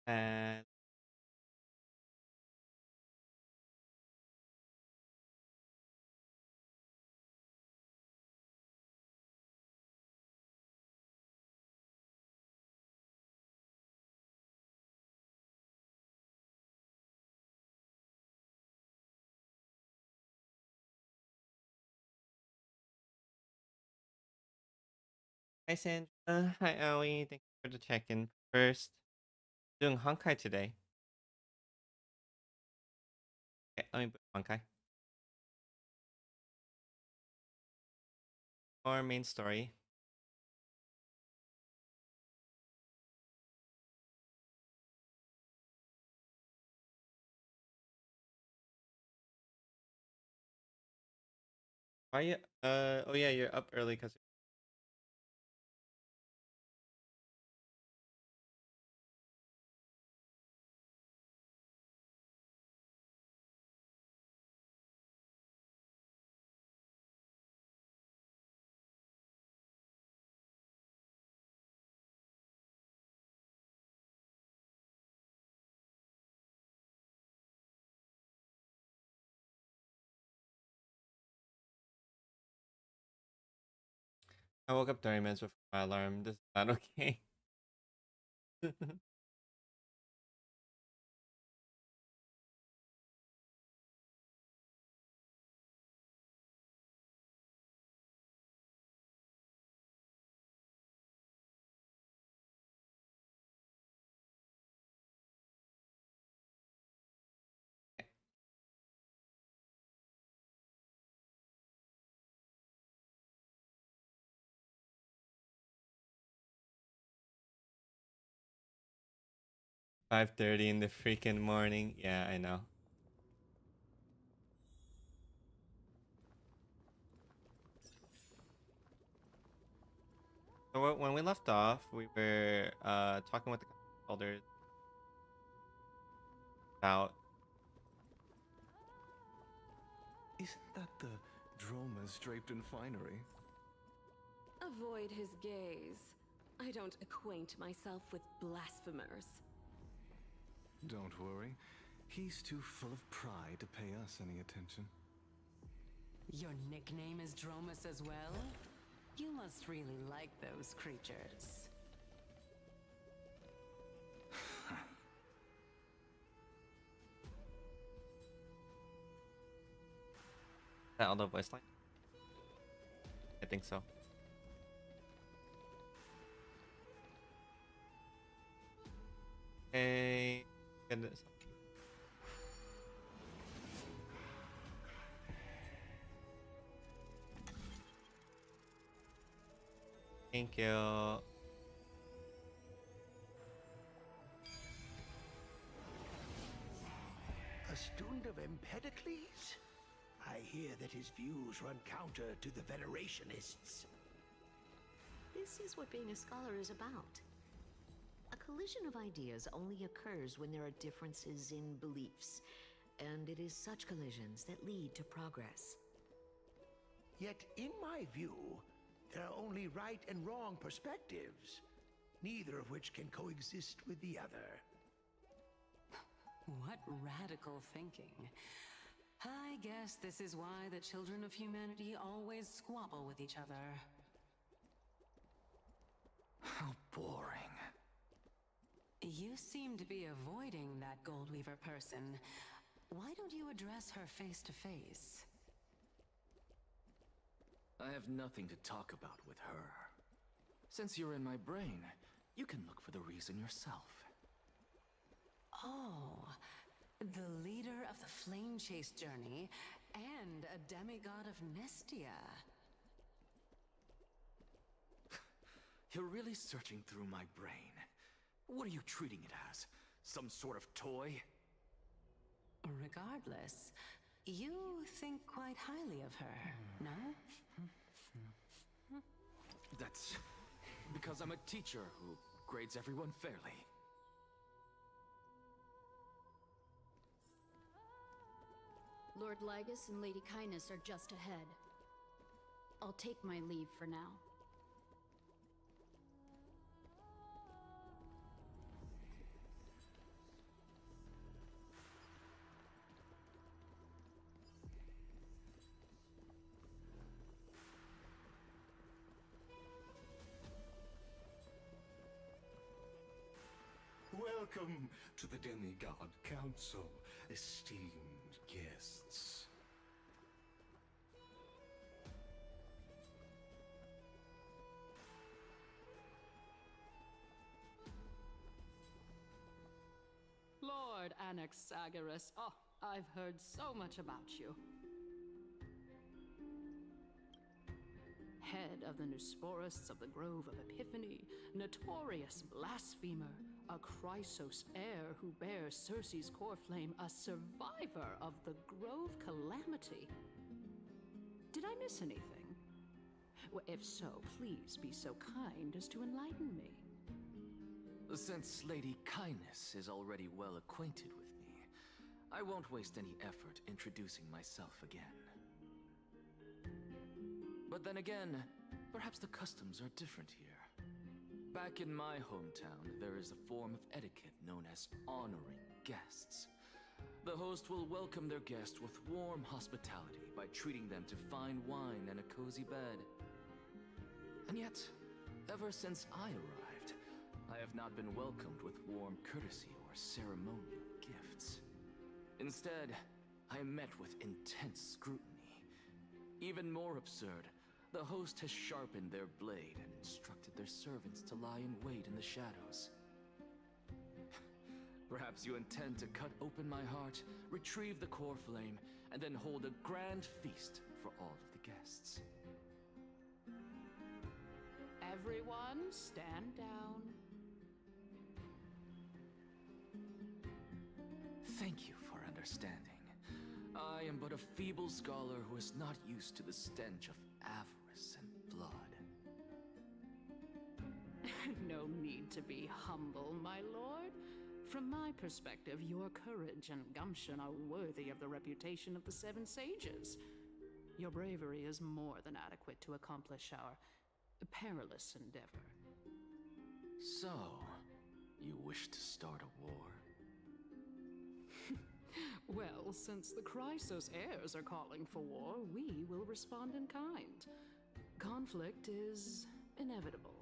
And hi Sandra. Hi Ellie. Thank you for the check-in first. Doing Honkai today. Okay, let me put Honkai. Or main story. Why you oh yeah, you're up early because 'I woke up 30 minutes before my alarm. This is not okay. 5:30 in the freaking morning. Yeah, I know. So when we left off, we were talking with the elders about Isn't that the dromas draped in finery? Avoid his gaze. I don't acquaint myself with blasphemers. Don't worry. He's too full of pride to pay us any attention. Your nickname is Dromus as well? You must really like those creatures. that elder voice line. I think so. Hey, goodness. Thank you. A student of Empedocles? I hear that his views run counter to the Venerationists. This is what being a scholar is about. A collision of ideas only occurs when there are differences in beliefs, and it is such collisions that lead to progress. Yet, in my view, there are only right and wrong perspectives, neither of which can coexist with the other. What radical thinking. I guess this is why the children of humanity always squabble with each other. How boring. You seem to be avoiding that Goldweaver person. Why don't you address her face to face? I have nothing to talk about with her. Since you're in my brain, you can look for the reason yourself. Oh, the leader of the Flame Chase journey and a demigod of Nestia. You're really searching through my brain. What are you treating it as? Some sort of toy? Regardless, you think quite highly of her, no? That's because I'm a teacher who grades everyone fairly. Lord Lygus and Lady Kindness are just ahead. I'll take my leave for now. Welcome to the Demigod Council, esteemed guests. Lord Anaxagoras, oh, I've heard so much about you. Head of the Nusporists of the Grove of Epiphany, notorious blasphemer, a Chrysos heir who bears Circe's core flame, a survivor of the Grove Calamity. Did I miss anything? Well, if so, please be so kind as to enlighten me. Since Lady Kindness is already well acquainted with me, I won't waste any effort introducing myself again. But then again, perhaps the customs are different here. Back in my hometown, there is a form of etiquette known as honoring guests. The host will welcome their guest with warm hospitality by treating them to fine wine and a cozy bed. And yet, ever since I arrived, I have not been welcomed with warm courtesy or ceremonial gifts. Instead, I am met with intense scrutiny. Even more absurd, the host has sharpened their blade and instructed their servants to lie in wait in the shadows. Perhaps you intend to cut open my heart, retrieve the core flame, and then hold a grand feast for all of the guests. Everyone, stand down. Thank you for understanding. I am but a feeble scholar who is not used to the stench of avarice and blood. No need to be humble, my lord. From my perspective, your courage and gumption are worthy of the reputation of the Seven Sages. Your bravery is more than adequate to accomplish our perilous endeavor. So, you wish to start a war? Well, since the Chrysos heirs are calling for war, we will respond in kind. Conflict is inevitable.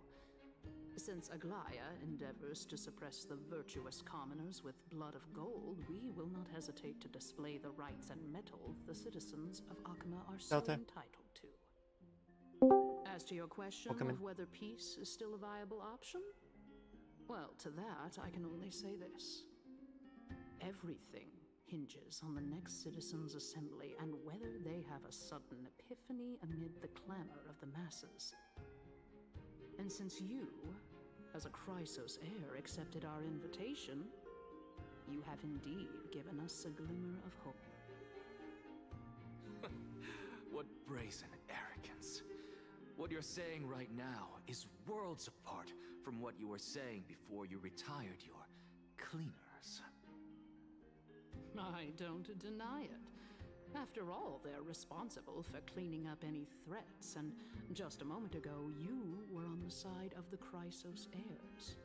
Since Aglaya endeavors to suppress the virtuous commoners with blood of gold, we will not hesitate to display the rights and mettle the citizens of Akama are so Delta. entitled to. As to your question Welcome in. of whether peace is still a viable option, well, to that I can only say this. Everything hinges on the next citizens' assembly and whether they have a sudden epiphany amid the clamor of the masses. And since you, as a Chrysos heir, accepted our invitation, you have indeed given us a glimmer of hope. What brazen arrogance. What you're saying right now is worlds apart from what you were saying before you retired your cleaners. I don't deny it. After all, they're responsible for cleaning up any threats, and just a moment ago, you were on the side of the Chrysos heirs.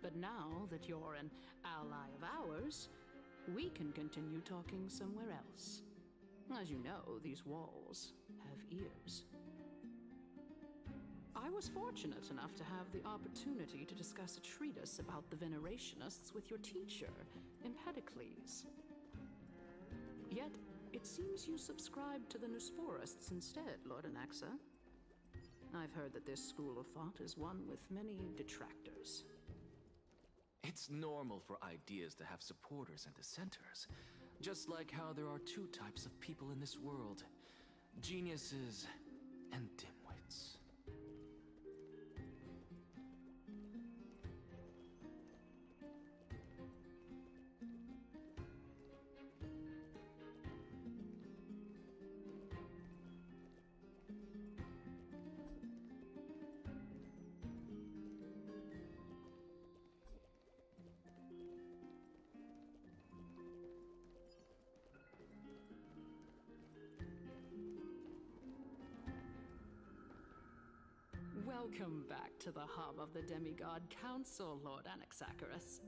But now that you're an ally of ours, we can continue talking somewhere else. As you know, these walls have ears. I was fortunate enough to have the opportunity to discuss a treatise about the Venerationists with your teacher, Empedocles. Yet, it seems you subscribe to the Nusporists instead, Lord Anaxa. I've heard that this school of thought is one with many detractors. It's normal for ideas to have supporters and dissenters, just like how there are two types of people in this world: geniuses and dimwits. Welcome back to the hub of the Demigod Council, Lord Anaxagoras.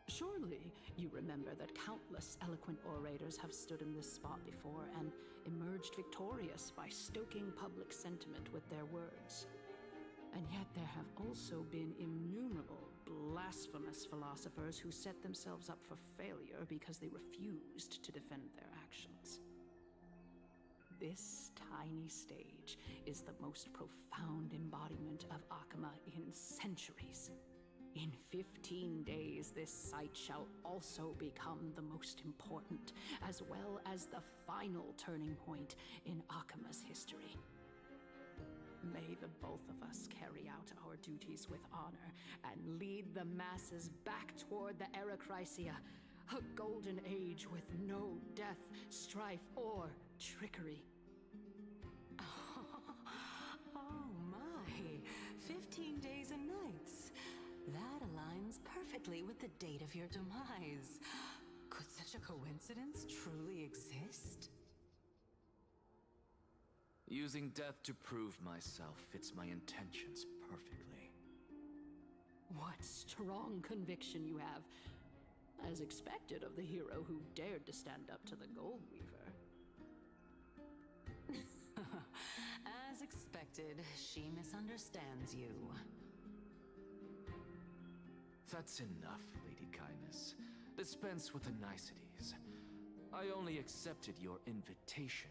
Surely you remember that countless eloquent orators have stood in this spot before and emerged victorious by stoking public sentiment with their words. And yet there have also been innumerable blasphemous philosophers who set themselves up for failure because they refused to defend their actions. This tiny stage is the most profound embodiment of Akama in centuries. In 15 days, this site shall also become the most important, as well as the final turning point in Akama's history. May the both of us carry out our duties with honor and lead the masses back toward the Erechrysia, a golden age with no death, strife, or trickery. Oh my, 15 days and nights. That aligns perfectly with the date of your demise. Could such a coincidence truly exist? Using death to prove myself fits my intentions perfectly. What strong conviction you have, as expected of the hero who dared to stand up to the Gold Weaver. As expected, she misunderstands you. That's enough, Lady Kindness. Dispense with the niceties. I only accepted your invitation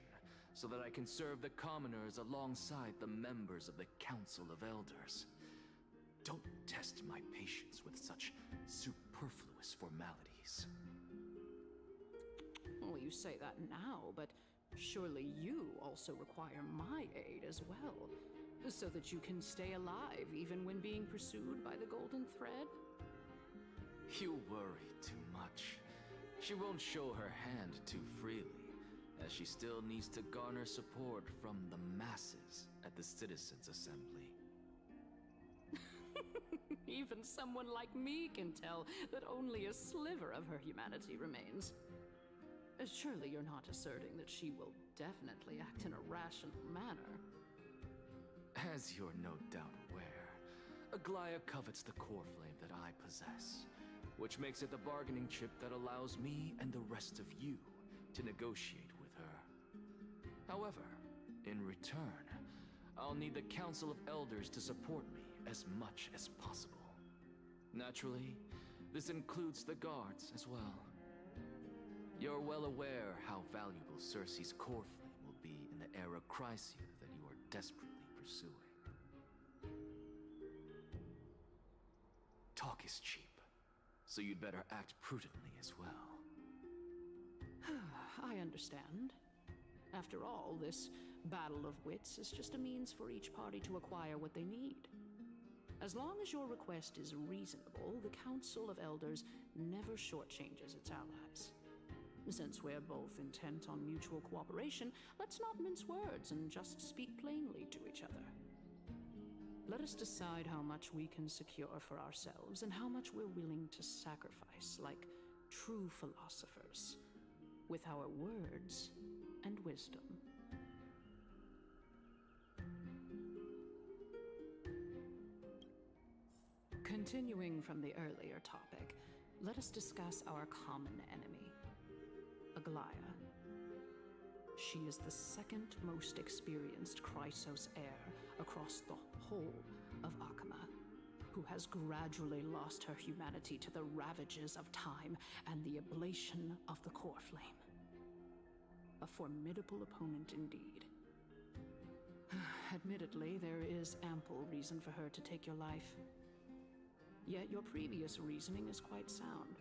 so that I can serve the commoners alongside the members of the Council of Elders. Don't test my patience with such superfluous formalities. Well, you say that now, but surely you also require my aid as well, so that you can stay alive even when being pursued by the Golden Thread? You worry too much. She won't show her hand too freely, as she still needs to garner support from the masses at the Citizens' Assembly. Even someone like me can tell that only a sliver of her humanity remains. Surely you're not asserting that she will definitely act in a rational manner. As you're no doubt aware, Aglaya covets the core flame that I possess, which makes it the bargaining chip that allows me and the rest of you to negotiate with her. However, in return, I'll need the Council of Elders to support me as much as possible. Naturally, this includes the guards as well. You're well aware how valuable Cersei's core flame will be in the Erechrysia that you are desperately pursuing. Talk is cheap, so you'd better act prudently as well. I understand. After all, this battle of wits is just a means for each party to acquire what they need. As long as your request is reasonable, the Council of Elders never shortchanges its allies. Since we're both intent on mutual cooperation, let's not mince words and just speak plainly to each other. Let us decide how much we can secure for ourselves and how much we're willing to sacrifice, like true philosophers, with our words and wisdom. Continuing from the earlier topic, let us discuss our common enemy, Aglaya. She is the second most experienced Chrysos heir across the whole of Akama, who has gradually lost her humanity to the ravages of time and the ablation of the core flame. A formidable opponent indeed. Admittedly, there is ample reason for her to take your life. Yet your previous reasoning is quite sound.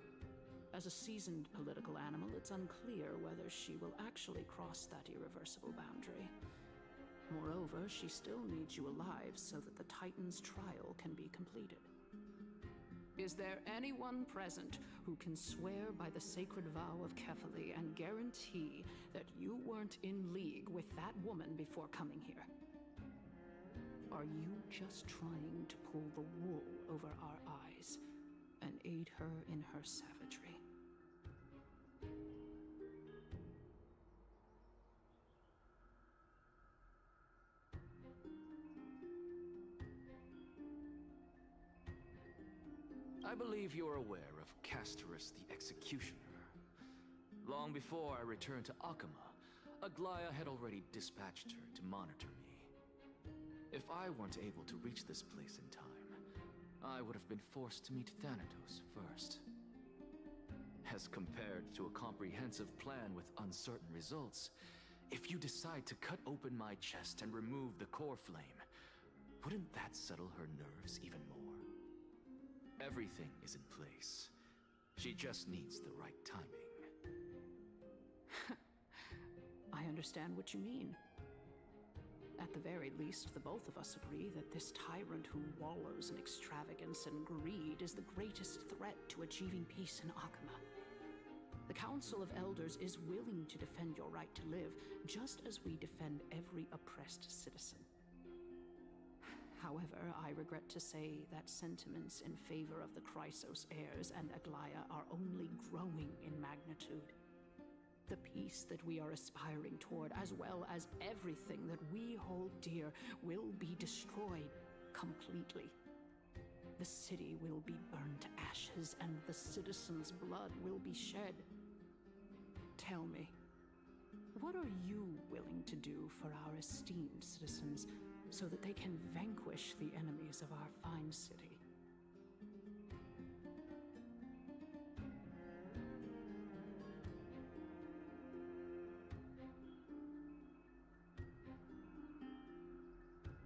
As a seasoned political animal, it's unclear whether she will actually cross that irreversible boundary. Moreover, she still needs you alive so that the Titan's trial can be completed. Is there anyone present who can swear by the sacred vow of Kefali and guarantee that you weren't in league with that woman before coming here? Are you just trying to pull the wool over our eyes and aid her in her savagery? I believe you're aware of Castorus the Executioner. Long before I returned to Akama, Aglaya had already dispatched her to monitor me. If I weren't able to reach this place in time, I would have been forced to meet Thanatos first. As compared to a comprehensive plan with uncertain results, if you decide to cut open my chest and remove the core flame, wouldn't that settle her nerves even more? Everything is in place. She just needs the right timing. I understand what you mean. At the very least, the both of us agree that this tyrant who wallows in extravagance and greed is the greatest threat to achieving peace in Akama. The Council of Elders is willing to defend your right to live, just as we defend every oppressed citizen. However, I regret to say that sentiments in favor of the Chrysos heirs and Aglaya are only growing in magnitude. The peace that we are aspiring toward, as well as everything that we hold dear, will be destroyed completely. The city will be burned to ashes, and the citizens' blood will be shed. Tell me, what are you willing to do for our esteemed citizens so that they can vanquish the enemies of our fine city?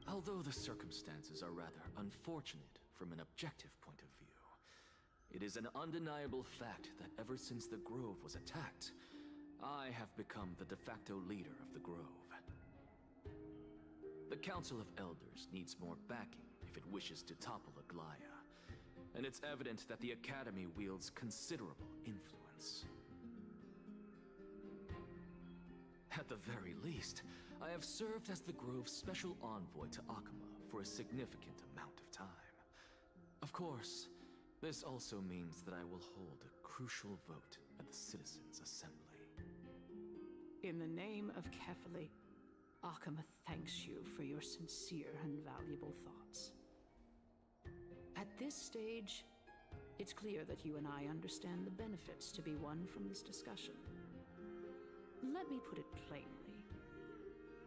Although the circumstances are rather unfortunate from an objective point of view, it is an undeniable fact that ever since the Grove was attacked, I have become the de facto leader of the Grove. The Council of Elders needs more backing if it wishes to topple Aglaya, and it's evident that the Academy wields considerable influence. At the very least, I have served as the Grove's special envoy to Akama for a significant amount of time. Of course, this also means that I will hold a crucial vote at the Citizens' Assembly. In the name of Kefali, Akama thanks you for your sincere and valuable thoughts. At this stage, it's clear that you and I understand the benefits to be won from this discussion. Let me put it plainly.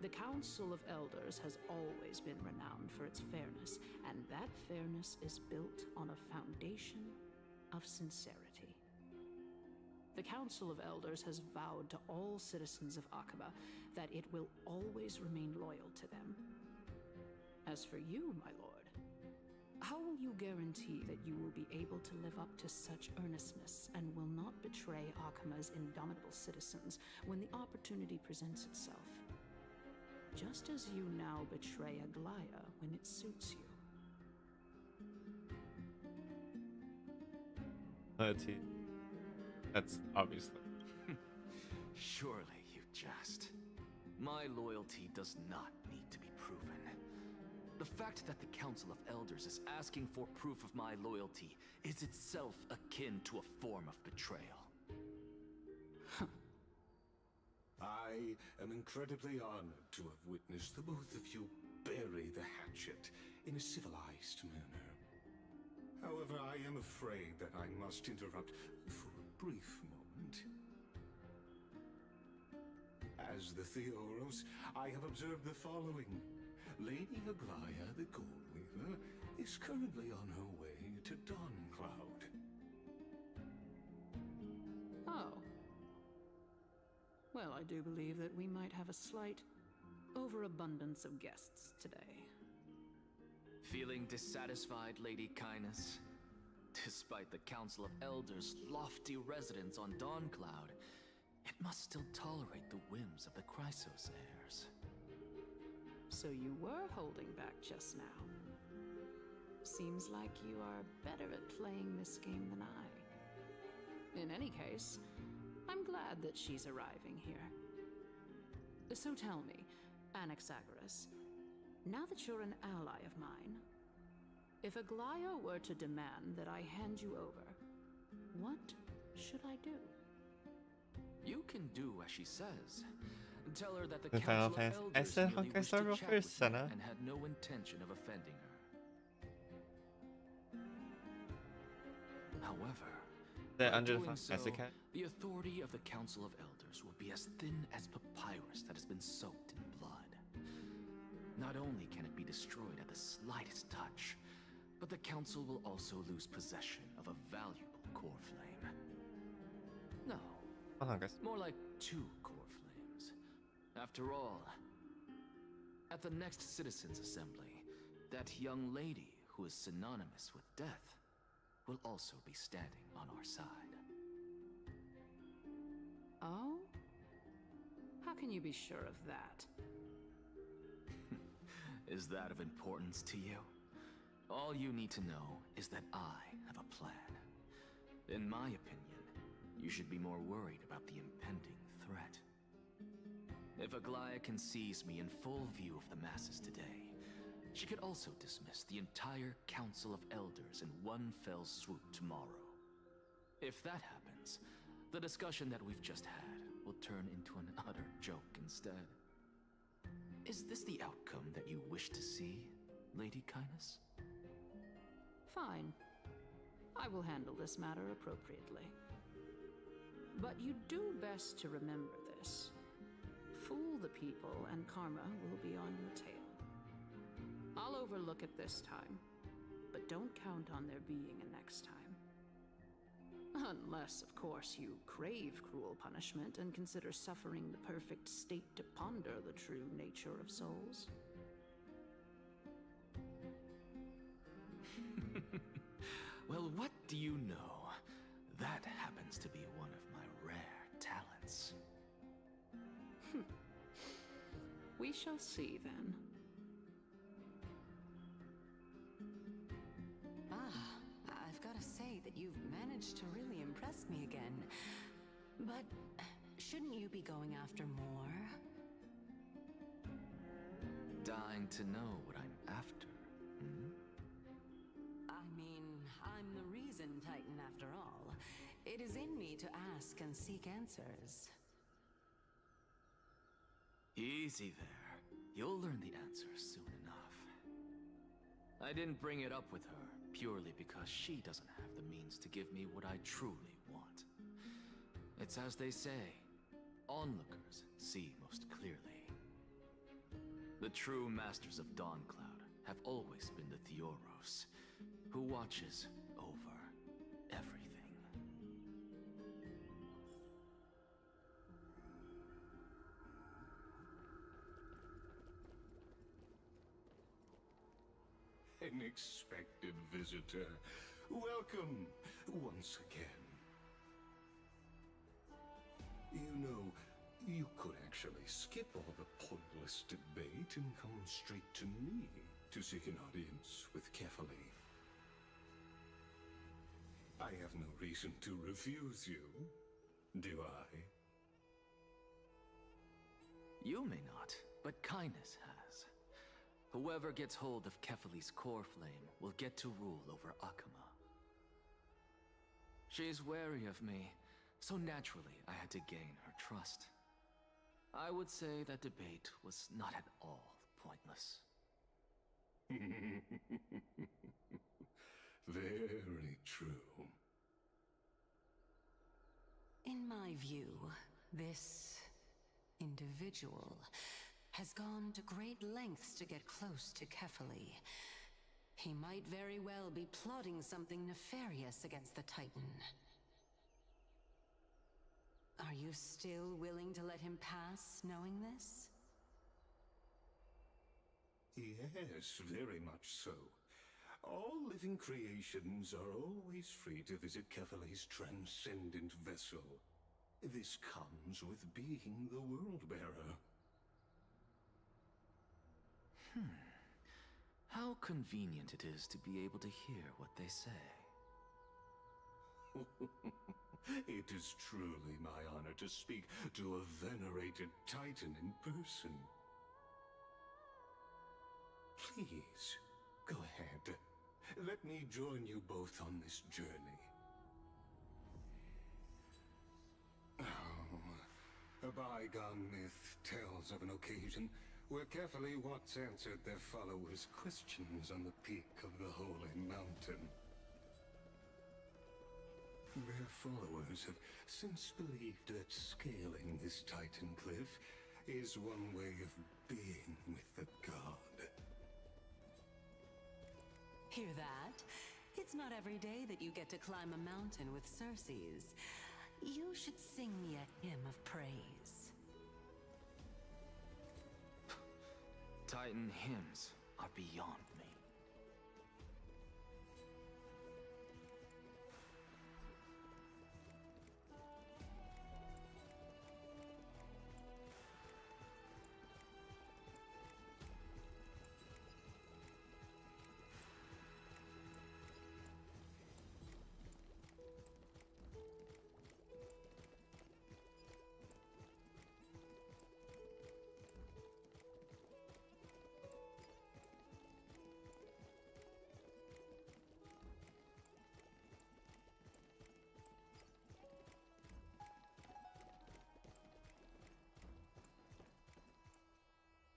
The Council of Elders has always been renowned for its fairness, and that fairness is built on a foundation of sincerity. The Council of Elders has vowed to all citizens of Akaba that it will always remain loyal to them. As for you, my lord, how will you guarantee that you will be able to live up to such earnestness and will not betray Akama's indomitable citizens when the opportunity presents itself? Just as you now betray Aglaya when it suits you. Loyalty. That's obviously. Surely you jest. My loyalty does not need to be proven. The fact that the Council of Elders is asking for proof of my loyalty is itself akin to a form of betrayal. I am incredibly honored to have witnessed the both of you bury the hatchet in a civilized manner. However, I am afraid that I must interrupt for a brief moment. As the Theoros, I have observed the following. Lady Aglaya, the Goldweaver, is currently on her way to Dawncloud. Oh. Well, I do believe that we might have a slight overabundance of guests today. Feeling dissatisfied, Lady Kindness? Despite the Council of Elders' lofty residence on Dawncloud, it must still tolerate the whims of the Chrysos heirs. So you were holding back just now. Seems like you are better at playing this game than I. In any case, I'm glad that she's arriving here. So tell me, Anaxagoras, now that you're an ally of mine, if Aglaya were to demand that I hand you over, what should I do? You can do as she says. Tell her that the The Final Council of Fantasy. I Elders said merely Honkai wished Star to Rail chat first, with Senna. me and had no intention of offending her. However, The by under the doing Final Fantasy so, cat. the authority of the Council of Elders will be as thin as papyrus that has been soaked in blood. Not only can it be destroyed at the slightest touch, But the Council will also lose possession of a valuable core flame. No, Hold on, guys. more like 2 core flames. After all, at the next Citizens' Assembly, that young lady who is synonymous with death will also be standing on our side. Oh? How can you be sure of that? Is that of importance to you? All you need to know is that I have a plan. In my opinion, you should be more worried about the impending threat. If Aglaya can seize me in full view of the masses today, she could also dismiss the entire Council of Elders in one fell swoop tomorrow. If that happens, the discussion that we've just had will turn into an utter joke instead. Is this the outcome that you wish to see, Lady Kindness? Fine. I will handle this matter appropriately. But you do best to remember this. Fool the people and karma will be on your tail. I'll overlook it this time, but don't count on there being a next time. Unless, of course, you crave cruel punishment and consider suffering the perfect state to ponder the true nature of souls. Well, what do you know? That happens to be one of my rare talents. We shall see then. I've got to say that you've managed to really impress me again. But shouldn't you be going after more? Dying to know what I'm after, hmm? I mean, I'm the reason Titan after all. It is in me to ask and seek answers. Easy there. You'll learn the answers soon enough. I didn't bring it up with her purely because she doesn't have the means to give me what I truly want. It's as they say, onlookers see most clearly. The true masters of Dawncloud have always been the Theoros, who watches over everything. An expected visitor. Welcome once again. You know, you could actually skip all the pointless debate and come straight to me to seek an audience with Kefali. I have no reason to refuse you, do I? You may not, but Kindness has. Whoever gets hold of Kefali's core flame will get to rule over Akama. She's wary of me, so naturally I had to gain her trust. I would say that debate was not at all pointless. Very true. In my view, this individual has gone to great lengths to get close to Kefali. He might very well be plotting something nefarious against the Titan. Are you still willing to let him pass, knowing this? Yes, very much so. All living creations are always free to visit Kefali's transcendent vessel. This comes with being the World-Bearer. How convenient it is to be able to hear what they say. It is truly my honor to speak to a venerated Titan in person. Please, go ahead. Let me join you both on this journey. Oh, a bygone myth tells of an occasion where Kefali once answered their followers' questions on the peak of the Holy Mountain. Their followers have since believed that scaling this Titan cliff is one way of being with the god. Hear that? It's not every day that you get to climb a mountain with Circes. You should sing me a hymn of praise. Titan hymns are beyond me.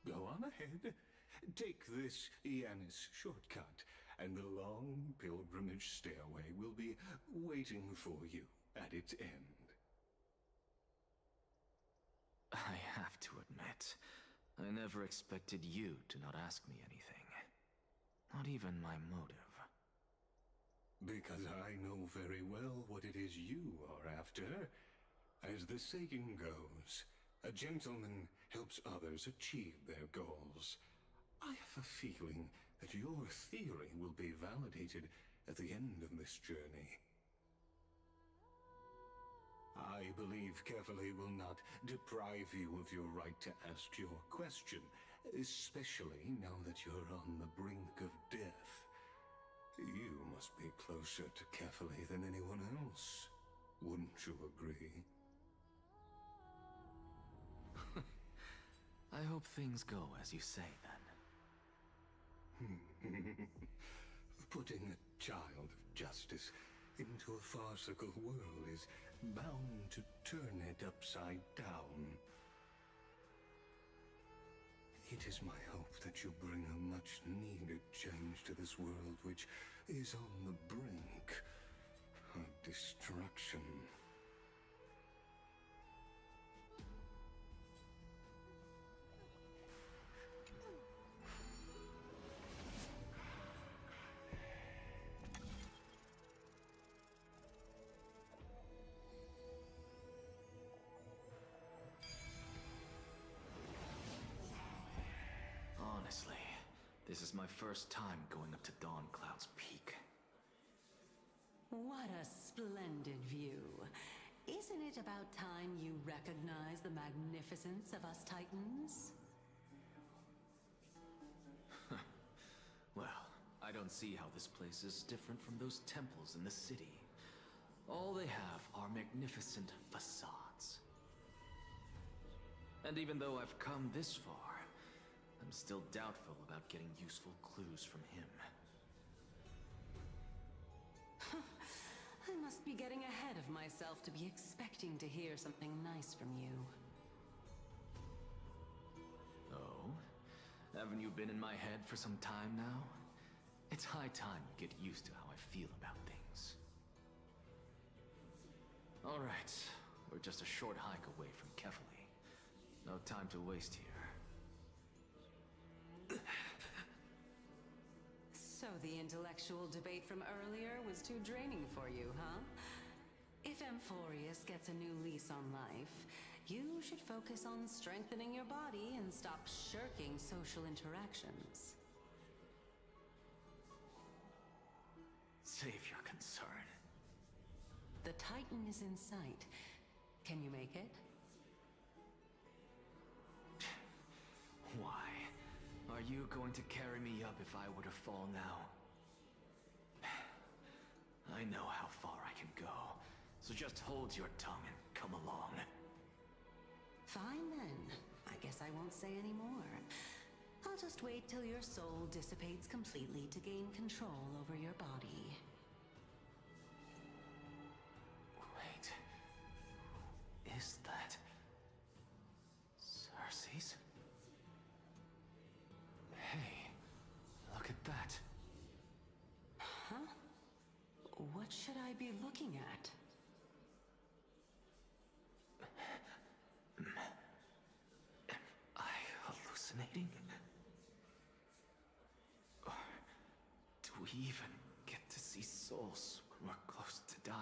Go on ahead. Take this Yanis shortcut, and the long pilgrimage stairway will be waiting for you at its end. I have to admit, I never expected you to not ask me anything. Not even my motive. Because I know very well what it is you are after. As the saying goes, a gentleman helps others achieve their goals. I have a feeling that your theory will be validated at the end of this journey. I believe Kefali will not deprive you of your right to ask your question, especially now that you're on the brink of death. You must be closer to Kefali than anyone else. Wouldn't you agree? I hope things go as you say, then. Putting a child of justice into a farcical world is bound to turn it upside down. It is my hope that you bring a much-needed change to this world which is on the brink of destruction. Honestly, this is my first time going up to Dawn Cloud's peak. What a splendid view. Isn't it about time you recognize the magnificence of us Titans? Well, I don't see how this place is different from those temples in the city. All they have are magnificent facades. And even though I've come this far, I'm still doubtful about getting useful clues from him. I must be getting ahead of myself to be expecting to hear something nice from you. Oh? Haven't you been in my head for some time now? It's high time you get used to how I feel about things. Alright, we're just a short hike away from Kefali. No time to waste here. So the intellectual debate from earlier was too draining for you, huh? If Amphorius gets a new lease on life, you should focus on strengthening your body and stop shirking social interactions. Save your concern. The Titan is in sight. Can you make it? Why? Are you going to carry me up if I were to fall now? I know how far I can go, so just hold your tongue and come along. Fine then. I guess I won't say any more. I'll just wait till your soul dissipates completely to gain control over your body. Wait. Who is that? Circes? Hey, look at that. Huh? What should I be looking at? Am I hallucinating? Or do we we even get to see souls when we're close to dying?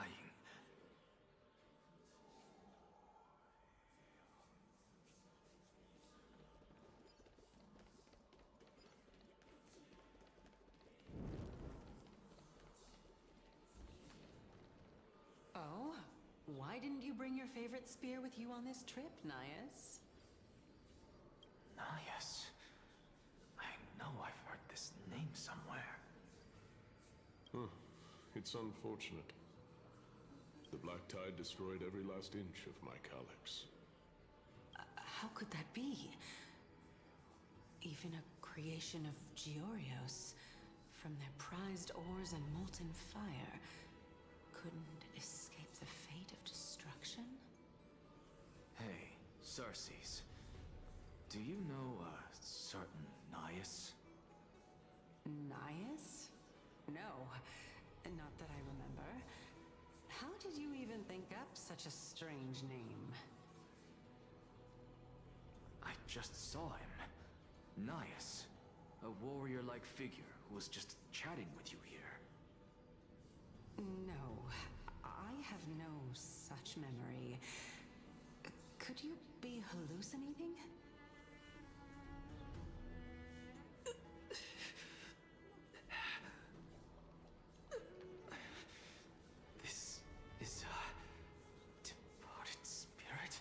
Oh? Why didn't you bring your favorite spear with you on this trip, Nias? Nias. I know I've heard this name somewhere. Huh. It's unfortunate. The Black Tide destroyed every last inch of my calyx. How could that be? Even a creation of Georios, from their prized ores and molten fire, couldn't escape the fate of destruction? Hey, Sarces. Do you know a certain Nias? Nias? No, not that I remember. How did you even think up such a strange name? I just saw him. Nias. A warrior-like figure who was just chatting with you here. No, I have no such memory. Could you be hallucinating? This is a departed spirit?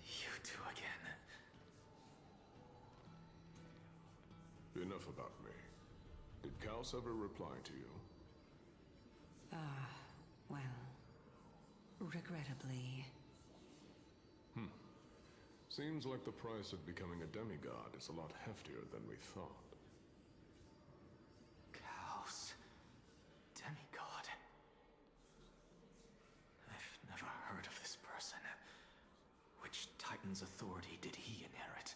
You two again. Enough about me. Did Kaos ever reply to you? Well, regrettably. Seems like the price of becoming a demigod is a lot heftier than we thought. Chaos. Demigod. I've never heard of this person. Which Titan's authority did he inherit?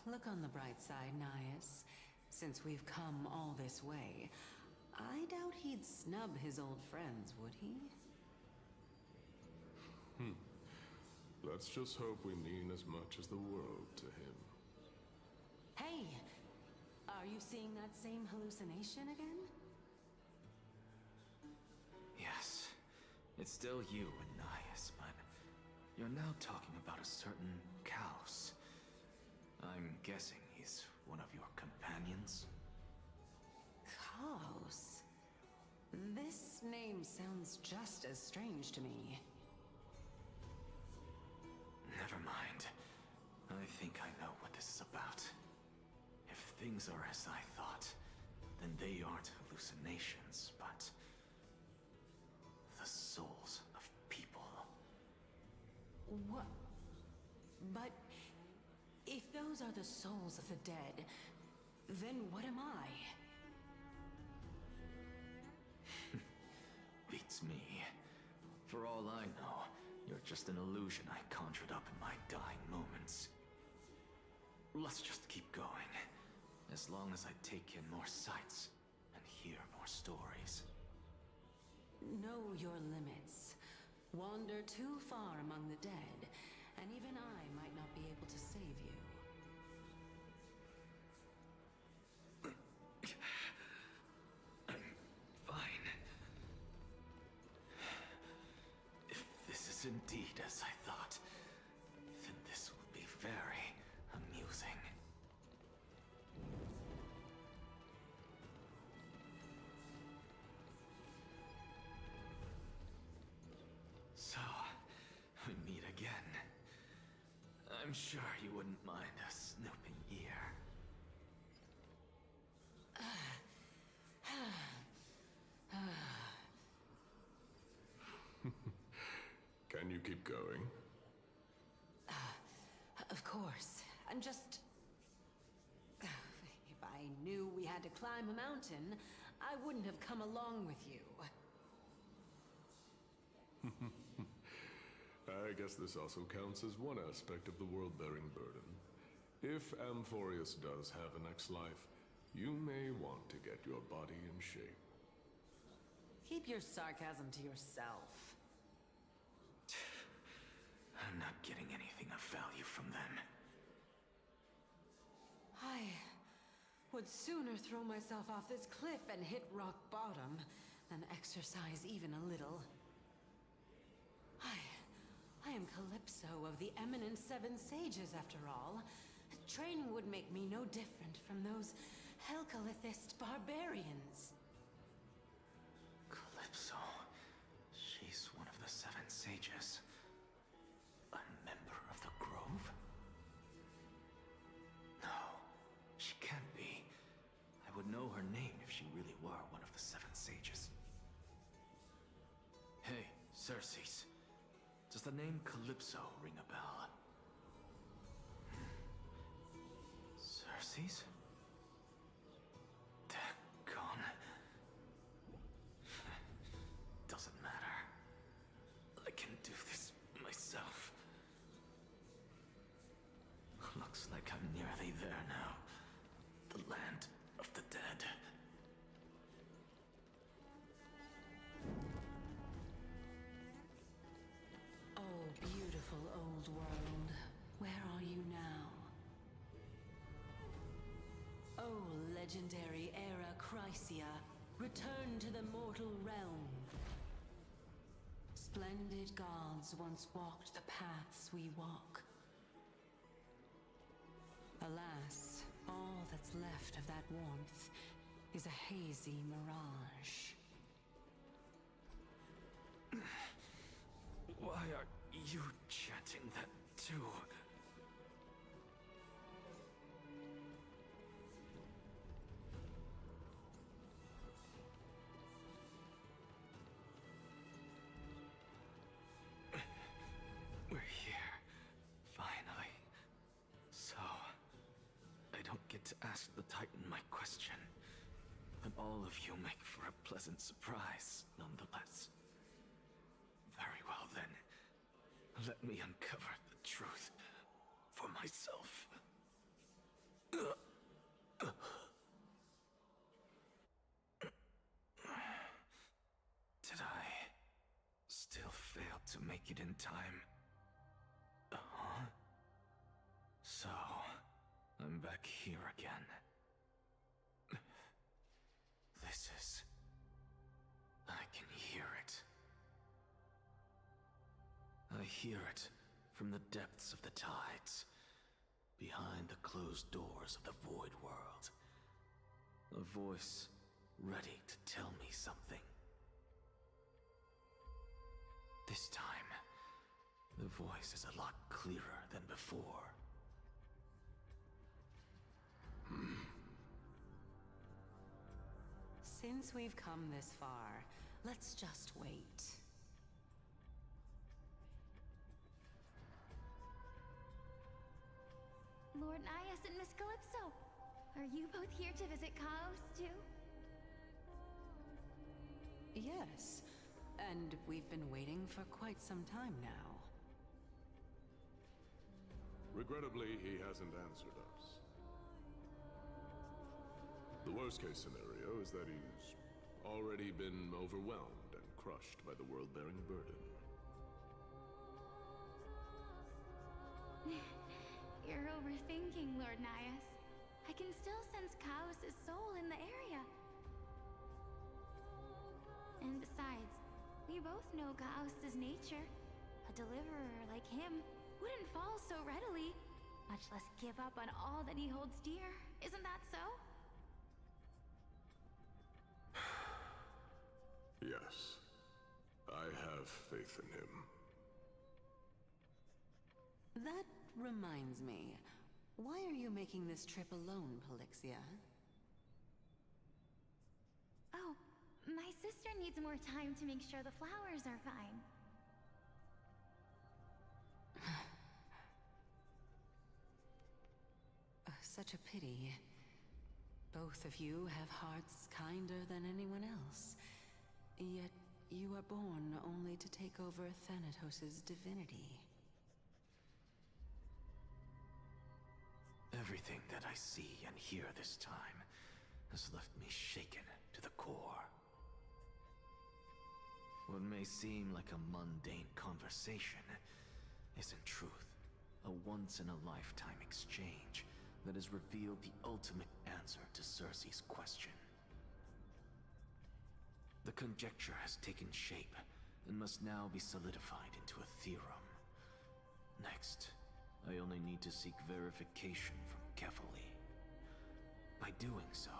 Look on the bright side, Nias. Since we've come all this way, I doubt he'd snub his old friends, would he? Let's just hope we mean as much as the world to him. Hey! Are you seeing that same hallucination again? Yes. It's still you and Nias, but you're now talking about a certain Chaos. I'm guessing he's one of your companions? Chaos? This name sounds just as strange to me. Never mind. I think I know what this is about. If things are as I thought, then they aren't hallucinations, but the souls of people. What? But if those are the souls of the dead, then what am I? Beats me. For all I know, you're just an illusion I conjured up in my dying moments. Let's just keep going. As long as I take in more sights and hear more stories. Know your limits. Wander too far among the dead, and even I might not be able to save you. I'm fine. If this is indeed as I thought, then this will be very amusing. So, we meet again. I'm sure you wouldn't mind a snooping ear. Can you keep going? Of course. I'm just... If I knew we had to climb a mountain, I wouldn't have come along with you. I guess this also counts as one aspect of the world-bearing burden. If Amphorius does have a next life, you may want to get your body in shape. Keep your sarcasm to yourself. I'm not getting anything of value from them. I would sooner throw myself off this cliff and hit rock bottom than exercise even a little. I am Calypso of the eminent Seven Sages, after all. Training would make me no different from those Helcalithist barbarians. Calypso. She's one of the Seven Sages. A member of the Grove? No, she can't be. I would know her name if she really were one of the Seven Sages. Hey, Circes. Does the name Calypso ring a bell? Circes? Daggone. Doesn't matter. I can do this myself. Looks like I'm nearly there now. The land of the dead. Oh, beautiful old world. Where are you now? Oh, legendary era Chrysia, return to the mortal realm. Splendid gods once walked the paths we walk. Alas, all that's left of that warmth is a hazy mirage. Why are you chanting that too? We're here. Finally. So, I don't get to ask the Titan my question. But all of you make for a pleasant surprise, nonetheless. Very well then. Let me uncover the truth for myself. Did I still fail to make it in time? Huh? So, I'm back here again. This is... I can hear it. I hear it from the depths of the tides, behind the closed doors of the Void World. A voice ready to tell me something. This time, the voice is a lot clearer than before. Since we've come this far, let's just wait. Lord Nias and Miss Calypso, are you both here to visit Chaos too? Yes, and we've been waiting for quite some time now. Regrettably, he hasn't answered us. The worst-case scenario is that he's already been overwhelmed and crushed by the world-bearing burden. You're overthinking, Lord Nias. I can still sense Chaos' soul in the area. And besides, we both know Chaos' nature. A deliverer like him wouldn't fall so readily, much less give up on all that he holds dear. Isn't that so? Yes. I have faith in him. That reminds me. Why are you making this trip alone, Polixia? Oh, my sister needs more time to make sure the flowers are fine. Such a pity. Both of you have hearts kinder than anyone else. Yet you are born only to take over Thanatos' divinity. Everything that I see and hear this time has left me shaken to the core. What may seem like a mundane conversation is in truth a once-in-a-lifetime exchange that has revealed the ultimate answer to Cersei's question. The conjecture has taken shape and must now be solidified into a theorem. Next, I only need to seek verification from Kefali. By doing so,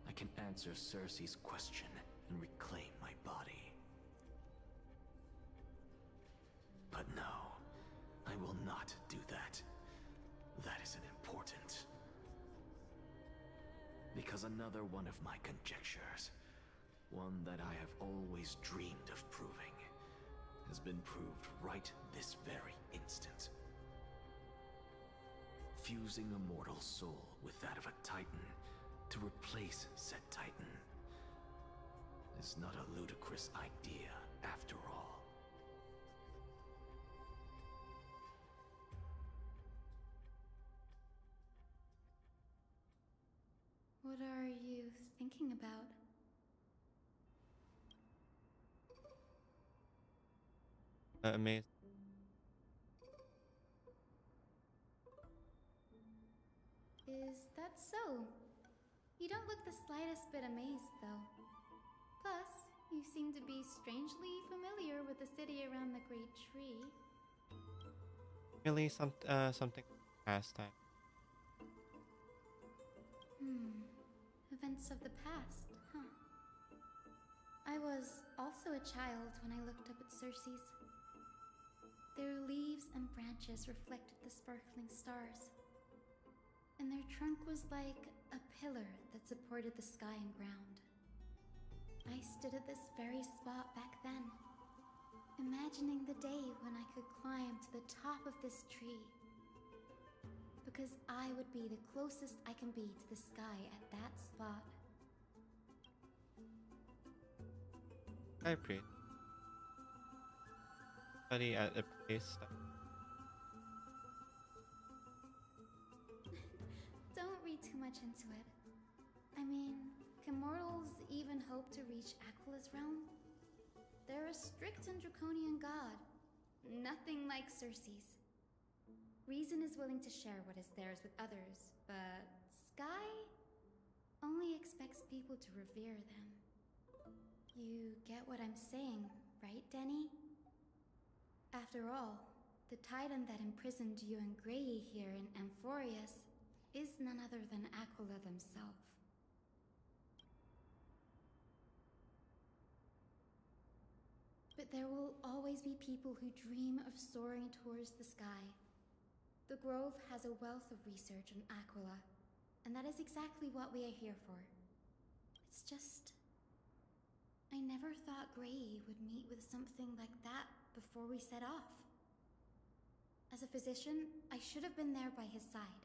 I can answer Cersei's question and reclaim my body. But no, I will not do that. That isn't important. Because another one of my conjectures, one that I have always dreamed of proving, has been proved right this very instant. Fusing a mortal soul with that of a Titan to replace said Titan is not a ludicrous idea after all. What are you thinking about? Amazing. Is that so? You don't look the slightest bit amazed, though. Plus, you seem to be strangely familiar with the city around the Great Tree. Really, something past time. Events of the past, huh? I was also a child when I looked up at Cersei's. Their leaves and branches reflected the sparkling stars, and their trunk was like a pillar that supported the sky and ground. I stood at this very spot back then, imagining the day when I could climb to the top of this tree, because I would be the closest I can be to the sky at that spot. I appreciate. Study at a place. Don't read too much into it. I mean, can mortals even hope to reach Aquila's realm? They're a strict and draconian god. Nothing like Cersei's. Reason is willing to share what is theirs with others, but Sky only expects people to revere them. You get what I'm saying, right, Denny? After all, the Titan that imprisoned you and Grey here in Amphorius is none other than Aquila themselves. But there will always be people who dream of soaring towards the sky. The Grove has a wealth of research on Aquila, and that is exactly what we are here for. It's just, I never thought Grey would meet with something like that before we set off. As a physician, I should have been there by his side.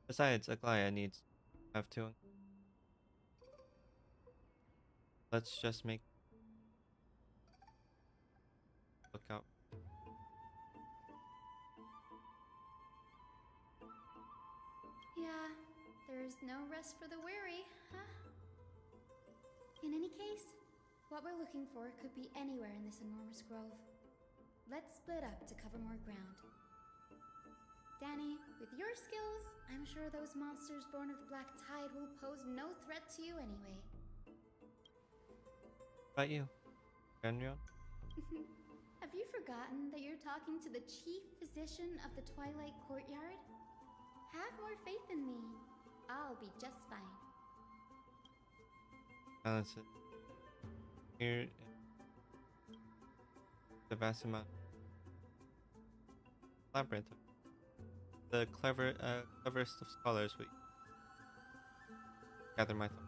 Besides, Aglaya needs to have two. Let's just make look out. Yeah, there's no rest for the weary, huh? In any case, what we're looking for could be anywhere in this enormous grove. Let's split up to cover more ground. Danny, with your skills, I'm sure those monsters born of the Black Tide will pose no threat to you anyway. About you, Genrion? Have you forgotten that you're talking to the chief physician of the Twilight Courtyard? Have more faith in me. I'll be just fine. Balance it. Here, the vast amount labyrinth. The cleverest of scholars would gather my thoughts.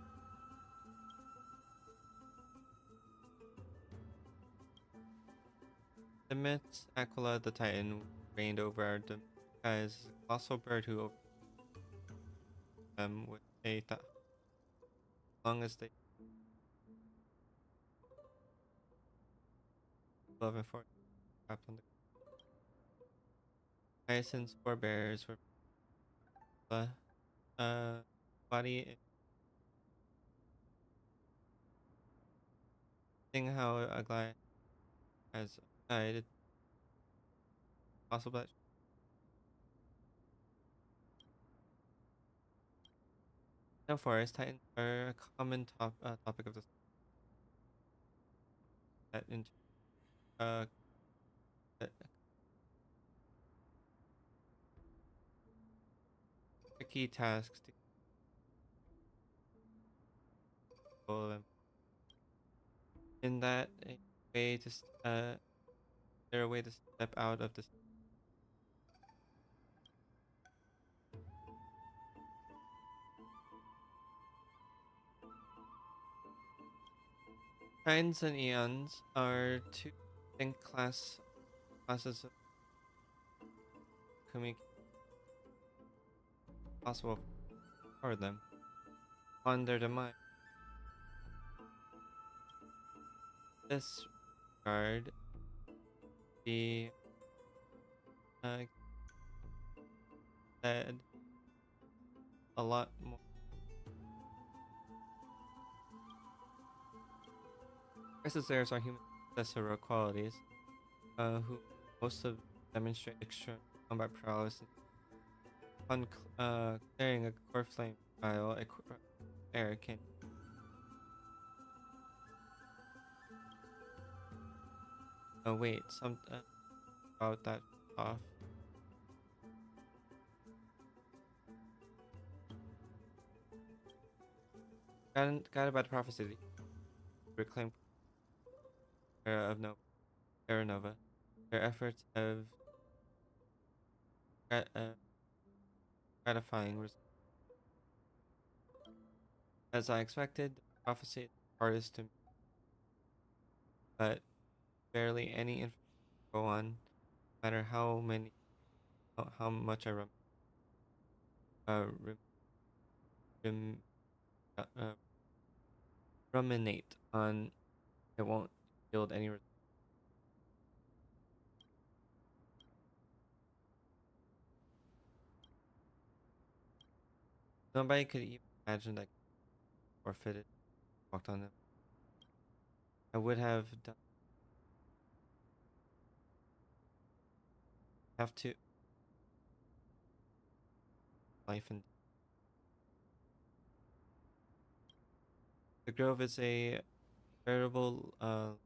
The myths, Aquila the Titan reigned over our skies, a colossal bird who over them with a long as they love and force trapped on the Hyacinth's forebears were body seeing how Aglaia has died, it's possible that no forest titans are a common topic of the set into uh uh, tricky tasks to control them. In that a way to there a way to step out of this Titans and Eons are two distinct classes of communication possible for them. On their demise, this regard be uh, said a lot more. Theirs are human successor qualities, who most of demonstrate extra combat prowess. Upon clearing a core flame trial, air can wait some about that off. Guided by the prophecy, to reclaim era of Nova, Era Nova. Their efforts have gratifying results. As I expected, the prophecy is the hardest to, but barely any information go on, no matter how much I uh, rum, rum, ruminate on, it won't yield any result. Nobody could even imagine that I forfeited, walked on them. I would have to life and the Grove is a veritable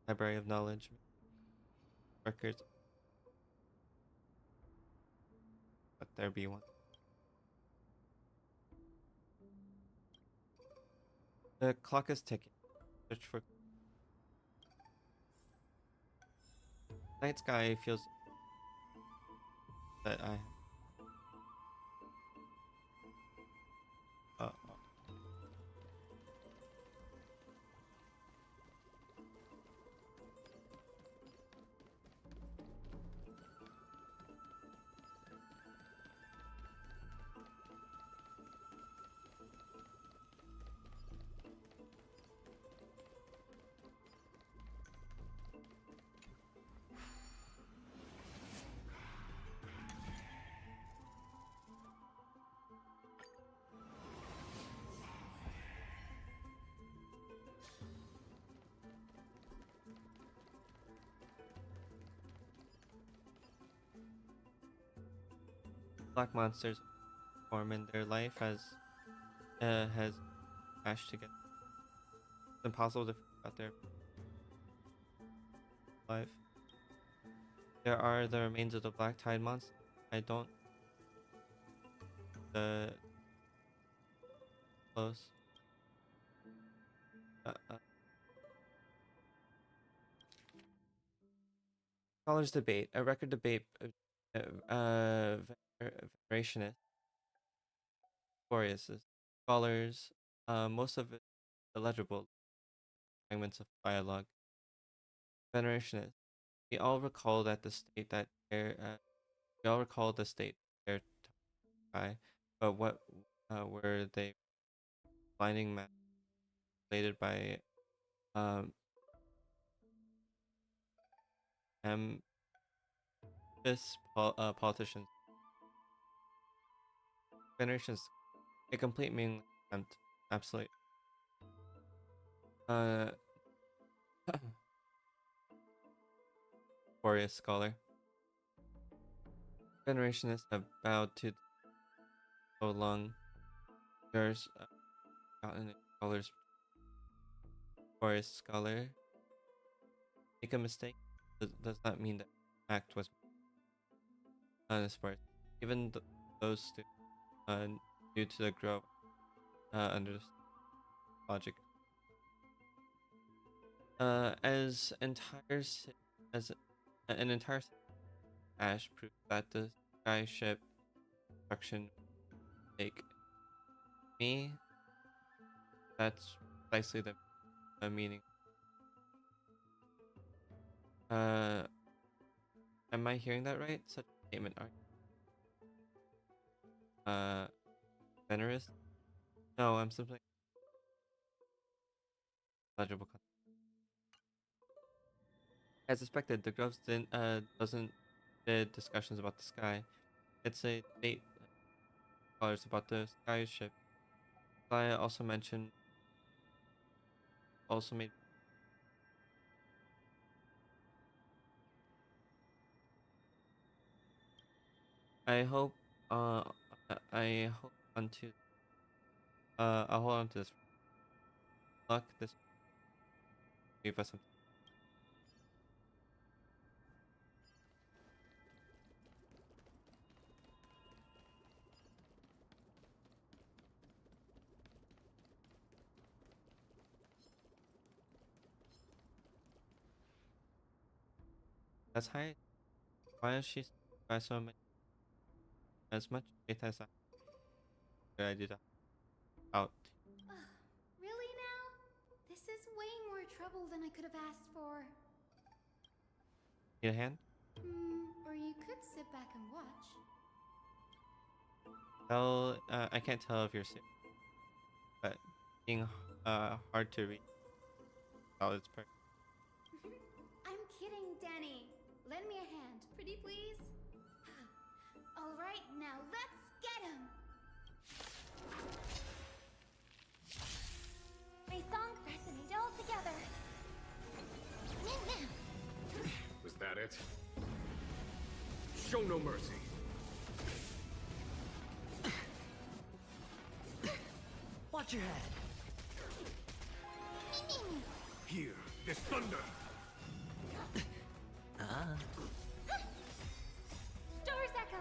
library of knowledge, records, but there be one. The clock is ticking. Search for night sky feels that I uh, black monsters form in their life has crashed together. It's impossible to figure out their life. There are the remains of the black tide monster. I don't the close. Uh, uh, Scholars debate. A record debate. Venerationists, Glorious scholars. Most of it illegible fragments of dialogue. Venerationists we all recall that the state that we all recall the state they're by, but what were they blinding manipulated by um politicians, generations, a complete meaningless attempt, absolute. Uh, Glorious scholar. Generationists have bowed to so long. There's gotten a scholar's glorious scholar. Make a mistake does not mean that act was sport. Even those students, due to the growth under this logic, as as an entire ash proves that the skyship construction take me. That's precisely the meaning. Uh, am I hearing that right? Such a statement are generous? No, I'm simply legible. As expected, the Groves doesn't did discussions about the sky. It's a debate scholars about the sky ship. Saya also made. I hope uh I hope onto I'll hold on to this luck. This gave us some. That's high. Why is she by so many as much faith as I good idea to out? Really now? This is way more trouble than I could have asked for. Need a hand? Or you could sit back and watch. Tell I can't tell if you're sick, but being hard to read. Oh, it's perfect. I'm kidding, Danny. Lend me a hand, pretty please. All right, now let's get him. My songs resonate all together. Was that it? Show no mercy. Watch your head. Here, this thunder. Stars echo.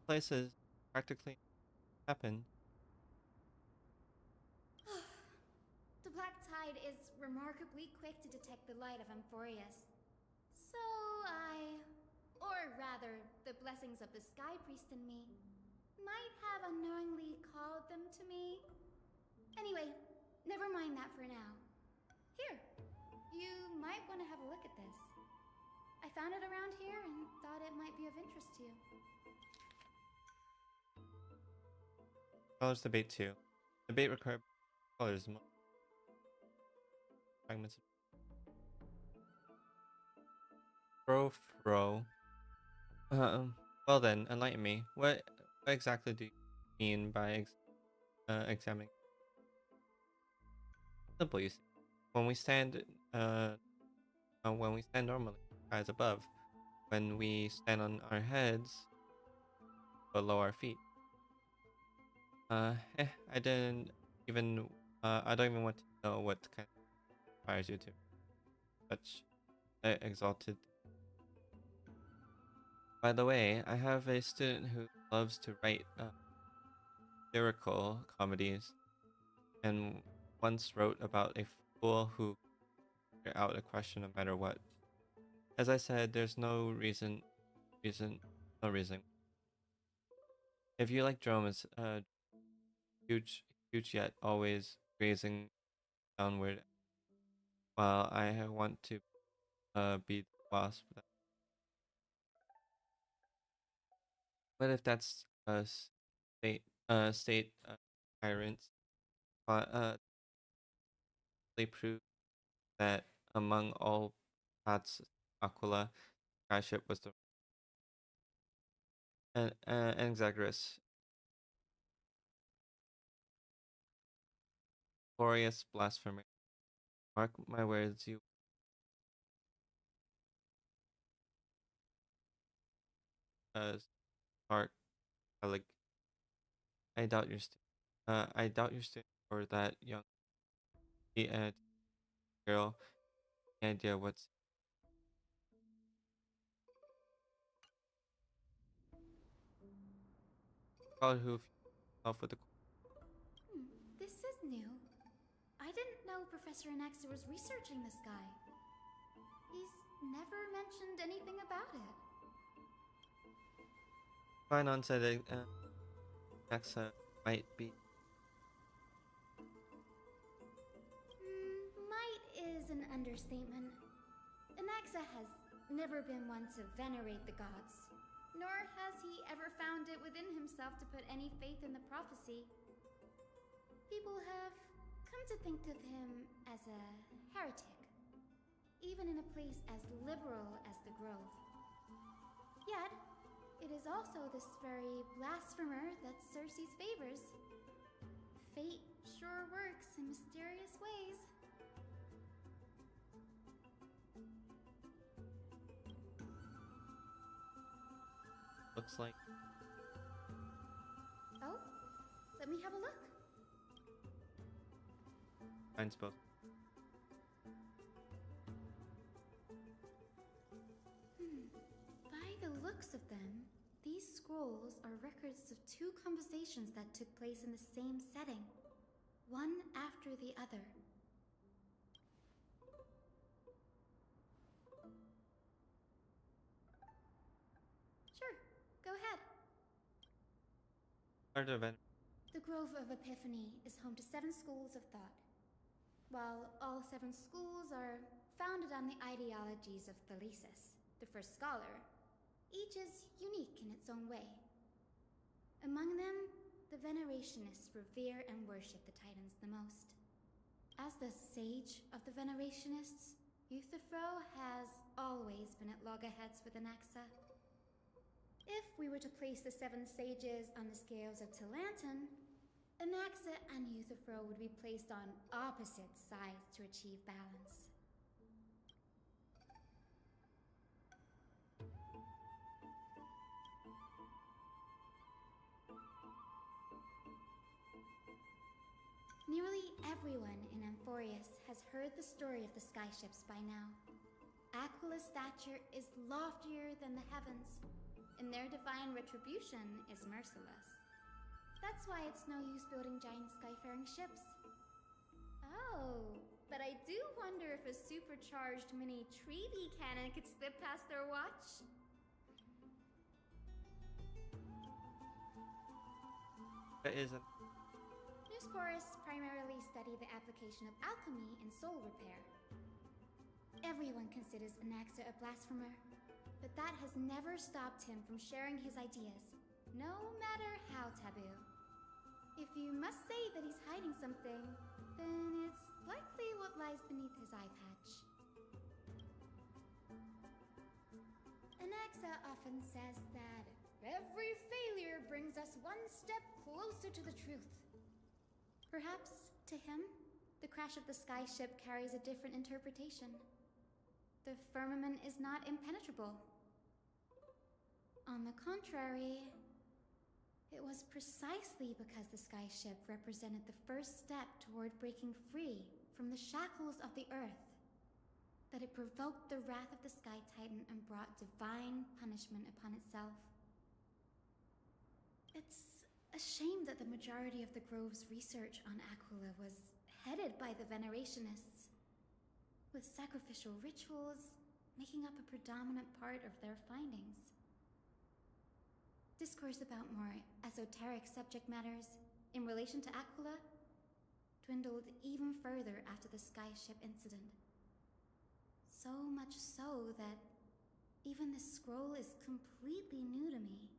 Places practically happen. The black tide is remarkably quick to detect the light of Amphorius. So or rather, the blessings of the Sky Priest in me, might have unknowingly called them to me. Anyway, never mind that for now. Here, you might want to have a look at this. I found it around here and thought it might be of interest to you. Colors debate 2. Debate require colors. Fragments. Fro. Well then, enlighten me. What exactly do you mean by examining? Simple, you see. When we stand normally, eyes above. When we stand on our heads, below our feet. I don't even want to know what kind of inspires you to such exalted. By the way, I have a student who loves to write lyrical comedies, and once wrote about a fool who figure out a question no matter what. As I said, there's no reason. If you like drones, huge yet always grazing downward, while I want to be the boss. But if that's state tyrants, they prove that among all paths, Aquila Skyship was the and Zagreus, glorious blasphemer. Mark my words, you Stark Alec. I doubt you're still or that young girl. Any idea what's called who off with the This is new. I didn't know Professor Anaxa was researching this guy. He's never mentioned anything about it. Finon said Axa might be. Might is an understatement. Anaxa has never been one to venerate the gods, nor has he ever found it within himself to put any faith in the prophecy. People have come to think of him as a heretic, even in a place as liberal as the Grove. Yet, it is also this very blasphemer that Cersei's favors. Fate sure works in mysterious ways. Looks like. Oh, let me have a look. Mine's both. By the looks of them, these scrolls are records of two conversations that took place in the same setting, one after the other. Sure, go ahead. The Grove of Epiphany is home to 7 schools of thought. While all 7 schools are founded on the ideologies of Thalesis, the first scholar, each is unique in its own way. Among them, the Venerationists revere and worship the Titans the most. As the sage of the Venerationists, Euthyphro has always been at loggerheads with Anaxa. If we were to place the 7 sages on the scales of Talanton, Anaxa and Euthyphro would be placed on opposite sides to achieve balance. Nearly everyone in Amphorius has heard the story of the skyships by now. Aquila's stature is loftier than the heavens, and their divine retribution is merciless. That's why it's no use building giant skyfaring ships. Oh, but I do wonder if a supercharged mini Treaty cannon could slip past their watch. That isn't. Newsporists primarily study the application of alchemy in soul repair. Everyone considers Anaxa a blasphemer, but that has never stopped him from sharing his ideas, no matter how taboo. If you must say that he's hiding something, then it's likely what lies beneath his eye patch. Anaxa often says that every failure brings us one step closer to the truth. Perhaps, to him, the crash of the skyship carries a different interpretation. The firmament is not impenetrable. On the contrary, it was precisely because the skyship represented the first step toward breaking free from the shackles of the Earth that it provoked the wrath of the Sky Titan and brought divine punishment upon itself. It's a shame that the majority of the Grove's research on Aquila was headed by the Venerationists. with sacrificial rituals making up a predominant part of their findings. Discourse about more esoteric subject matters in relation to Aquila dwindled even further after the skyship incident. So much so that even this scroll is completely new to me.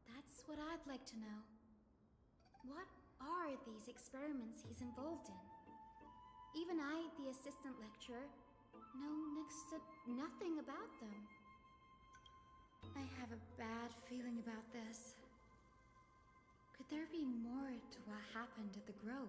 That's what I'd like to know. What are these experiments he's involved in? Even I, the assistant lecturer, know next to nothing about them. I have a bad feeling about this. Could there be more to what happened at the Grove?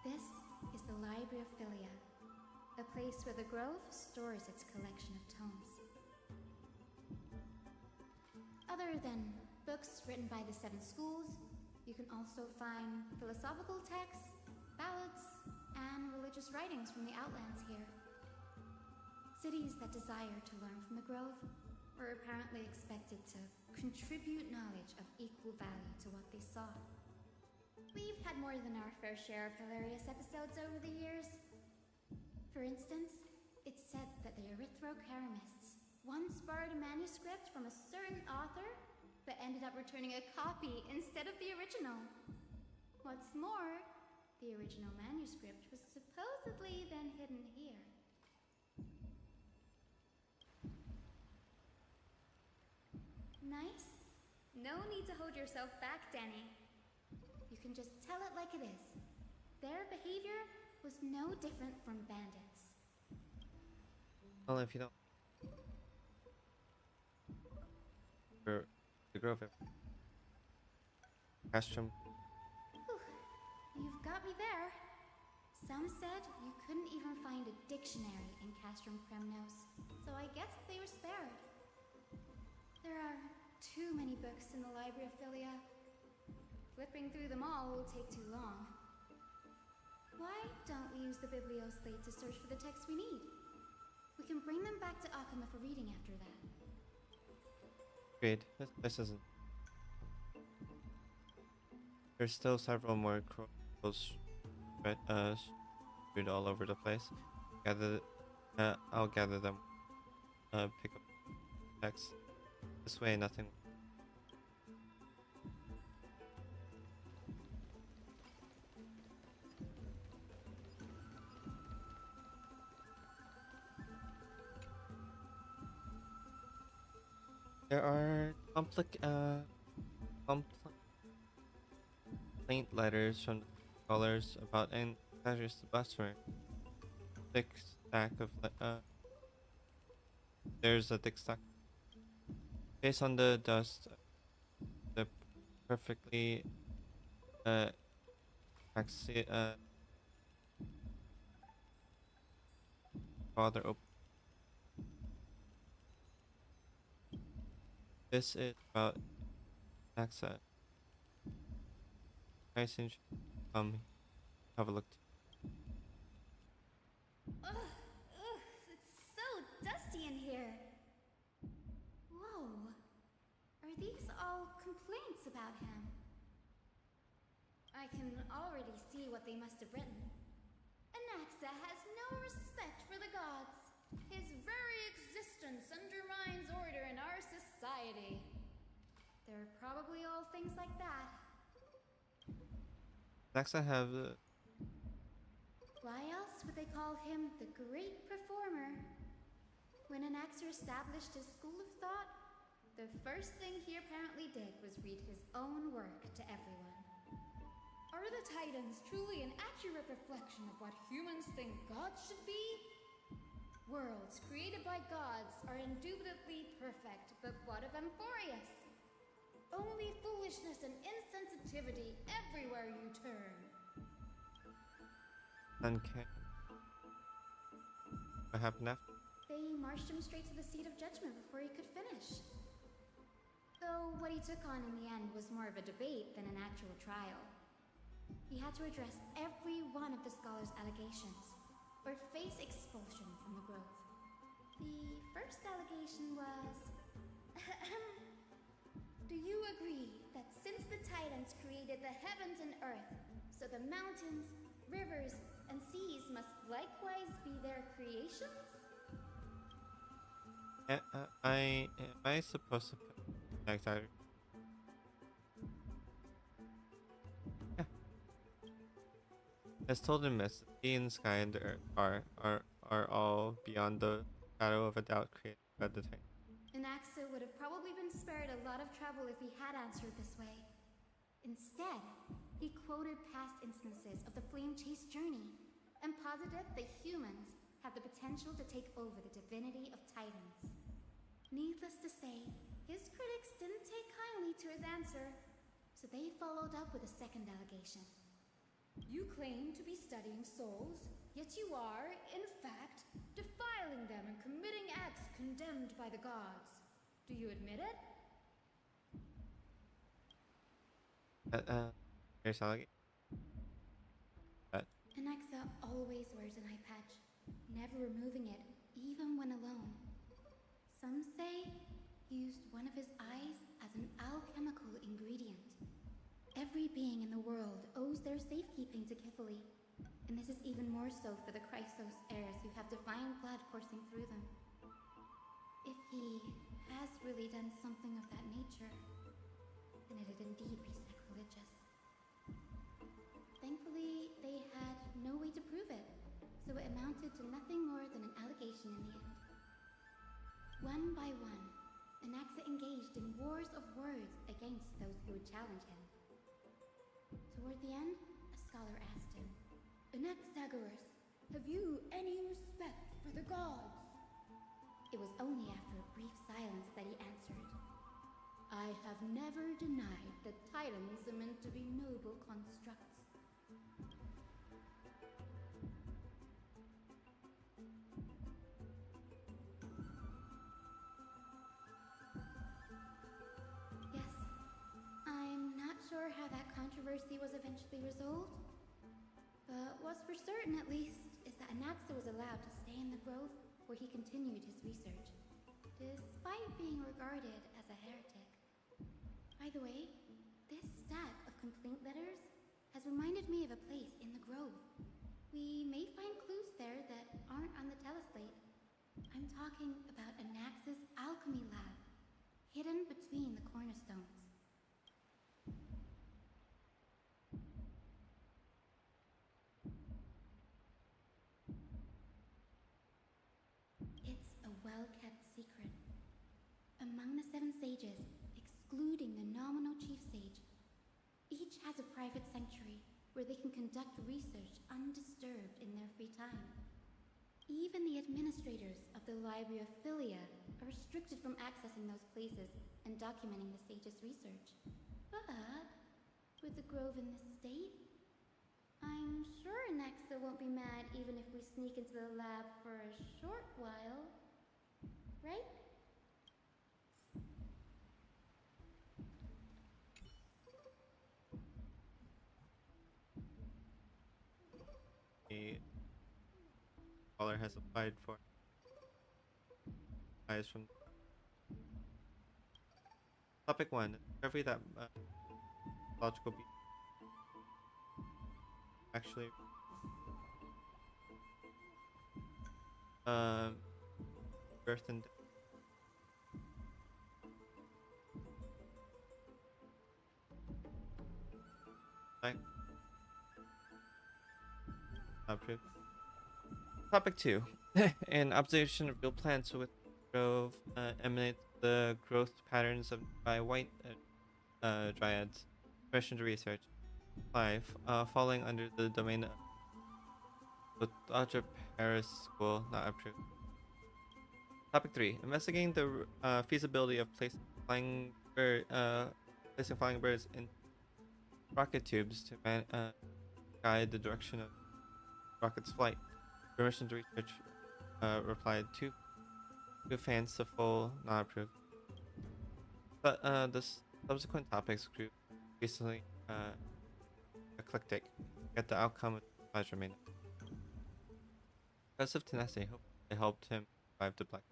This is the Library of Philia, a place where the Grove stores its collection of tomes. Other than books written by the 7 schools, you can also find philosophical texts, ballads, and religious writings from the Outlands here. Cities that desire to learn from the Grove were apparently expected to contribute knowledge of equal value to what they saw. We've had more than our fair share of hilarious episodes over the years. For instance, it's said that the Erythrocheramists once borrowed a manuscript from a certain author, but ended up returning a copy instead of the original. What's more, the original manuscript was supposedly then hidden here. Nice? No need to hold yourself back, Danny. You can just tell it like it is. Their behavior was no different from bandits. Well, if you don't... For the Grove... Castrum... You've got me there. Some said you couldn't even find a dictionary in Castrum Kremnos, so I guess they were spared. There are too many books in the Library of Philia. Flipping through them all will take too long. Why don't we use the Biblioslate to search for the texts we need? We can bring them back to Akuma for reading after that. Agreed. This isn't... There's still several more scrolls strewed all over the place. I'll gather them. Pick up text. This way, nothing. There are complaint letters from the scholars about an hazardous blasphemy. Thick stack of there's a thick stack. Based on the dust, the perfectly father open. This is about access. Tyson, have a look. Ugh, it's so dusty in here. Whoa, are these all complaints about him? I can already see what they must have written. Anaxa has no respect for the gods. His very existence undermines order in our society. They're probably all things like that. Next I have Why else would they call him the Great Performer? When Anaxer established his school of thought, the first thing he apparently did was read his own work to everyone. Are the Titans truly an accurate reflection of what humans think gods should be? Worlds created by gods are indubitably perfect, but what of Amphorius? Only foolishness and insensitivity activity everywhere you turn. Uncanny. What happened after? They marched him straight to the seat of judgment before he could finish. Though what he took on in the end was more of a debate than an actual trial. He had to address every one of the scholar's allegations, or face expulsion from the grove. The first allegation was... Do you agree that since the Titans created the heavens and earth, so the mountains, rivers, and seas must likewise be their creations? Am I supposed to put next item? Yeah. As told in myths, the sea and sky and the earth are all beyond the shadow of a doubt created by the Titans. Anaxa would have probably been spared a lot of trouble if he had answered this way. Instead, he quoted past instances of the Flame Chase journey and posited that humans have the potential to take over the divinity of Titans. Needless to say, his critics didn't take kindly to his answer, so they followed up with a second allegation. You claim to be studying souls, yet you are, in fact, defiling them and committing acts condemned by the gods. Do you admit it? Here's allegation. Anaxa always wears an eye patch, never removing it, even when alone. Some say he used one of his eyes as an alchemical ingredient. Every being in the world owes their safekeeping to Kifili, and this is even more so for the Chrysos heirs who have divine blood coursing through them. If he has really done something of that nature, then it'd indeed be sacrilegious. Thankfully, they had no way to prove it, so it amounted to nothing more than an allegation in the end. One by one, Anaxa engaged in wars of words against those who would challenge him. Toward the end, a scholar asked him, Anaxagoras, have you any respect for the gods? It was only after a brief silence that he answered, I have never denied that Titans are meant to be noble constructs. Yes, I'm not sure how that controversy was eventually resolved, but what's for certain at least is that Anaxa was allowed to stay in the grove where he continued his research, despite being regarded as a heretic. By the way, this stack of complaint letters has reminded me of a place in the grove. We may find clues there that aren't on the teleslate. I'm talking about Anaxa's alchemy lab, hidden between the cornerstones. It's a well-kept secret. Among the 7 sages, excluding the nominal chief sage, each has a private sanctuary where they can conduct research undisturbed in their free time. Even the administrators of the Library of Philia are restricted from accessing those places and documenting the sage's research. But with the grove in this state, I'm sure Anaxa won't be mad even if we sneak into the lab for a short while, right? The scholar has applied for eyes from topic 1. Discovery that logical be actually birth and like approved. Topic 2. An observation of real plants with grove emanate the growth patterns of by white dryads. Question to research. 5. Falling under the domain of Otter Paris School, not approved. Topic 3. Investigating the feasibility of placing flying birds in rocket tubes to guide the direction of rocket's flight. Permission to research replied too fanciful, not approved. But the subsequent topics grew increasingly eclectic, yet the outcome of the exercise remained. Because of tenacity, they helped him survive the black.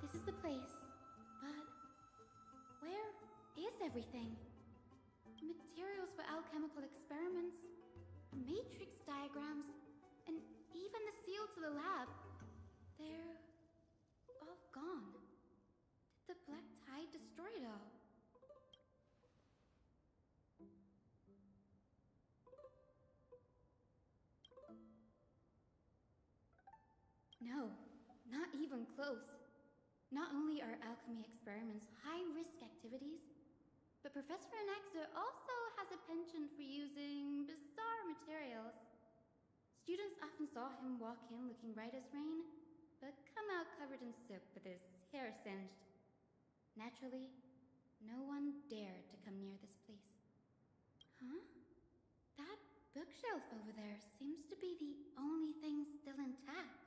This is the place. But where is everything? Materials for alchemical experiments, matrix diagrams, and even the seal to the lab. They're all gone. Did the black tide destroy it all? No, not even close. Not only are alchemy experiments high-risk activities, but Professor Anaxa also has a penchant for using bizarre materials. Students often saw him walk in looking bright as rain, but come out covered in soot with his hair singed. Naturally, no one dared to come near this place. Huh? That bookshelf over there seems to be the only thing still intact.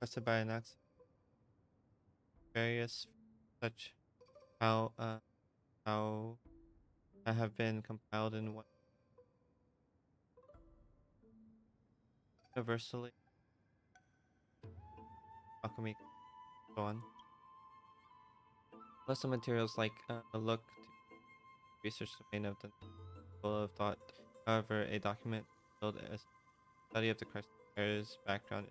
Requested by an accident. Various such how I have been compiled in one universally alchemy so on. Plus some materials like look to research domain of the school of thought. However, a document built as study of the Christ's background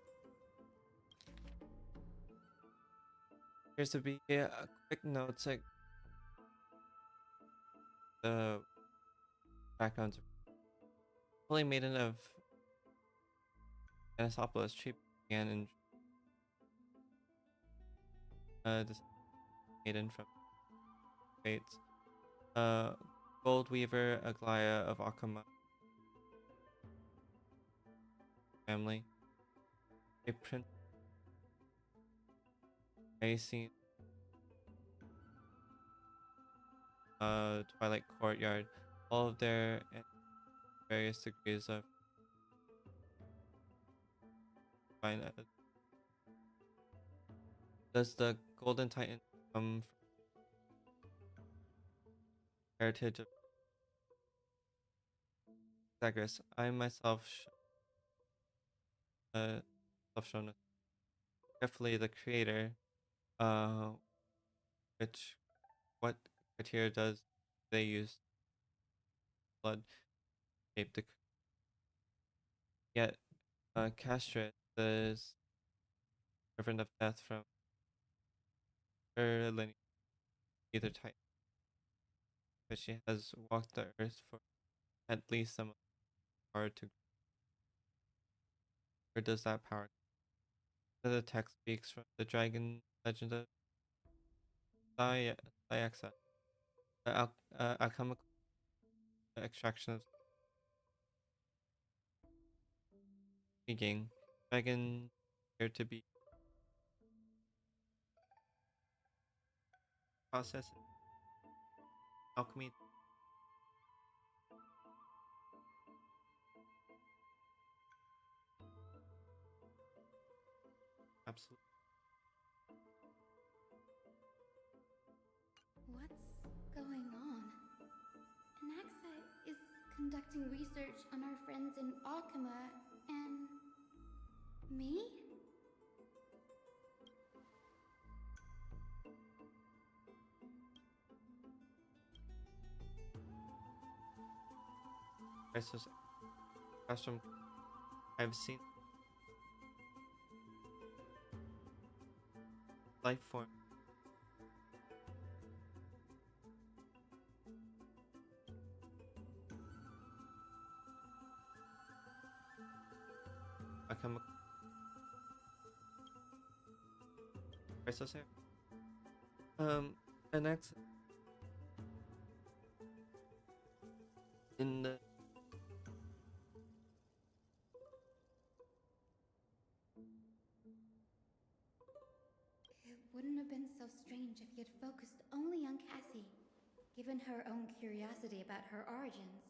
appears to be a quick notes like the backgrounds are fully maiden of Anisopolis tree began in this maiden from fates. Gold weaver Aglaya of Akama family. A prince Racing Twilight Courtyard. All of their various degrees of fine. Does the Golden Titan come from heritage of Zagreus? I myself shown carefully the creator, which what criteria does they use blood shape the yet Castret the servant of death from her lineage either Titan, but she has walked the earth for at least some power to. Where does that power? The text speaks from the dragon legend of Thayaxa, alchemical extraction of speaking. Dragon appear to be process alchemy. Absolutely. What's going on? Anaxa is conducting research on our friends in Alchema and me? Crisis custom. I've seen life form. Alchemical crisis here. And next in the It wouldn't have been so strange if he had focused only on Cassie, given her own curiosity about her origins.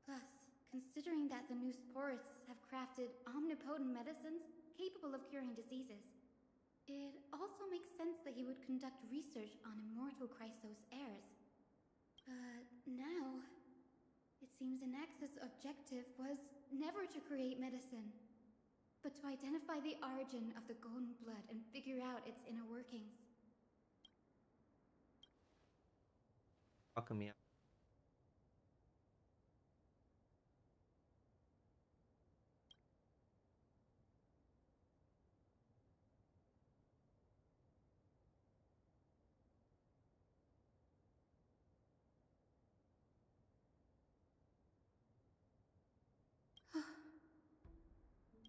Plus, considering that the new sporists have crafted omnipotent medicines capable of curing diseases, it also makes sense that he would conduct research on immortal Chrysos heirs. But now, it seems Anax's objective was never to create medicine, but to identify the origin of the golden blood and figure out its inner workings. alchemy.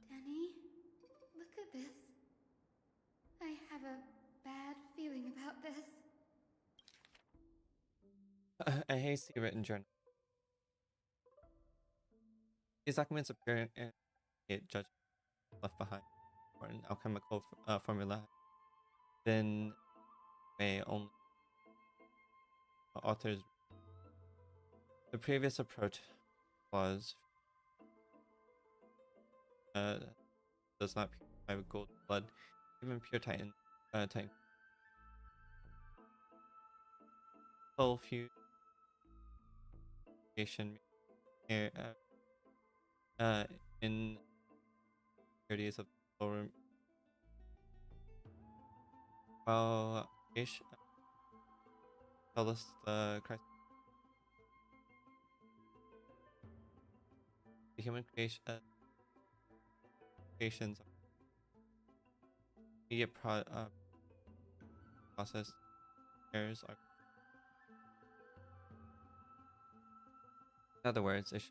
Danny, look at this. I have a bad feeling about this. A hasty written journal. These documents appear in a judgment left behind for an alchemical formula. Then may only authors. The previous approach was does not purify with gold blood, even pure Titan soul fusion in impurities of the soul room. While tell us the Christ, the human creations immediate process errors are. In other words, it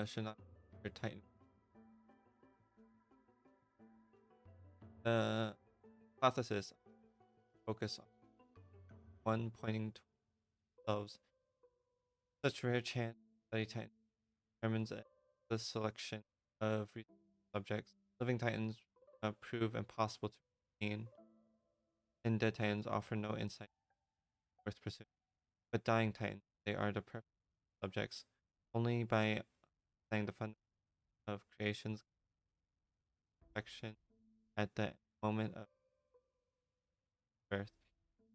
should not be Titan. The hypothesis focus on one pointing to themselves. Such rare chance study Titan determines the selection of subjects. Living Titans prove impossible to obtain, and dead Titans offer no insight worth pursuing. But dying Titans, they are the perfect subjects. Only by understanding the fund of creation's perfection at the moment of birth,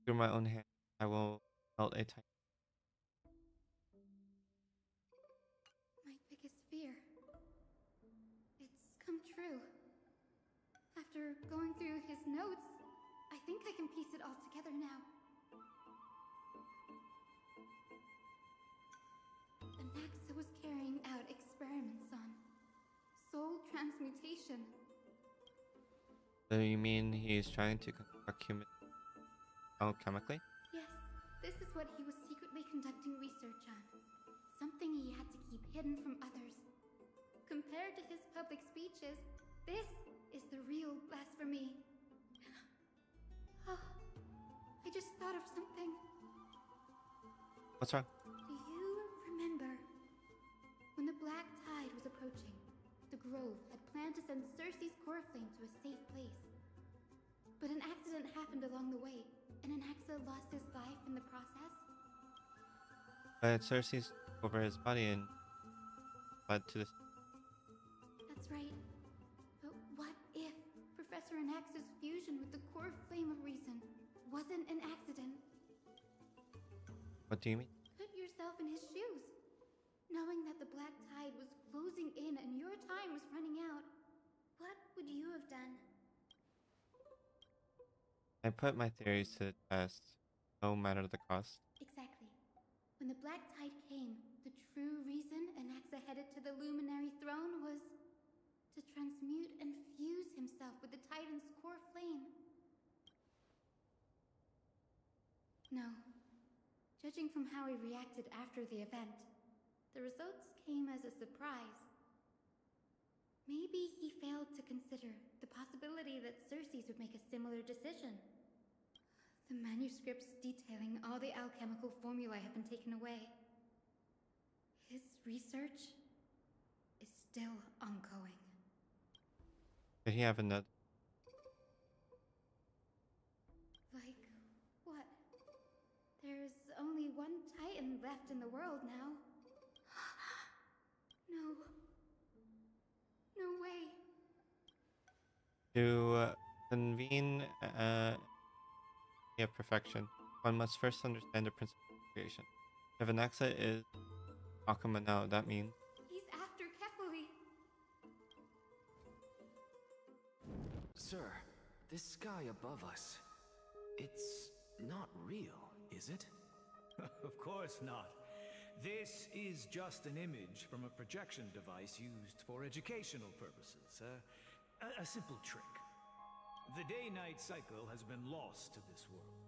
through my own hand, I will melt a Titan. My biggest fear. It's come true. After going through his notes, I think I can piece it all together now. Anaxa was carrying out experiments on soul transmutation. So you mean he's trying to construct human alchemically? Yes, this is what he was secretly conducting research on. Something he had to keep hidden from others. Compared to his public speeches, This is the real blasphemy. Oh, I just thought of something. What's wrong? Do you remember when the Black Tide was approaching? The Grove had planned to send Cersei's core flame to a safe place. But an accident happened along the way, and Anaxa lost his life in the process. But Cersei's over his body and led to this. That's right. But what if Professor Anaxa's fusion with the core flame of reason wasn't an accident? What do you mean? Put yourself in his shoes. Knowing that the Black Tide was closing in and your time was running out, what would you have done? I put my theories to the test, no matter the cost. Exactly. When the Black Tide came, the true reason Anaxa headed to the Luminary Throne was to transmute and fuse himself with the Titan's core flame. No. Judging from how he reacted after the event, the results came as a surprise. Maybe he failed to consider the possibility that Cersei's would make a similar decision. The manuscripts detailing all the alchemical formulae have been taken away. His research is still ongoing. Did he have another? Like what? There's only one Titan left in the world now. No. No way. To convene of perfection, one must first understand the principle of creation. If Anaxa is Akuma now, that means He's after Kefali. Sir, this sky above us, it's not real, is it? Of course not. This is just an image from a projection device used for educational purposes. A simple trick. The day-night cycle has been lost to this world.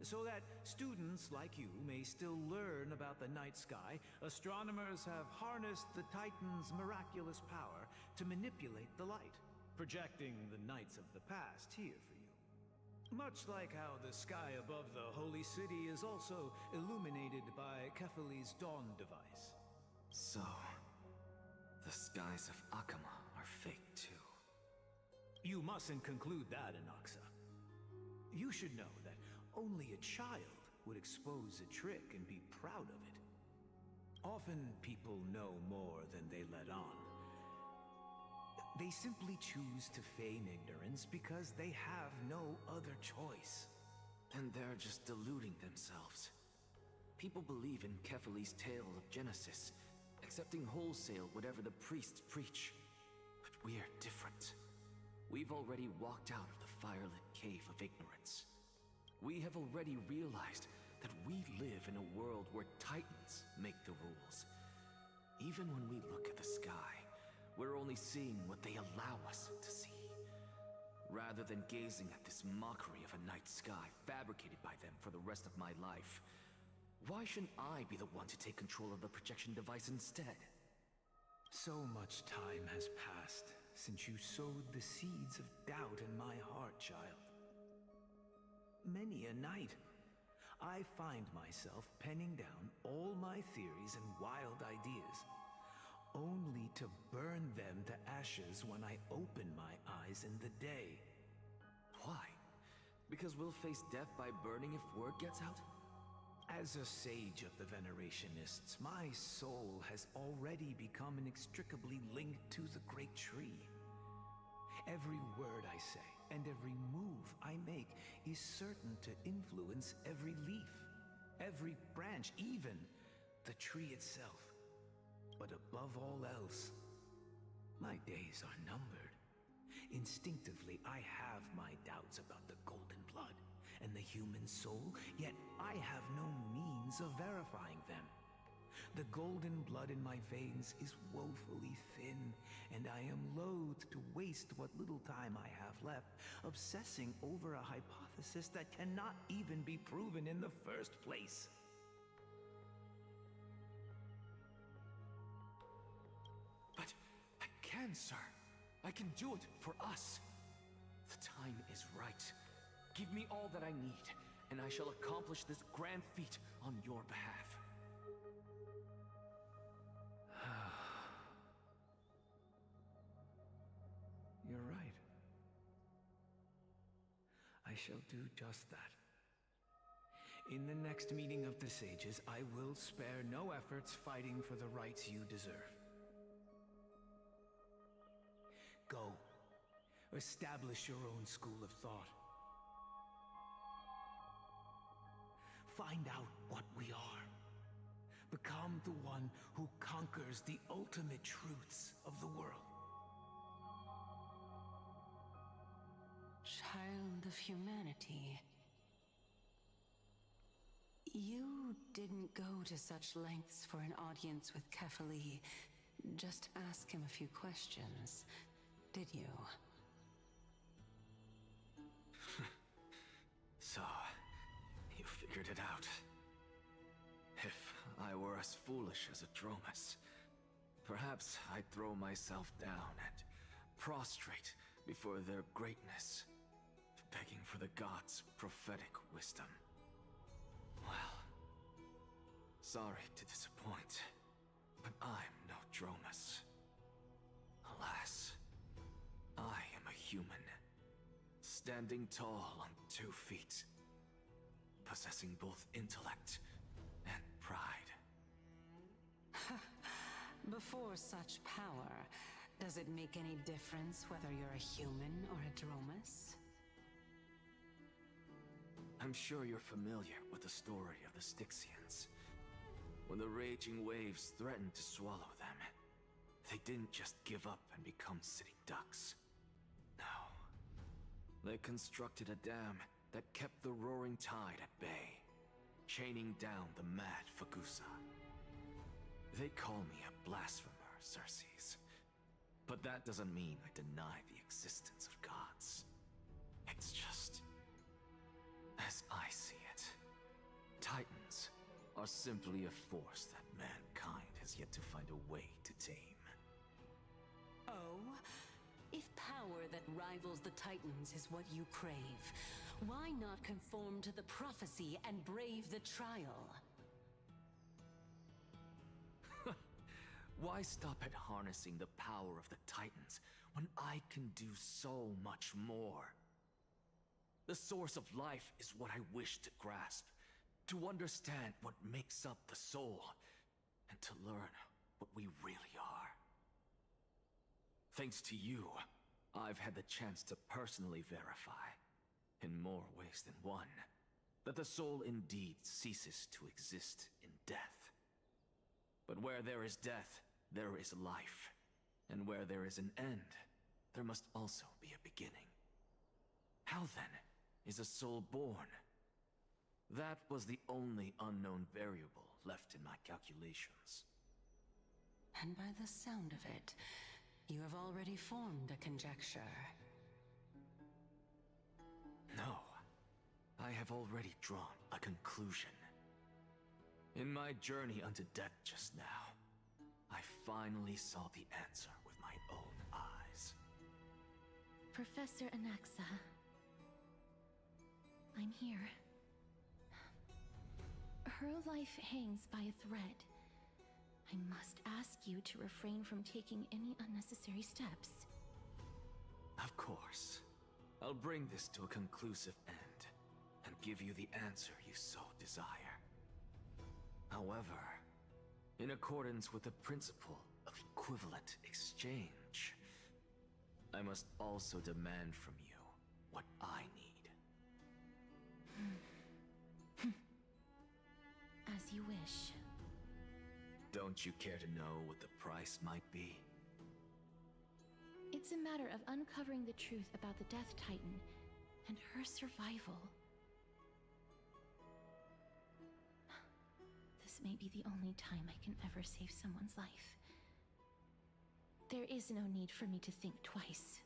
So that students like you may still learn about the night sky, astronomers have harnessed the Titan's miraculous power to manipulate the light, projecting the nights of the past here for you. Much like how the sky above the Holy City is also illuminated by Kefali's dawn device. So, the skies of Akuma are fake too. You mustn't conclude that, Anaxa. You should know that only a child would expose a trick and be proud of it. Often people know more than they let on. They simply choose to feign ignorance because they have no other choice. And they're just deluding themselves. People believe in Kefali's tale of Genesis, accepting wholesale whatever the priests preach. But we're different. We've already walked out of the firelit cave of ignorance. We have already realized that we live in a world where Titans make the rules. Even when we look at the sky, we're only seeing what they allow us to see. Rather than gazing at this mockery of a night sky fabricated by them for the rest of my life, why shouldn't I be the one to take control of the projection device instead? So much time has passed since you sowed the seeds of doubt in my heart, child. Many a night, I find myself penning down all my theories and wild ideas, only to burn them to ashes when I open my eyes in the day. Why? Because we'll face death by burning if word gets out? As a sage of the Venerationists, my soul has already become inextricably linked to the great tree. Every word I say and every move I make is certain to influence every leaf, every branch, even the tree itself. But above all else, my days are numbered. Instinctively, I have my doubts about the golden blood and the human soul, yet I have no means of verifying them. The golden blood in my veins is woefully thin, and I am loath to waste what little time I have left obsessing over a hypothesis that cannot even be proven in the first place. But I can, sir. I can do it for us. The time is right. Give me all that I need, and I shall accomplish this grand feat on your behalf. You're right. I shall do just that. In the next meeting of the sages, I will spare no efforts fighting for the rights you deserve. Go. Establish your own school of thought. Find out what we are. Become the one who conquers the ultimate truths of the world. Child of humanity. You didn't go to such lengths for an audience with Kefali. Just ask him a few questions, did you? So, you figured it out. If I were as foolish as a Dromus, perhaps I'd throw myself down and prostrate before their greatness, begging for the gods' prophetic wisdom. Well, sorry to disappoint, but I'm no Dromus. Alas, I am a human, standing tall on 2 feet, possessing both intellect and pride. Before such power, does it make any difference whether you're a human or a Dromus? I'm sure you're familiar with the story of the Styxians. When the raging waves threatened to swallow them, they didn't just give up and become sitting ducks. No. They constructed a dam that kept the roaring tide at bay, chaining down the mad Fagusa. They call me a blasphemer, Xerxes. But that doesn't mean I deny the existence of gods. It's just, as I see it, Titans are simply a force that mankind has yet to find a way to tame. Oh? If power that rivals the Titans is what you crave, why not conform to the prophecy and brave the trial? Why stop at harnessing the power of the Titans when I can do so much more? The source of life is what I wish to grasp, to understand what makes up the soul, and to learn what we really are. Thanks to you, I've had the chance to personally verify, in more ways than one, that the soul indeed ceases to exist in death. But where there is death, there is life. And where there is an end, there must also be a beginning. How then is a soul born? That was the only unknown variable left in my calculations. And by the sound of it, you have already formed a conjecture. No, I have already drawn a conclusion. In my journey unto death just now, I finally saw the answer with my own eyes. Professor Anaxa, I'm here. Her life hangs by a thread. I must ask you to refrain from taking any unnecessary steps. Of course. I'll bring this to a conclusive end, and give you the answer you so desire. However, in accordance with the principle of equivalent exchange, I must also demand from you what I need. As you wish. Don't you care to know what the price might be? It's a matter of uncovering the truth about the Death Titan and her survival. This may be the only time I can ever save someone's life. There is no need for me to think twice.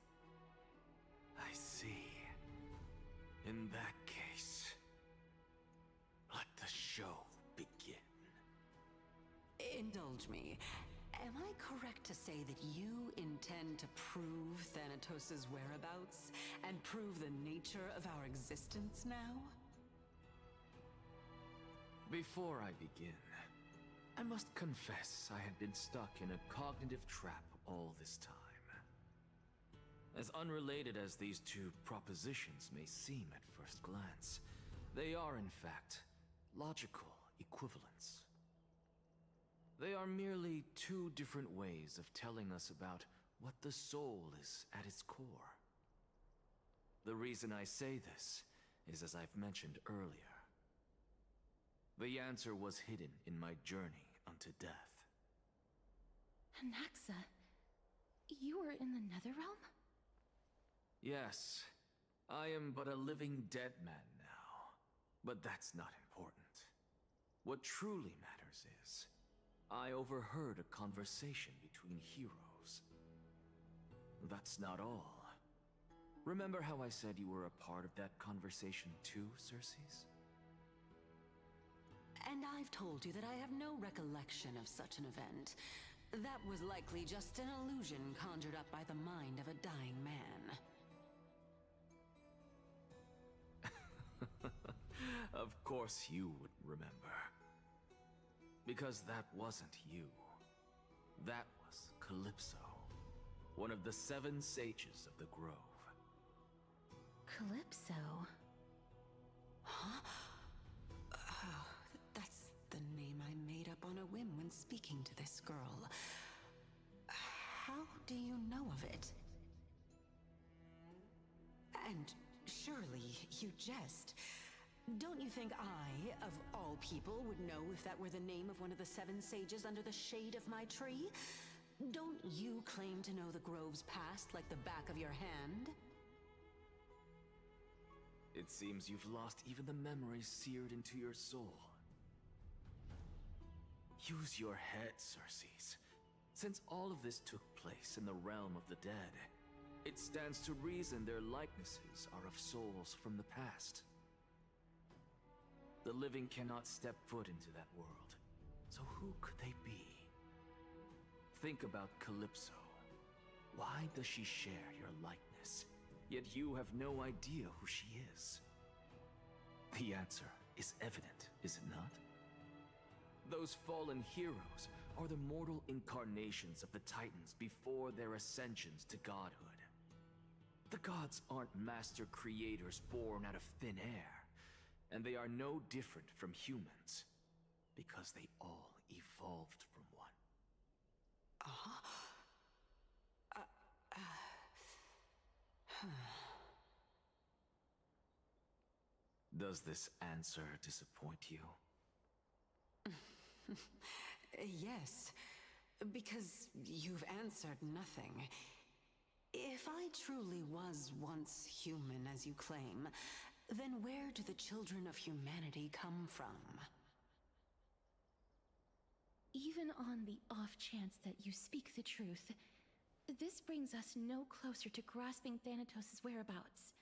I see. In that case, let the show begin. Indulge me. Am I correct to say that you intend to prove Thanatos' whereabouts and prove the nature of our existence now? Before I begin, I must confess I had been stuck in a cognitive trap all this time. As unrelated as these two propositions may seem at first glance, they are in fact logical equivalents. They are merely two different ways of telling us about what the soul is at its core. The reason I say this is, as I've mentioned earlier, the answer was hidden in my journey unto death. Anaxa, you were in the Netherrealm? Yes, I am but a living dead man now, but that's not important. What truly matters is, I overheard a conversation between heroes. That's not all. Remember how I said you were a part of that conversation too, Circes? And I've told you that I have no recollection of such an event. That was likely just an illusion conjured up by the mind of a dying man. Of course you would remember. Because that wasn't you. That was Calypso, one of the 7 sages of the Grove. Calypso? Huh? Oh, that's the name I made up on a whim when speaking to this girl. How do you know of it? And surely you jest. Don't you think I, of all people, would know if that were the name of one of the 7 sages under the shade of my tree? Don't you claim to know the Grove's past like the back of your hand? It seems you've lost even the memories seared into your soul. Use your head, Circes. Since all of this took place in the realm of the dead, it stands to reason their likenesses are of souls from the past. The living cannot step foot into that world, so who could they be? Think about Calypso. Why does she share your likeness, yet you have no idea who she is? The answer is evident, is it not? Those fallen heroes are the mortal incarnations of the Titans before their ascensions to godhood. The gods aren't master creators born out of thin air. And they are no different from humans, because they all evolved from one. Does this answer disappoint you? Yes, because you've answered nothing. If I truly was once human, as you claim, then where do the children of humanity come from? Even on the off chance that you speak the truth, this brings us no closer to grasping Thanatos' whereabouts.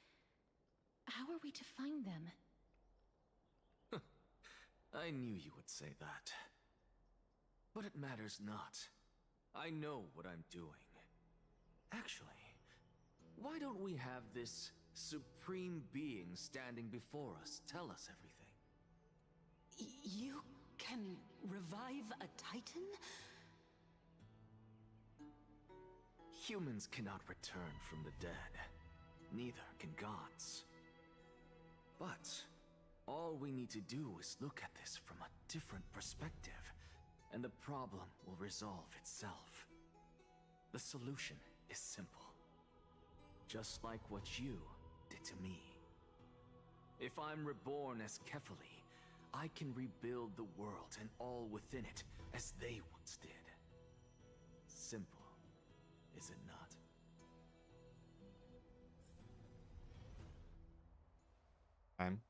How are we to find them? I knew you would say that. But it matters not. I know what I'm doing. Actually, why don't we have this supreme being standing before us tell us everything? You can revive a Titan? Humans cannot return from the dead. Neither can gods. But all we need to do is look at this from a different perspective, and the problem will resolve itself. The solution is simple. Just like what you did to me. If I'm reborn as Kefali, I can rebuild the world and all within it as they once did. Simple, is it not? Time.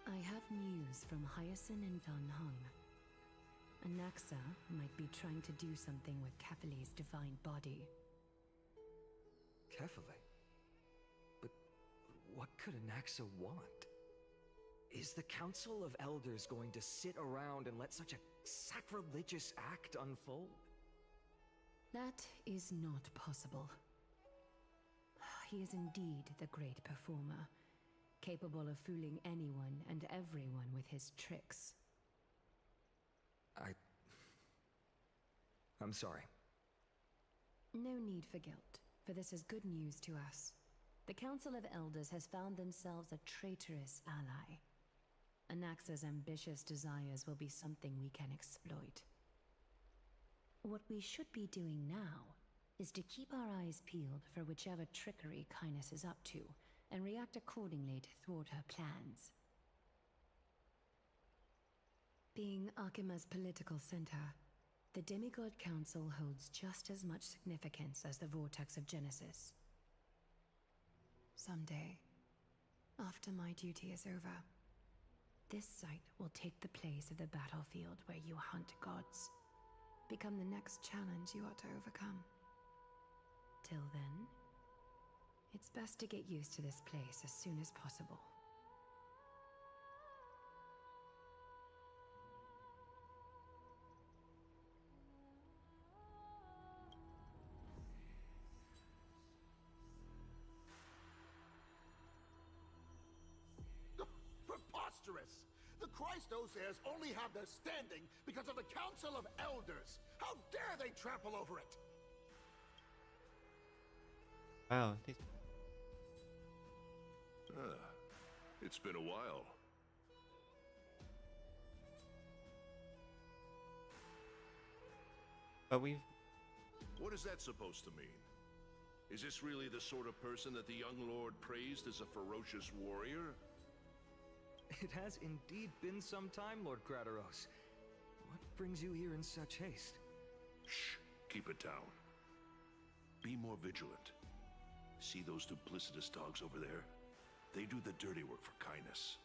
I have news from Hyacinth and Don Hung. Anaxa might be trying to do something with Kefali's divine body. Kefali? But what could Anaxa want? Is the Council of Elders going to sit around and let such a sacrilegious act unfold? That is not possible. He is indeed the great performer, capable of fooling anyone and everyone with his tricks. I'm sorry. No need for guilt, for this is good news to us. The Council of Elders has found themselves a traitorous ally. Anaxa's ambitious desires will be something we can exploit. What we should be doing now is to keep our eyes peeled for whichever trickery Kindness is up to, and react accordingly to thwart her plans. Being Akima's political center, the Demigod Council holds just as much significance as the Vortex of Genesis. Someday, after my duty is over, this site will take the place of the battlefield where you hunt gods. Become the next challenge you ought to overcome. Till then, it's best to get used to this place as soon as possible. Preposterous! The Christos-heirs only have their standing because of the Council of Elders! How dare they trample over it! Wow, It's been a while. but we've... What is that supposed to mean? Is this really the sort of person that the young lord praised as a ferocious warrior? It has indeed been some time, Lord Crateros. What brings you here in such haste? Shh, keep it down. Be more vigilant. See those duplicitous dogs over there? They do the dirty work for Kindness.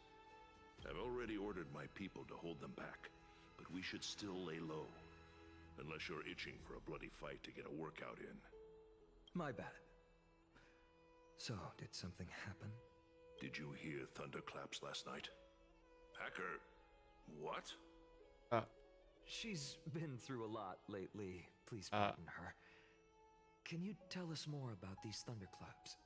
I've already ordered my people to hold them back, but we should still lay low. Unless you're itching for a bloody fight to get a workout in. My bad. So, did something happen? Did you hear thunderclaps last night? Hacker, what? She's been through a lot lately. Please pardon her. Can you tell us more about these thunderclaps?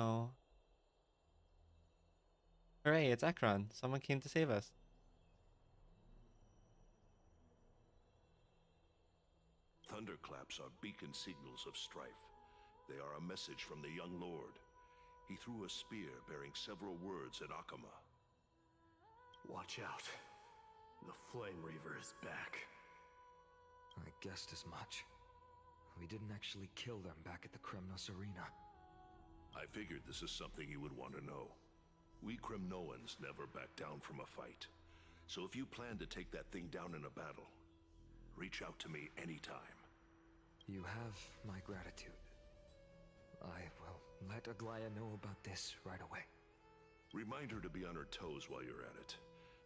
No. Hooray, it's Akron. Someone came to save us. Thunderclaps are beacon signals of strife. They are a message from the young lord. He threw a spear bearing several words at Akama. Watch out. The Flame Reaver is back. I guessed as much. We didn't actually kill them back at the Kremnos Arena. I figured this is something you would want to know. We Kremnoans never back down from a fight. So if you plan to take that thing down in a battle, reach out to me anytime. You have my gratitude. I will let Aglaya know about this right away. Remind her to be on her toes while you're at it.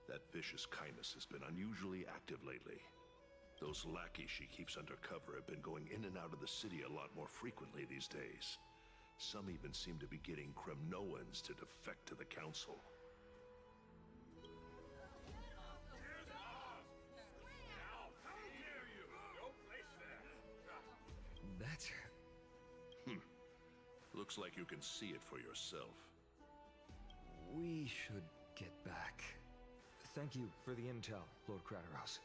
That vicious Kindness has been unusually active lately. Those lackeys she keeps under cover have been going in and out of the city a lot more frequently these days. Some even seem to be getting Kremnoans to defect to the council. That's... Looks like you can see it for yourself. We should get back. Thank you for the intel, Lord Crateros.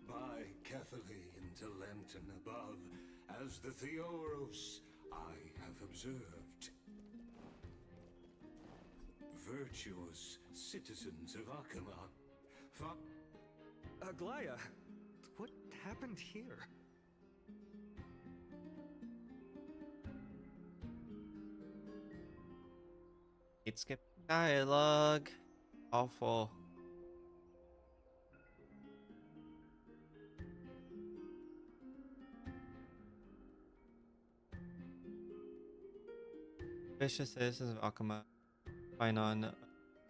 By Catherly into Lantern above, as the Theoros I have observed. Virtuous citizens of Akama. Aglaya, what happened here? Hate skip dialogue. Awful. Vicious citizens of Akama find on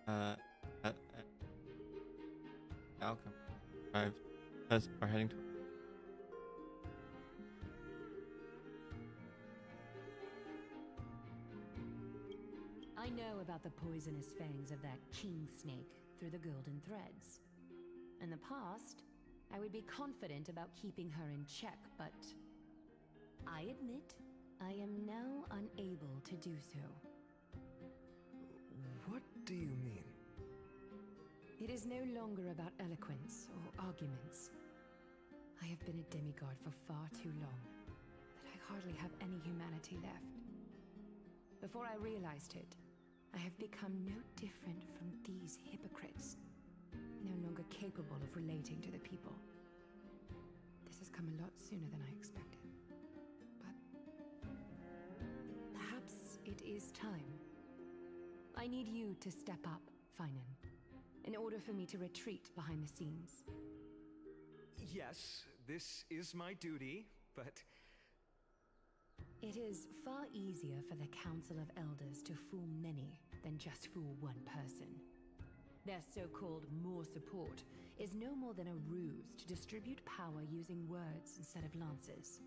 at Alchemy Drive as we're heading to. I know about the poisonous fangs of that king snake through the golden threads. In the past, I would be confident about keeping her in check, but I admit I am now unable to do so. What do you mean? It is no longer about eloquence or arguments. I have been a demigod for far too long that I hardly have any humanity left. Before I realized it, I have become no different from these hypocrites, no longer capable of relating to the people. This has come a lot sooner than I expected. But perhaps it is time. I need you to step up, Finan, in order for me to retreat behind the scenes. Yes, this is my duty, but... It is far easier for the Council of Elders to fool many than just fool one person. Their so-called more support is no more than a ruse to distribute power using words instead of lances.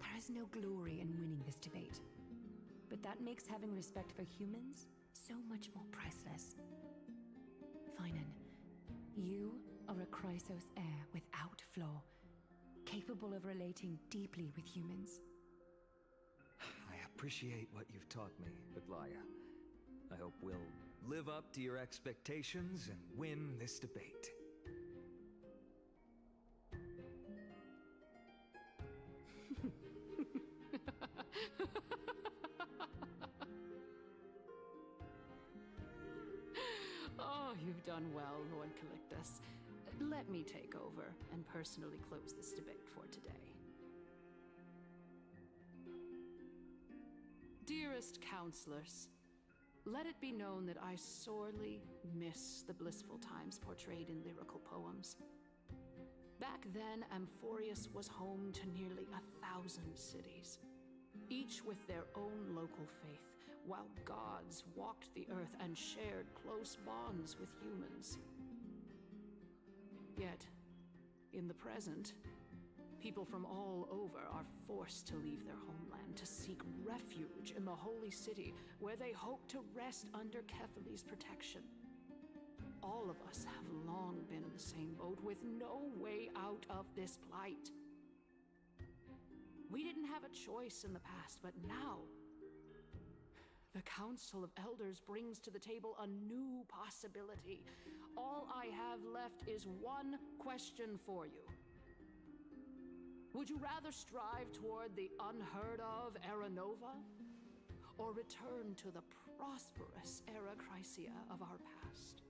There is no glory in winning this debate, but that makes having respect for humans so much more priceless. Finan, you are a Chrysos heir without flaw, capable of relating deeply with humans. I appreciate what you've taught me, Aglaya. I hope we'll live up to your expectations and win this debate. Oh, you've done well, Lord Calictus. Let me take over and personally close this debate for today. Dearest counselors, let it be known that I sorely miss the blissful times portrayed in lyrical poems. Back then, Amphorius was home to nearly 1,000 cities, each with their own local faith, while gods walked the earth and shared close bonds with humans. Yet, in the present, people from all over are forced to leave their homeland to seek refuge in the holy city, where they hope to rest under Kefali's protection. All of us have long been in the same boat, with no way out of this plight. We didn't have a choice in the past, but now the Council of Elders brings to the table a new possibility. All I have left is one question for you. Would you rather strive toward the unheard of Era Nova, or return to the prosperous Era Chrysia of our past?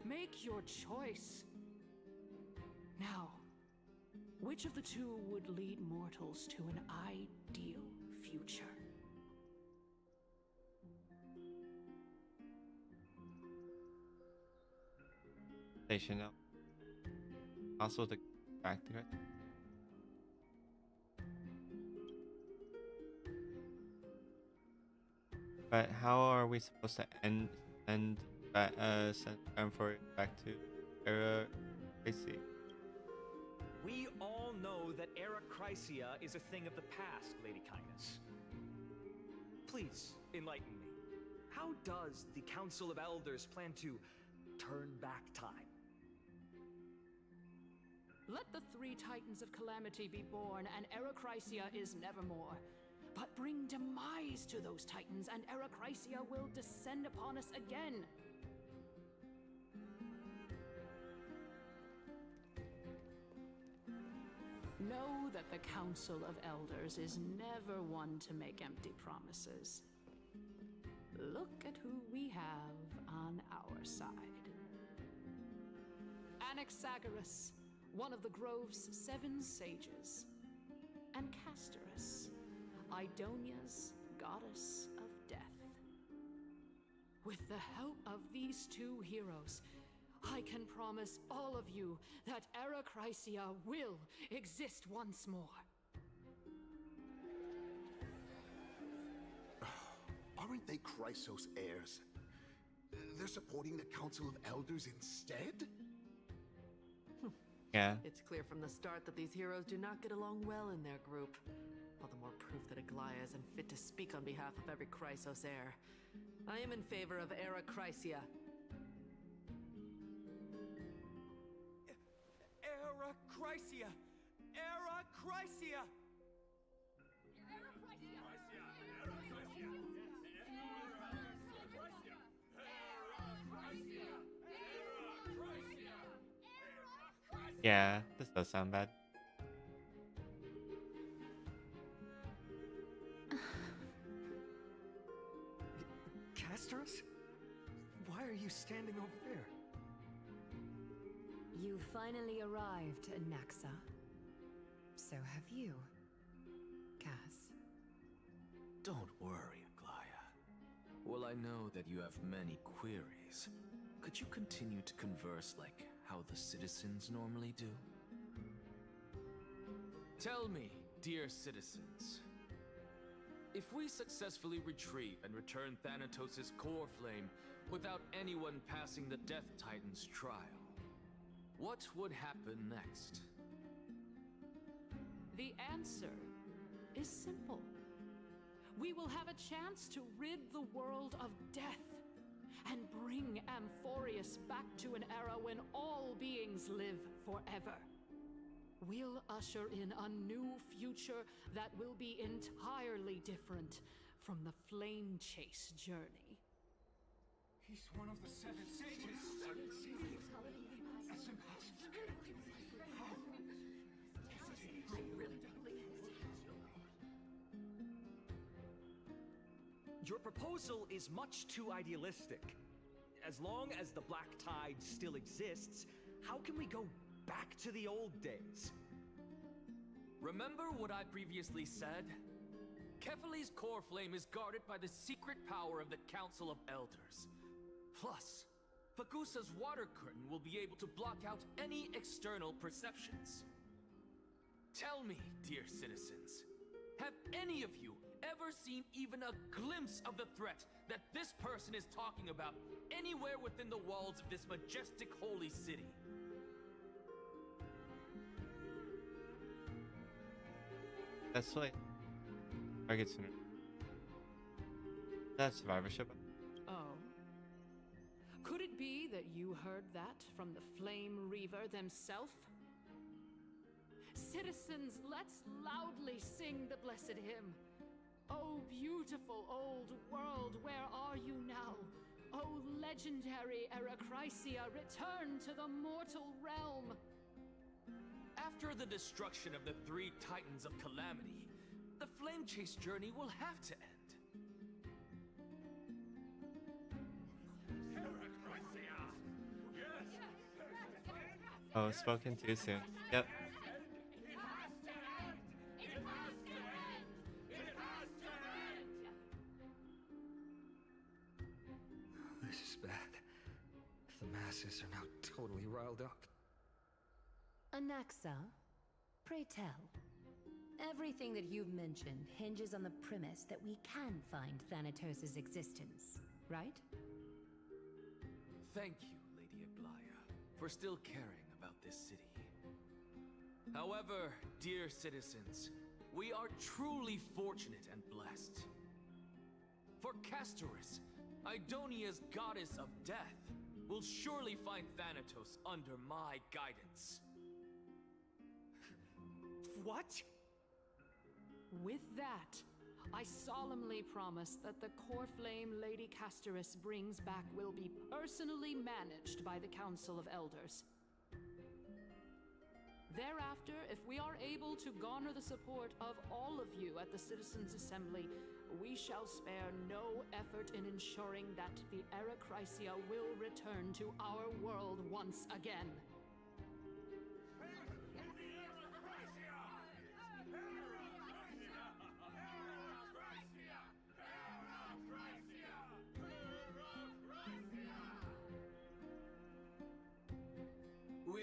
Make your choice. Now, which of the two would lead mortals to an ideal future? Station up. Also the back to it. But how are we supposed to send for back to Era AC? We all know that Era Chrysia is a thing of the past, Lady Kindness. Please, enlighten me. How does the Council of Elders plan to turn back time? Let the 3 Titans of Calamity be born, and Era Chrysia is nevermore. But bring demise to those Titans, and Era Chrysia will descend upon us again. Know that the Council of Elders is never one to make empty promises. Look at who we have on our side. Anaxagoras, one of the Grove's 7 sages, and Castorus, Idonia's goddess of death. With the help of these two heroes, I can promise all of you that Era Chrysia will exist once more. Aren't they Chrysos heirs? They're supporting the Council of Elders instead? Yeah. It's clear from the start that these heroes do not get along well in their group. All the more proof that Aglaya is unfit to speak on behalf of every Chrysos heir. I am in favor of Era Chrysia. Era Chrysia! Era Chrysia! Yeah, this does sound bad. Castorus? Why are you standing over there? You finally arrived, Naxa. So have you, Cass. Don't worry, Aglaya. Well, I know that you have many queries. Could you continue to converse like how the citizens normally do? Tell me, dear citizens, if we successfully retrieve and return Thanatos' core flame without anyone passing the Death Titan's trial, what would happen next? The answer is simple. We will have a chance to rid the world of death and bring Amphorius back to an era when all beings live forever. We'll usher in a new future that will be entirely different from the Flame Chase journey. He's one of the seven sages. That's impossible. I really don't believe Your proposal is much too idealistic. As long as the Black Tide still exists, how can we go back to the old days? Remember what I previously said? Kefali's core flame is guarded by the secret power of the Council of Elders. Plus, Fagusa's water curtain will be able to block out any external perceptions. Tell me, dear citizens, have any of you ever seen even a glimpse of the threat that this person is talking about anywhere within the walls of this majestic holy city? That's like target sooner. That's survivorship. Oh. Could it be that you heard that from the Flame Reaver themselves? Citizens, let's loudly sing the blessed hymn. Oh, beautiful old world, where are you now? Oh, legendary Era Chrysia, return to the mortal realm. After the destruction of the three Titans of Calamity, the Flame Chase journey will have to end. Oh, spoken too soon. Yep. This is bad. The masses are now totally riled up. Anaxa, pray tell. Everything that you've mentioned hinges on the premise that we can find Thanatos' existence, right? Thank you, Lady Aglaya, for still caring about this city. However, dear citizens, we are truly fortunate and blessed. For Castorus, Idonia's goddess of death, will surely find Thanatos under my guidance. What? With that, I solemnly promise that the core flame Lady Castorus brings back will be personally managed by the Council of Elders. Thereafter, if we are able to garner the support of all of you at the Citizens' Assembly, we shall spare no effort in ensuring that the Era Chrysia will return to our world once again.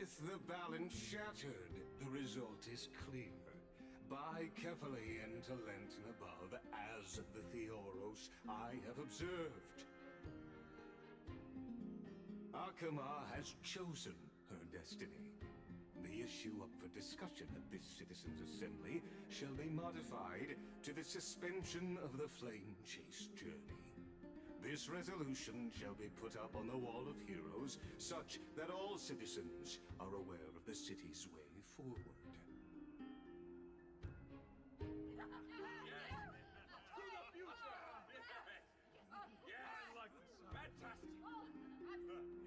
With the balance shattered, the result is clear. Buy carefully into Lent and above, as the Theoros I have observed. Akama has chosen her destiny. The issue up for discussion at this Citizens' Assembly shall be modified to the suspension of the Flame Chase journey. This resolution shall be put up on the Wall of Heroes, such that all citizens are aware of the city's way forward.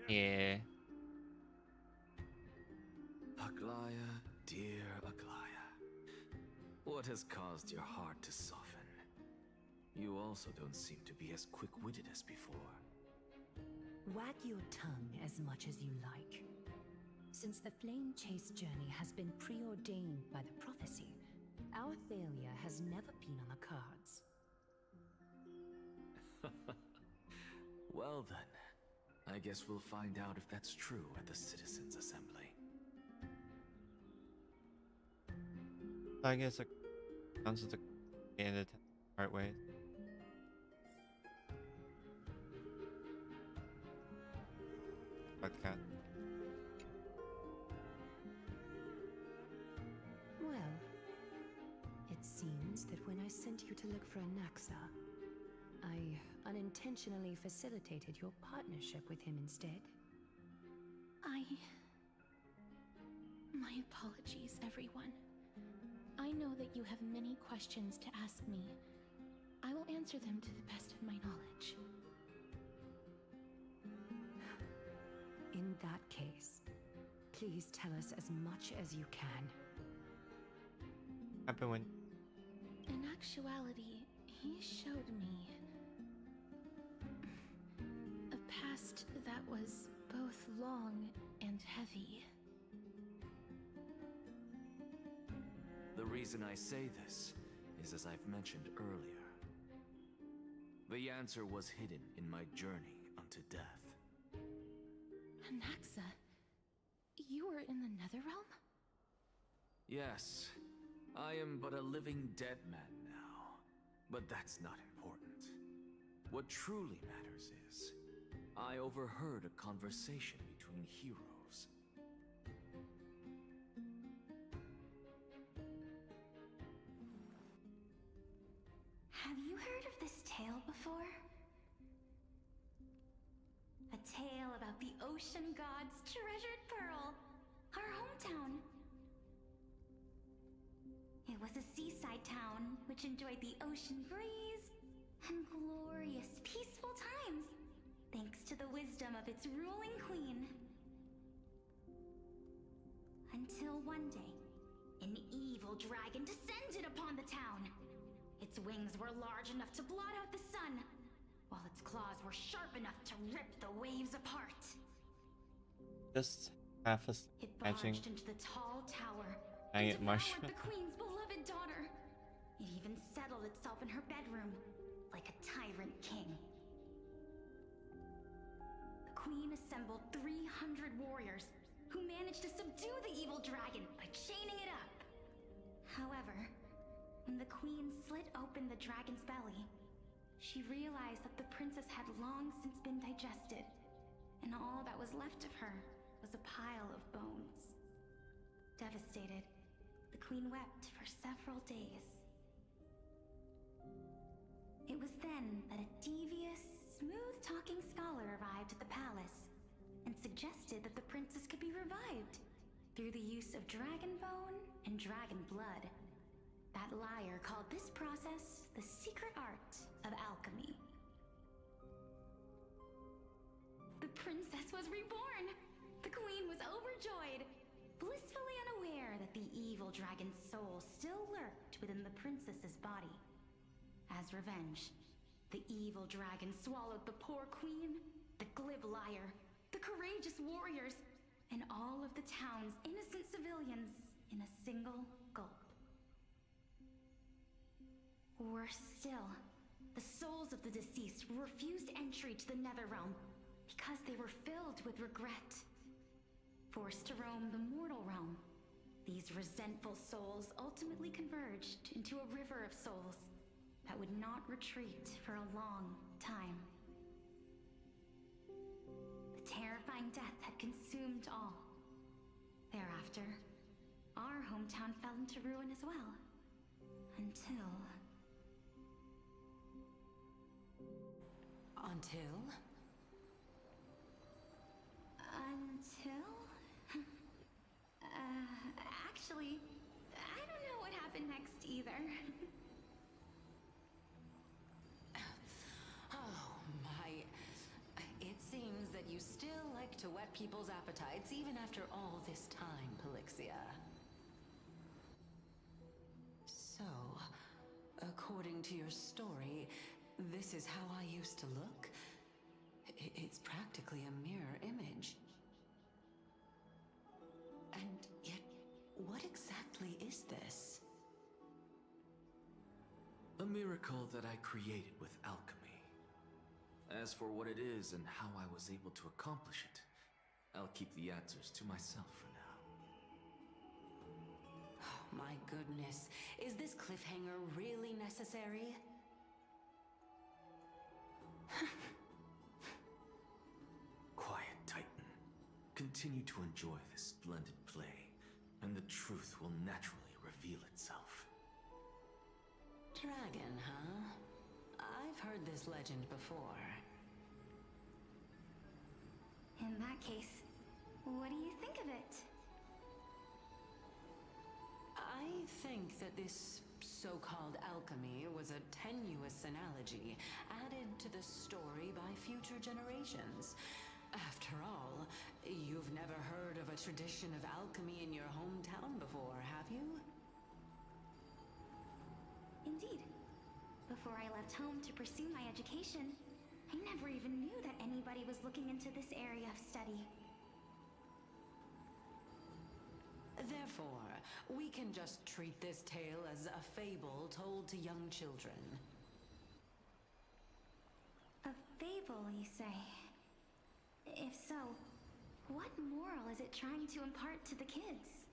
Yeah. Aglaya, dear Aglaya. What has caused your heart to soften? You also don't seem to be as quick-witted as before. Wag your tongue as much as you like. Since the Flame Chase journey has been preordained by the prophecy, our failure has never been on the cards. Well then, I guess we'll find out if that's true at the Citizens' Assembly. I guess it counts as the end of the part ways. Podcast. Well, it seems that when I sent you to look for Anaxa, I unintentionally facilitated your partnership with him instead. My apologies, everyone. I know that you have many questions to ask me. I will answer them to the best of my knowledge. In that case, please tell us as much as you can. Happened when In actuality, he showed me a past that was both long and heavy. The reason I say this is as I've mentioned earlier. The answer was hidden in my journey unto death. Anaxa, you were in the Netherrealm? Yes, I am but a living dead man now. But that's not important. What truly matters is, I overheard a conversation between heroes. Have you heard of this tale before? A tale about the ocean god's treasured pearl, our hometown. It was a seaside town which enjoyed the ocean breeze and glorious, peaceful times, thanks to the wisdom of its ruling queen. Until one day, an evil dragon descended upon the town. Its wings were large enough to blot out the sun, while its claws were sharp enough to rip the waves apart. just half a It matching barged into the tall tower I and get devoured marshmallow. the queen's beloved daughter. It even settled itself in her bedroom, like a tyrant king. The queen assembled 300 warriors who managed to subdue the evil dragon by chaining it up. However, when the queen slit open the dragon's belly, she realized that the princess had long since been digested, and all that was left of her was a pile of bones. Devastated, the queen wept for several days. It was then that a devious, smooth-talking scholar arrived at the palace and suggested that the princess could be revived through the use of dragon bone and dragon blood. That liar called this process the secret art of alchemy. The princess was reborn! The queen was overjoyed, blissfully unaware that the evil dragon's soul still lurked within the princess's body. As revenge, the evil dragon swallowed the poor queen, the glib liar, the courageous warriors, and all of the town's innocent civilians in a single gulp. Worse still, the souls of the deceased refused entry to the Netherrealm because they were filled with regret. forced to roam the mortal realm. These resentful souls ultimately converged into a river of souls that would not retreat for a long time. The terrifying death had consumed all. Thereafter, our hometown fell into ruin as well. Until... Until? Actually, I don't know what happened next either. Oh my. It seems that you still like to whet people's appetites even after all this time, Pelixia. So, according to your story, this is how I used to look? It's practically a mirror image. And yet, what exactly is this? A miracle that I created with alchemy. As for what it is and how I was able to accomplish it, I'll keep the answers to myself for now. Oh, my goodness. Is this cliffhanger really necessary? Quiet, Titan. Continue to enjoy this splendid play, and the truth will naturally reveal itself. Dragon, huh? I've heard this legend before. In that case, what do you think of it? I think that this so-called alchemy was a tenuous analogy added to the story by future generations. After all, you've never heard of a tradition of alchemy in your hometown before, have you? Indeed. Before I left home to pursue my education, I never even knew that anybody was looking into this area of study. Therefore, we can just treat this tale as a fable told to young children. A fable, you say? If so, what moral is it trying to impart to the kids?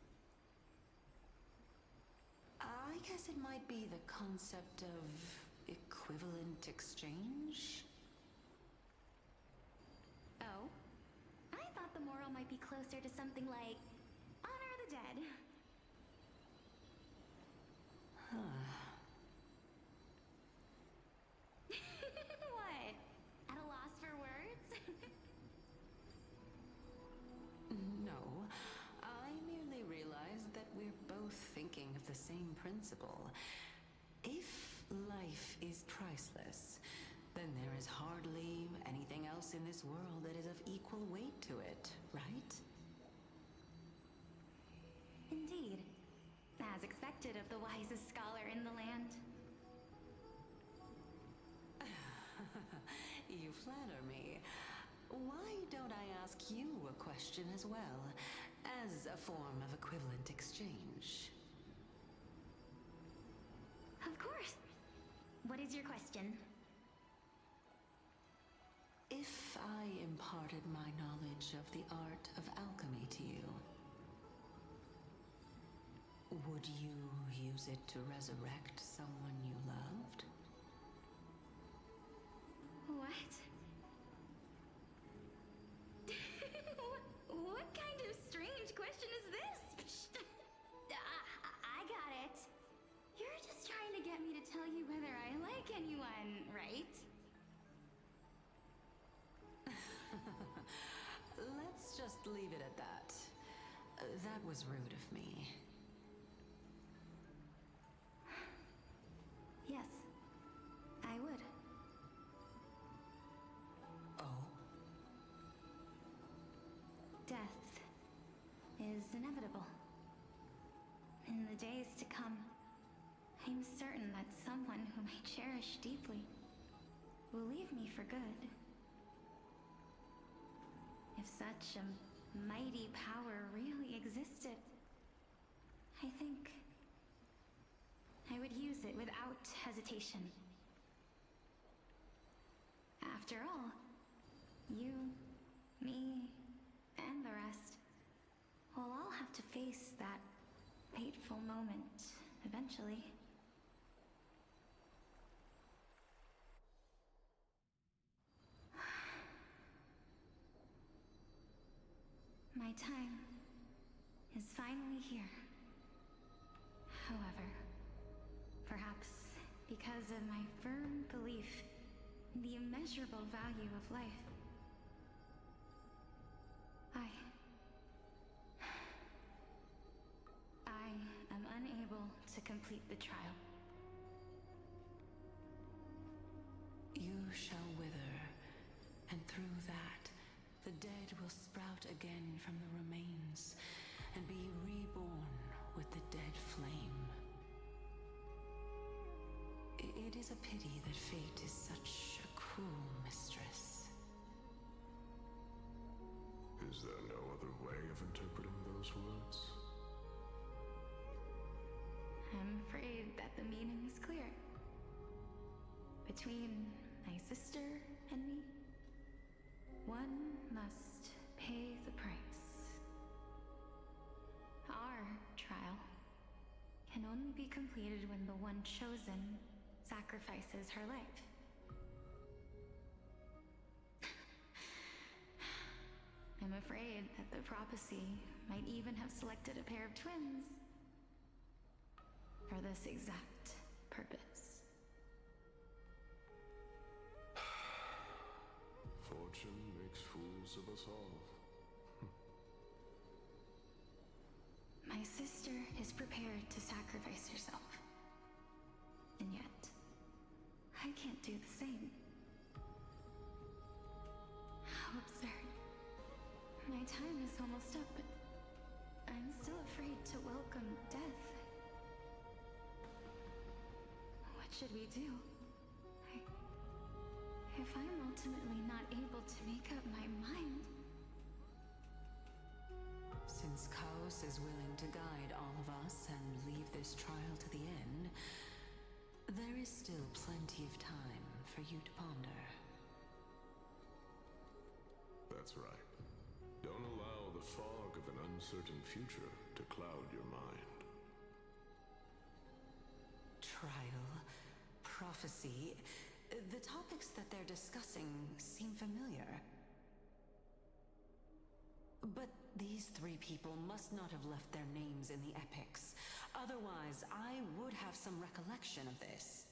I guess it might be the concept of equivalent exchange? Oh? I thought the moral might be closer to something like honor the dead. What? At a loss for words? No, I merely realized that we're both thinking of the same principle. If life is priceless, then there is hardly anything else in this world that is of equal weight to it, right? Indeed. As expected of the wisest scholar in the land. You flatter me. Why don't I ask you a question as well, as a form of equivalent exchange? Of course. What is your question? If I imparted my knowledge of the art of alchemy to you, would you use it to resurrect someone you loved? What? What kind of strange question is this? I got it. You're just trying to get me to tell you whether I like anyone, right? Let's just leave it at that. That was rude of me. Yes, I would. Oh? Death is inevitable. In the days to come, I'm certain that someone whom I cherish deeply will leave me for good. If such a mighty power really existed, I think I would use it without hesitation. After all, you, me, and the rest have to face that fateful moment eventually. My time is finally here. However, perhaps because of my firm belief in the immeasurable value of life, I am unable to complete the trial. You shall wither, and through that, the dead will sprout again from the remains, and be reborn with the dead flame. It is a pity that fate is such a cruel mistress. Is there no other way of interpreting those words? I'm afraid that the meaning is clear. Between my sister and me, one must pay the price. Our trial can only be completed when the one chosen sacrifices her life. I'm afraid that the prophecy might even have selected a pair of twins for this exact purpose. Fortune makes fools of us all. My sister is prepared to sacrifice herself. And yet, I can't do the same. How absurd. My time is almost up, but I'm still afraid to welcome death. What should we do? If I'm ultimately not able to make up my mind... Since Chaos is willing to guide all of us and leave this trial to the end, there is still plenty of time for you to ponder. That's right. Don't allow the fog of an uncertain future to cloud your mind. Trial, prophecy, the topics that they're discussing seem familiar. But these three people must not have left their names in the epics. Otherwise, I would have some recollection of this.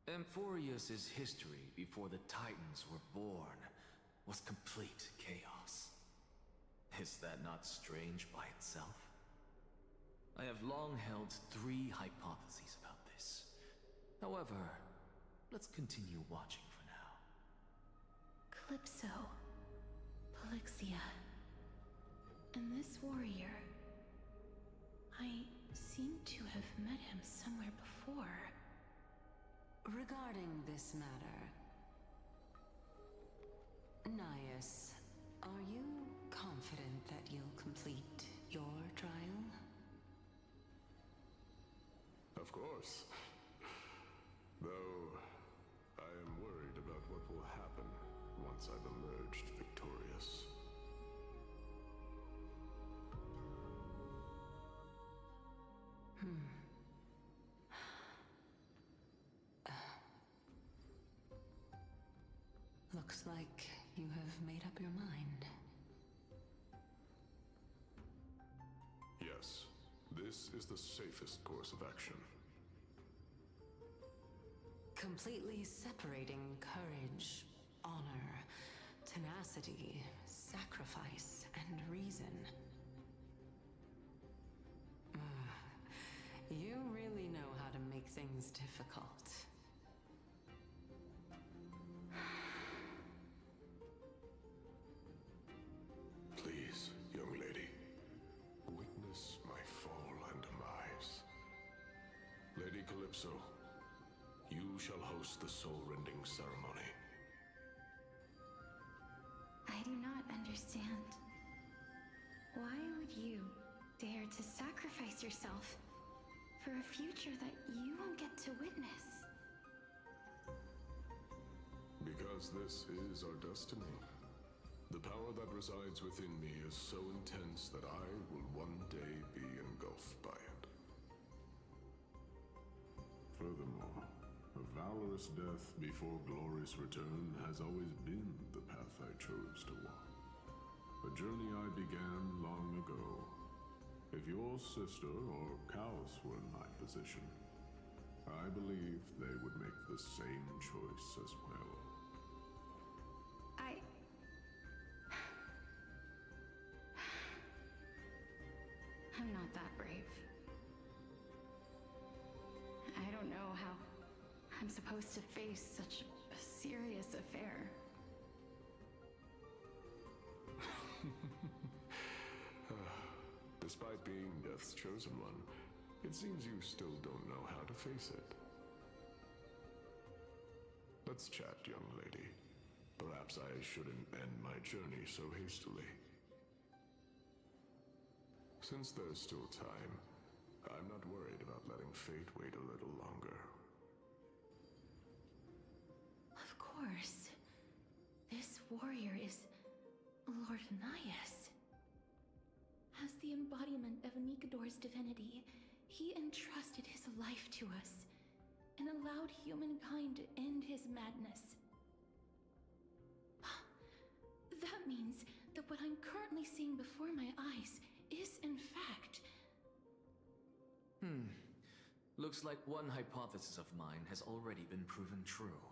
Amphorius's history before the Titans were born was complete chaos. Is that not strange by itself? I have long held three hypotheses about this. However, let's continue watching for now. Calypso, Polixia, and this warrior... I seem to have met him somewhere before. Regarding this matter, Nias, are you confident that you'll complete your trial? Of course. Though, I am worried about what will happen once I've emerged victorious. Looks like you have made up your mind. Yes, this is the safest course of action. Completely separating courage, honor, tenacity, sacrifice, and reason. You really know how to make things difficult. Please, young lady, witness my fall and demise. Lady Calypso, you shall host the soul-rending ceremony. I do not understand. Why would you dare to sacrifice yourself for a future that you won't get to witness? Because this is our destiny. The power that resides within me is so intense that I will one day be engulfed by it. Furthermore, a valorous death before glorious return has always been the path I chose to walk. A journey I began long ago. If your sister or Kaos were in my position, I believe they would make the same choice as well. I'm not that brave. I don't know how I'm supposed to face such a serious affair. Despite being Death's chosen one, it seems you still don't know how to face it. Let's chat, young lady. Perhaps I shouldn't end my journey so hastily. Since there's still time, I'm not worried about letting fate wait a little longer. Of course. This warrior is Lord Nias. As the embodiment of Nikador's divinity, he entrusted his life to us and allowed humankind to end his madness. That means that what I'm currently seeing before my eyes is in fact... Looks like one hypothesis of mine has already been proven true.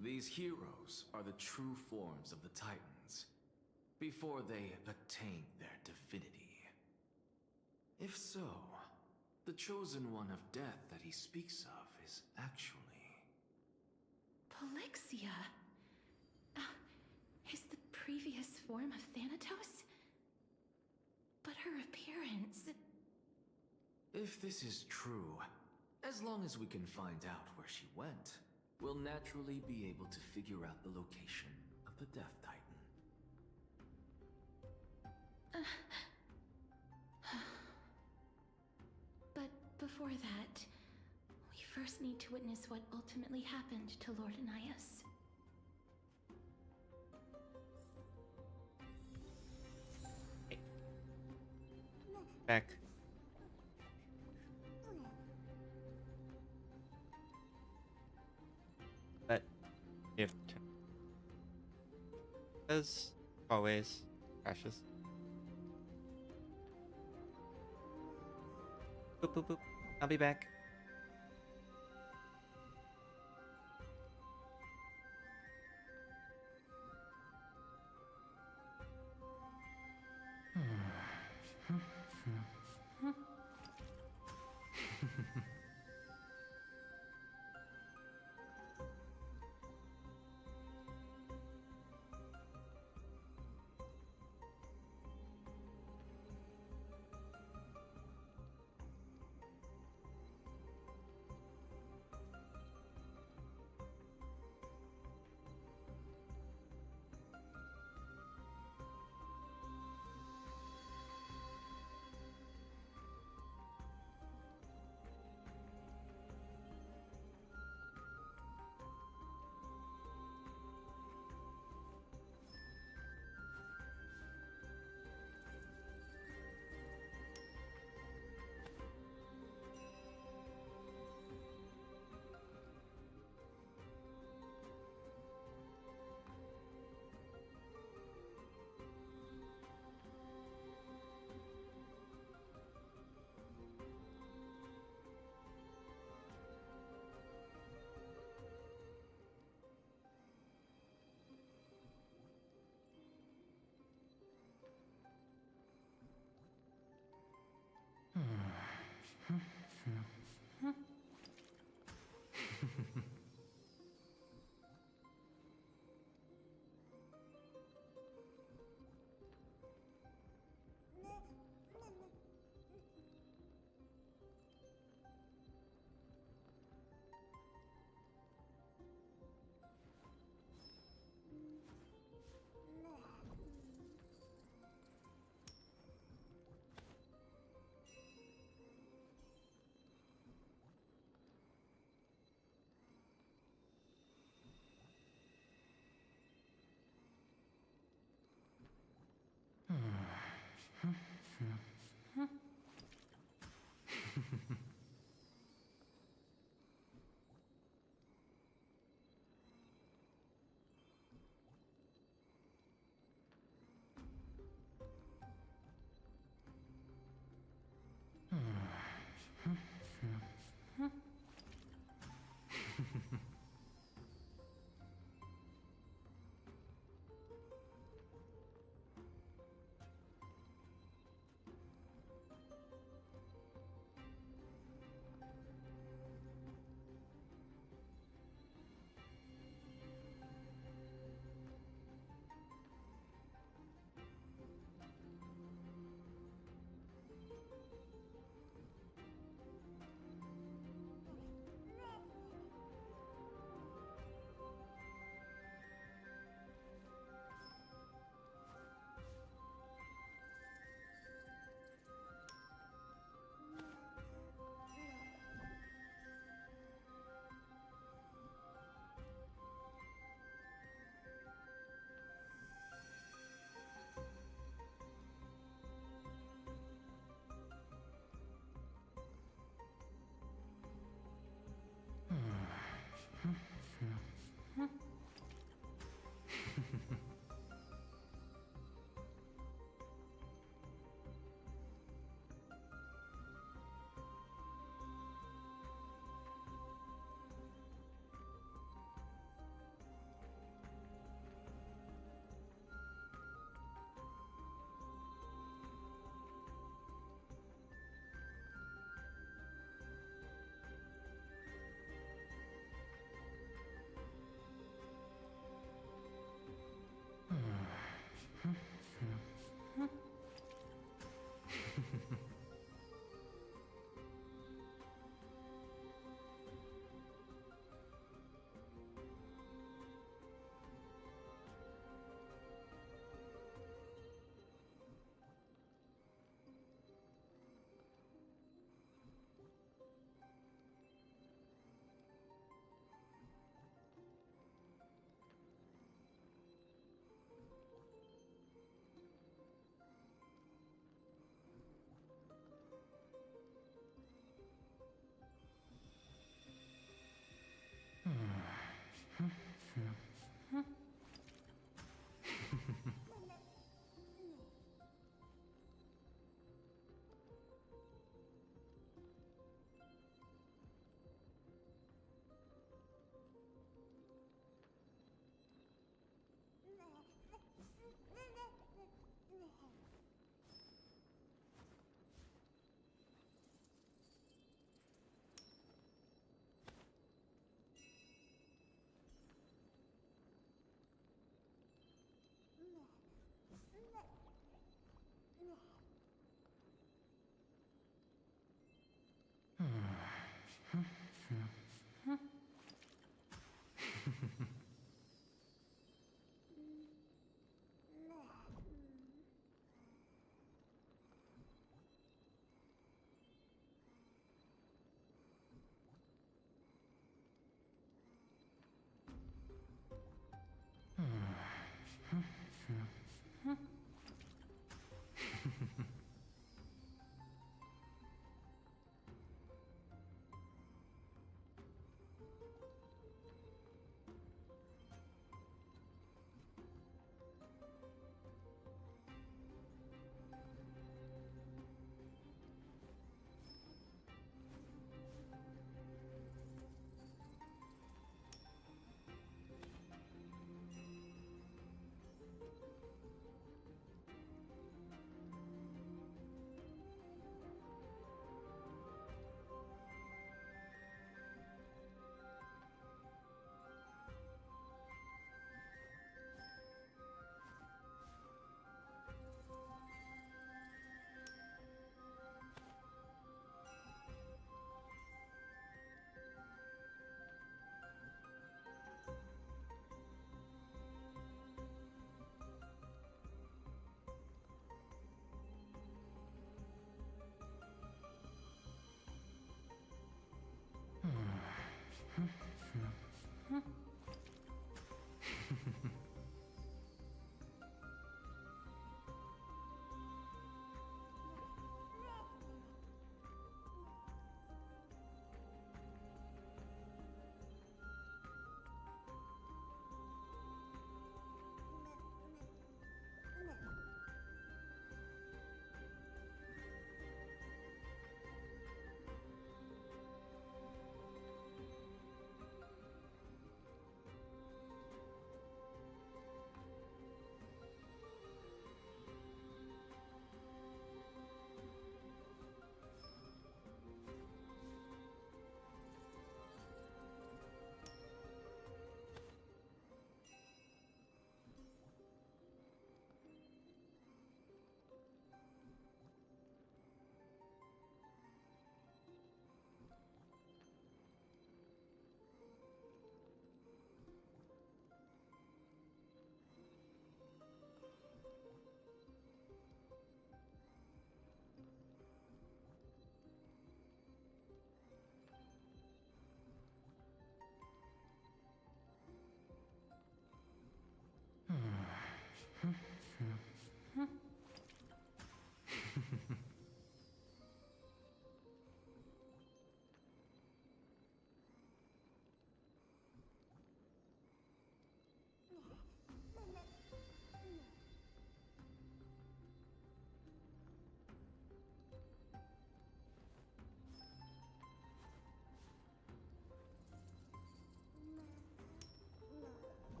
These heroes are the true forms of the Titans, before they attain their divinity. If so, the chosen one of death that he speaks of is actually... Polixia? Is the previous form of Thanatos? But her appearance... If this is true, as long as we can find out where she went, we'll naturally be able to figure out the location of the Death Titan. But before that, we first need to witness what ultimately happened to Lord Nias. Back. But if as always, crashes. Boop boop boop. I'll be back.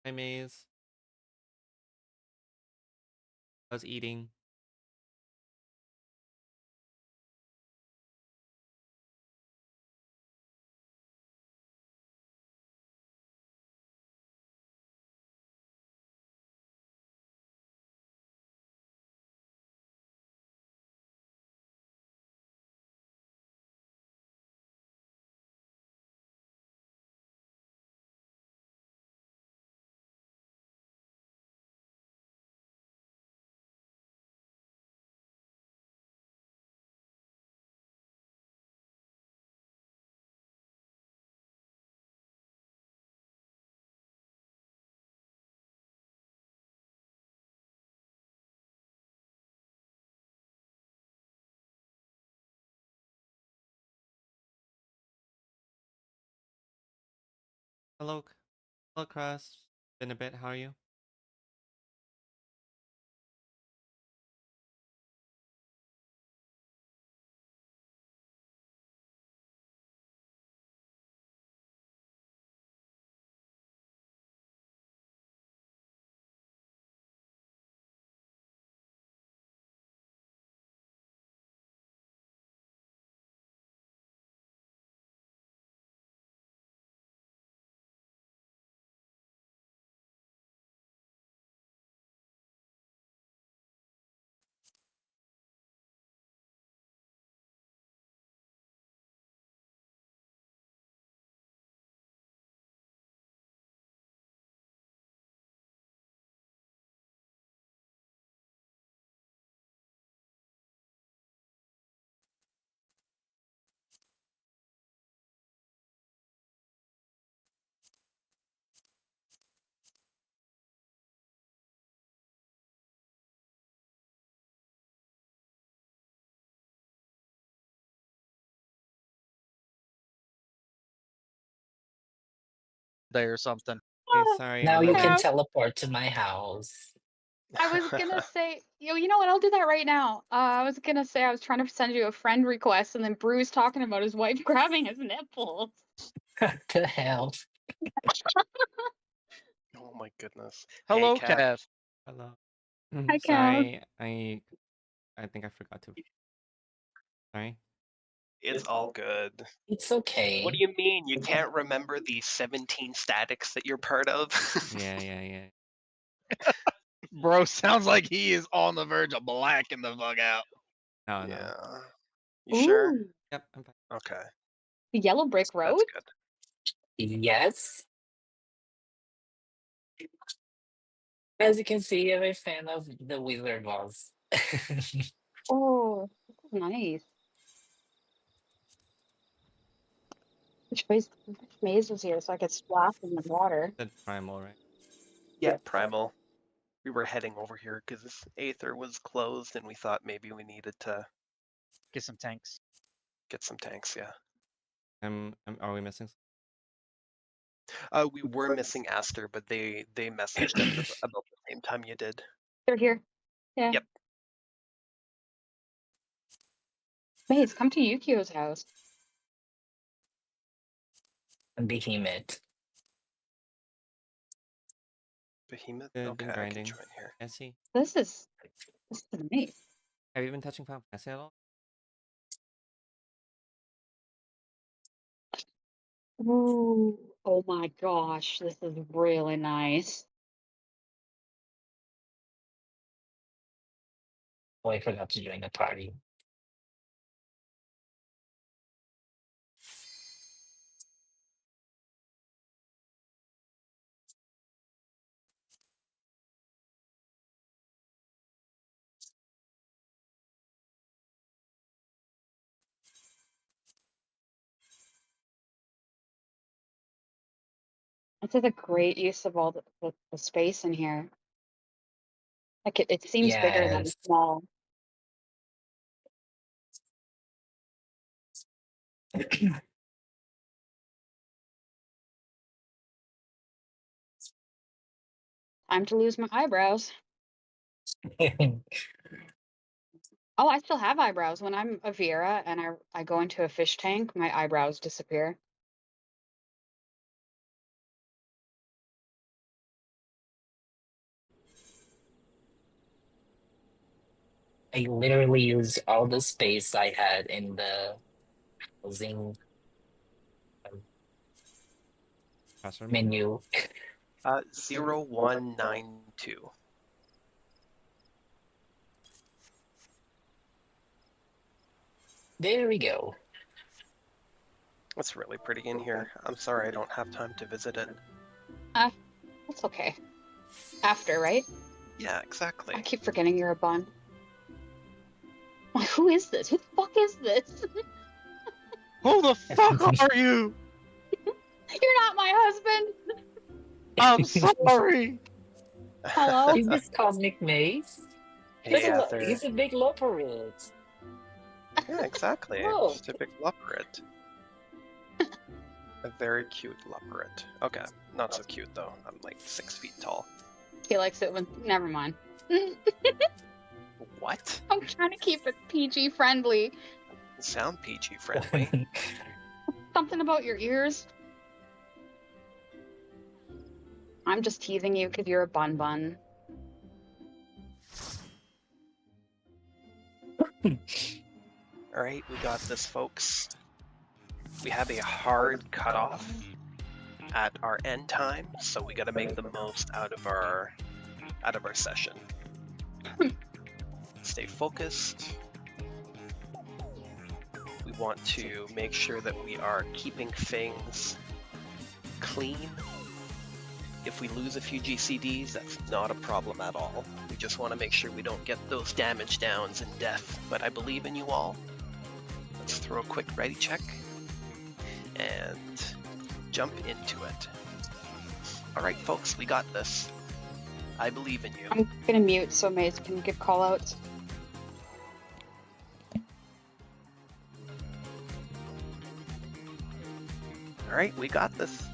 Hi, Maze. I was eating. Hello, hello, Cross. Been a bit. How are you? Day or something. Hey, sorry, Now I'm you a can bit. teleport to my house. I was gonna say, you know what? I'll do that right now. I was gonna say I was trying to send you a friend request, and then Bruce talking about his wife grabbing his nipples. What the hell? Oh my goodness. Hello, Cat. Cav. Hello. Hi, Cal. Sorry, I think I forgot to. Sorry. It's all good. It's okay. What do you mean you can't remember the 17 statics that you're part of? Yeah. Bro, sounds like he is on the verge of blacking the fuck out. No. Yeah. You sure? Ooh. Yep, I'm fine. Okay. The Yellow Brick Road? That's good. Yes. As you can see, I'm a fan of the Wizard Balls. Oh, this is nice. Which maze was here so I could splash in the water? Said primal, right? Yeah, Primal. We were heading over here because Aether was closed and we thought maybe we needed to get some tanks. Get some tanks, yeah. Are we missing? We were missing Aster, but they messaged at about the same time you did. They're here. Yeah. Yep. Maze, come to Yukio's house. Behemoth. Behemoth? Good, Okay, been I can grinding. join here. Fancy. This is nice. Have you been touching Final Fantasy at all? Ooh. Oh my gosh, this is really nice. Oh, I forgot to join the party. This is a great use of all the space in here. Like it seems bigger than Yes. small. Time to lose my eyebrows. Oh, I still have eyebrows. When I'm a Viera and I go into a fish tank, my eyebrows disappear. I literally used all the space I had in the housing Password menu. 0192. There we go. It's really pretty in here. I'm sorry I don't have time to visit it. That's okay. After, right? Yeah, exactly. I keep forgetting you're a bun. Like, who is this? Who the fuck is this? Who the fuck are you? You're not my husband. I'm sorry. Hello? Is this Cosmic Maze? Hey, Arthur. He's a big loperate. Yeah, exactly. Whoa. Just a big leopard. A very cute leopard. Okay, not so cute though. I'm like 6 feet tall. He likes it when. Never mind. What? I'm trying to keep it PG friendly. Sound PG friendly. Something about your ears. I'm just teasing you because you're a bun. Alright, we got this, folks. We have a hard cutoff at our end time, so we gotta make the most out of our session. Stay focused. We want to make sure that we are keeping things clean. If we lose a few GCDs, that's not a problem at all. We just want to make sure we don't get those damage downs and death, but I believe in you all. Let's throw a quick ready check and jump into it. Alright folks, we got this. I believe in you. I'm gonna mute so Maze can give callouts. Alright, we got this.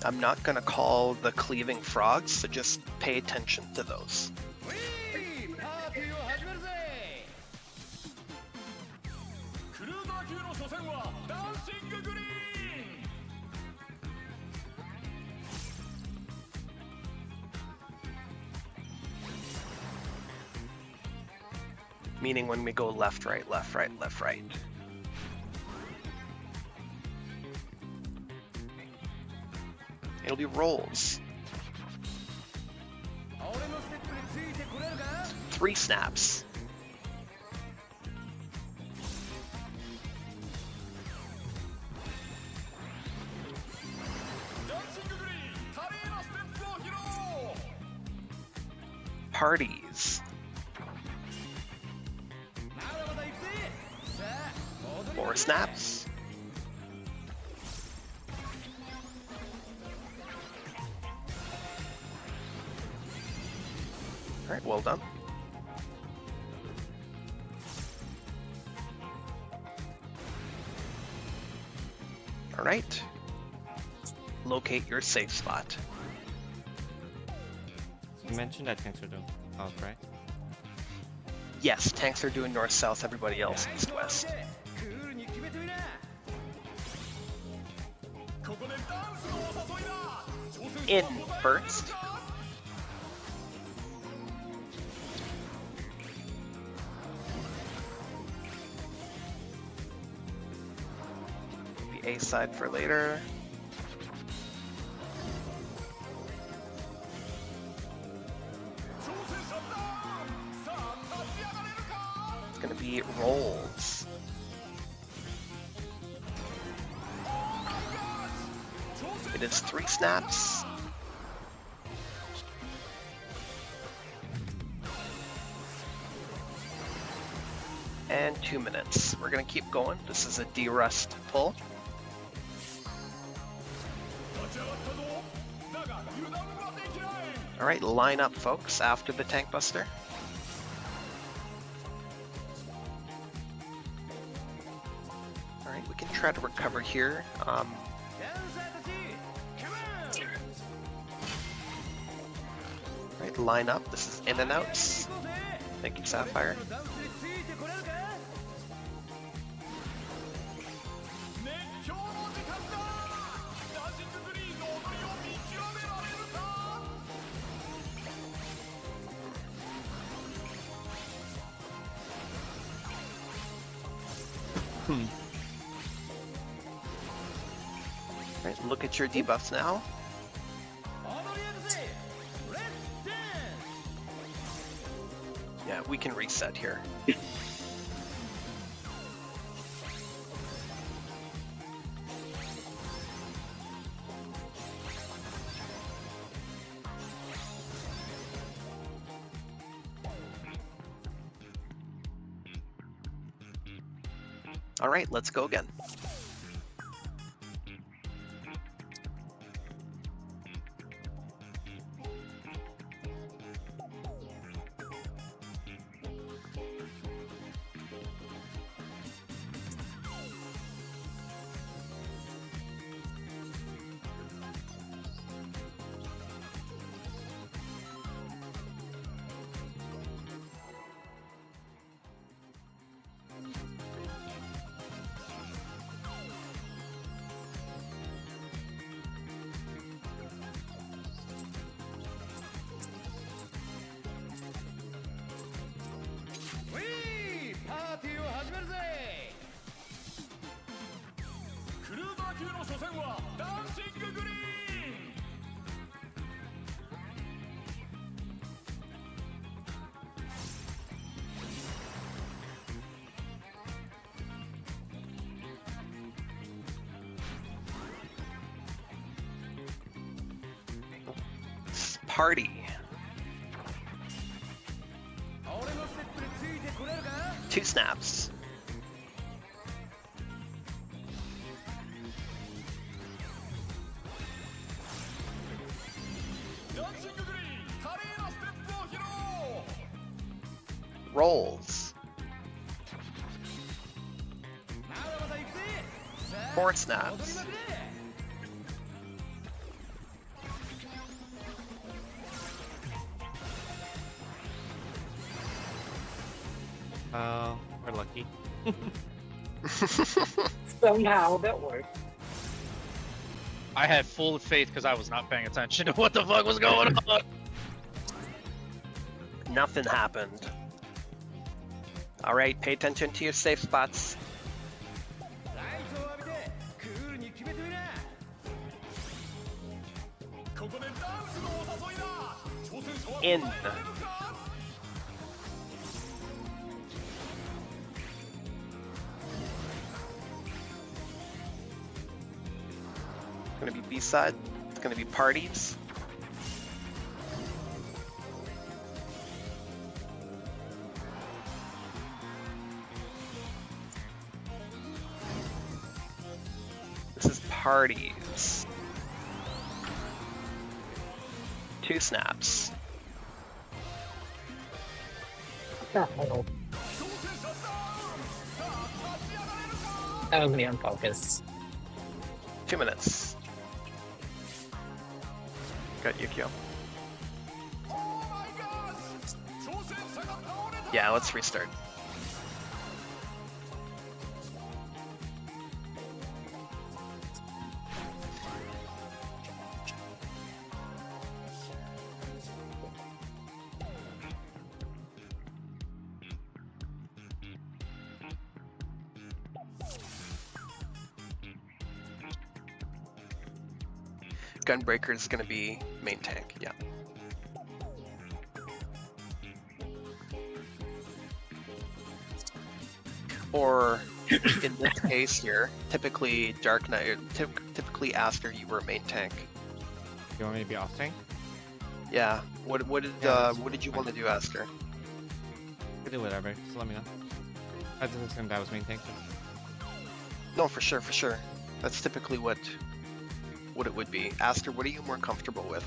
I'm not gonna call the cleaving frogs, so just pay attention to those. Meaning when we go left, right, left, right, left, right. It'll be rolls. 3 snaps. Parties. 4 snaps. Alright, well done. Alright. Locate your safe spot. You mentioned that tanks are doing south, right? Yes, tanks are doing north-south, everybody else east-west. In first. The A side for later. It's gonna be rolls. It is 3 snaps. And 2 minutes. We're gonna keep going. This is a de-rust pull. Alright, line up folks after the tank buster. Alright, we can try to recover here. Alright, line up. This is in and outs. Thank you, Sapphire. Right, look at your debuffs now. Yeah, we can reset here. All right, let's go again. Party. 2 snaps. Rolls. 4 snaps. We're lucky. Somehow that worked. I had full faith because I was not paying attention to what the fuck was going on. Nothing happened. All right, pay attention to your safe spots. In. It's gonna be B-side. It's gonna be parties. This is parties. 2 snaps. That was me on focus. 2 minutes. Got Yukio. Yeah, let's restart. Gunbreaker is going to be main tank, yeah. Or in this case here, typically Dark Knight, typically Aster, you were main tank. You want me to be off tank? Yeah. What did you want to do, Aster? I can do whatever. Just let me know. I just assumed I was main tank. No, for sure, for sure. That's typically what it would be. Aster, what are you more comfortable with?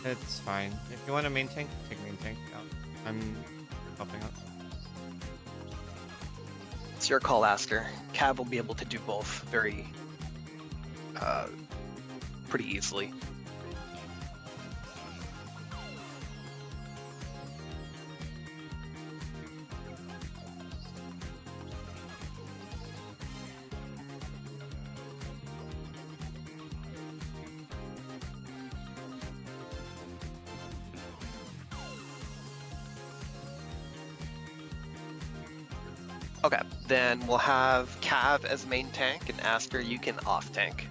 It's fine. If you want a main tank, take main tank. I'm helping out. It's your call, Aster. Cav will be able to do both very, pretty easily. Okay, then we'll have Cav as main tank, and Aster, you can off tank,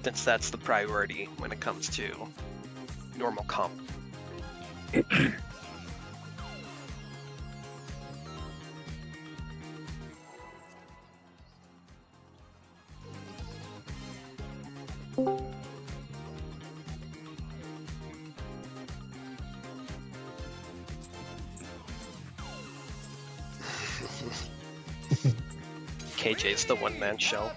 since that's the priority when it comes to normal comp. KJ's the one-man show.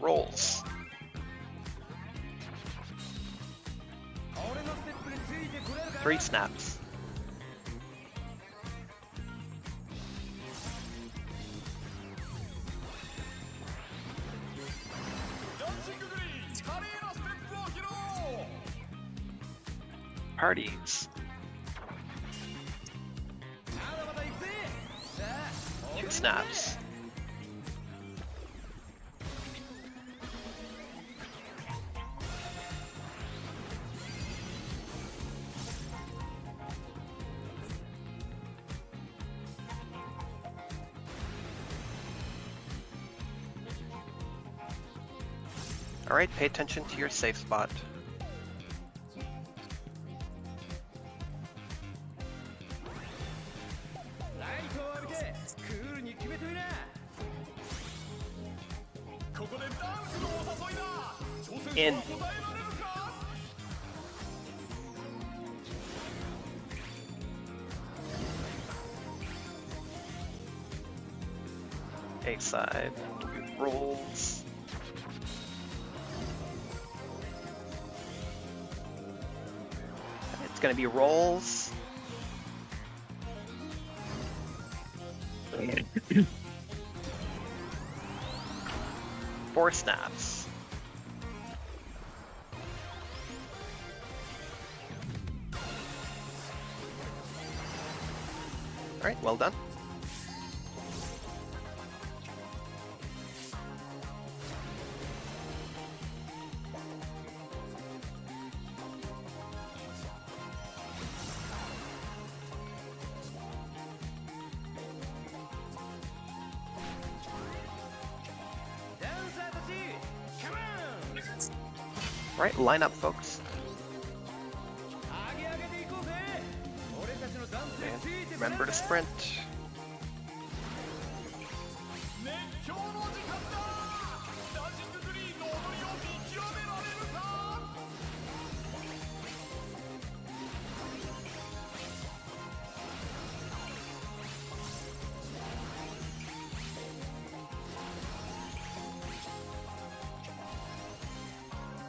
Rolls. Three snaps. Parties. Two snaps. Alright, pay attention to your safe spot. In. A side. Rolls. It's gonna be rolls. Four snaps. Alright, well done. Right, line up, folks. And remember to sprint.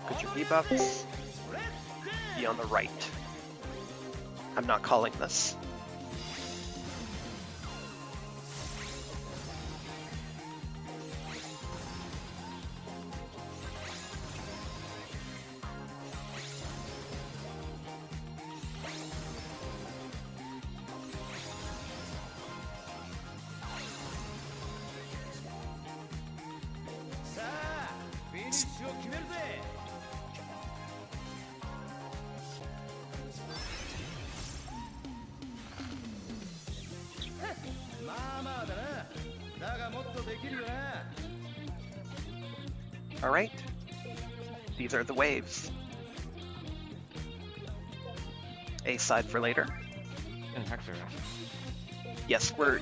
Put your debuffs. Be on the right. I'm not calling this. Alright. These are the waves. A side for later. And Hector. Yes, we're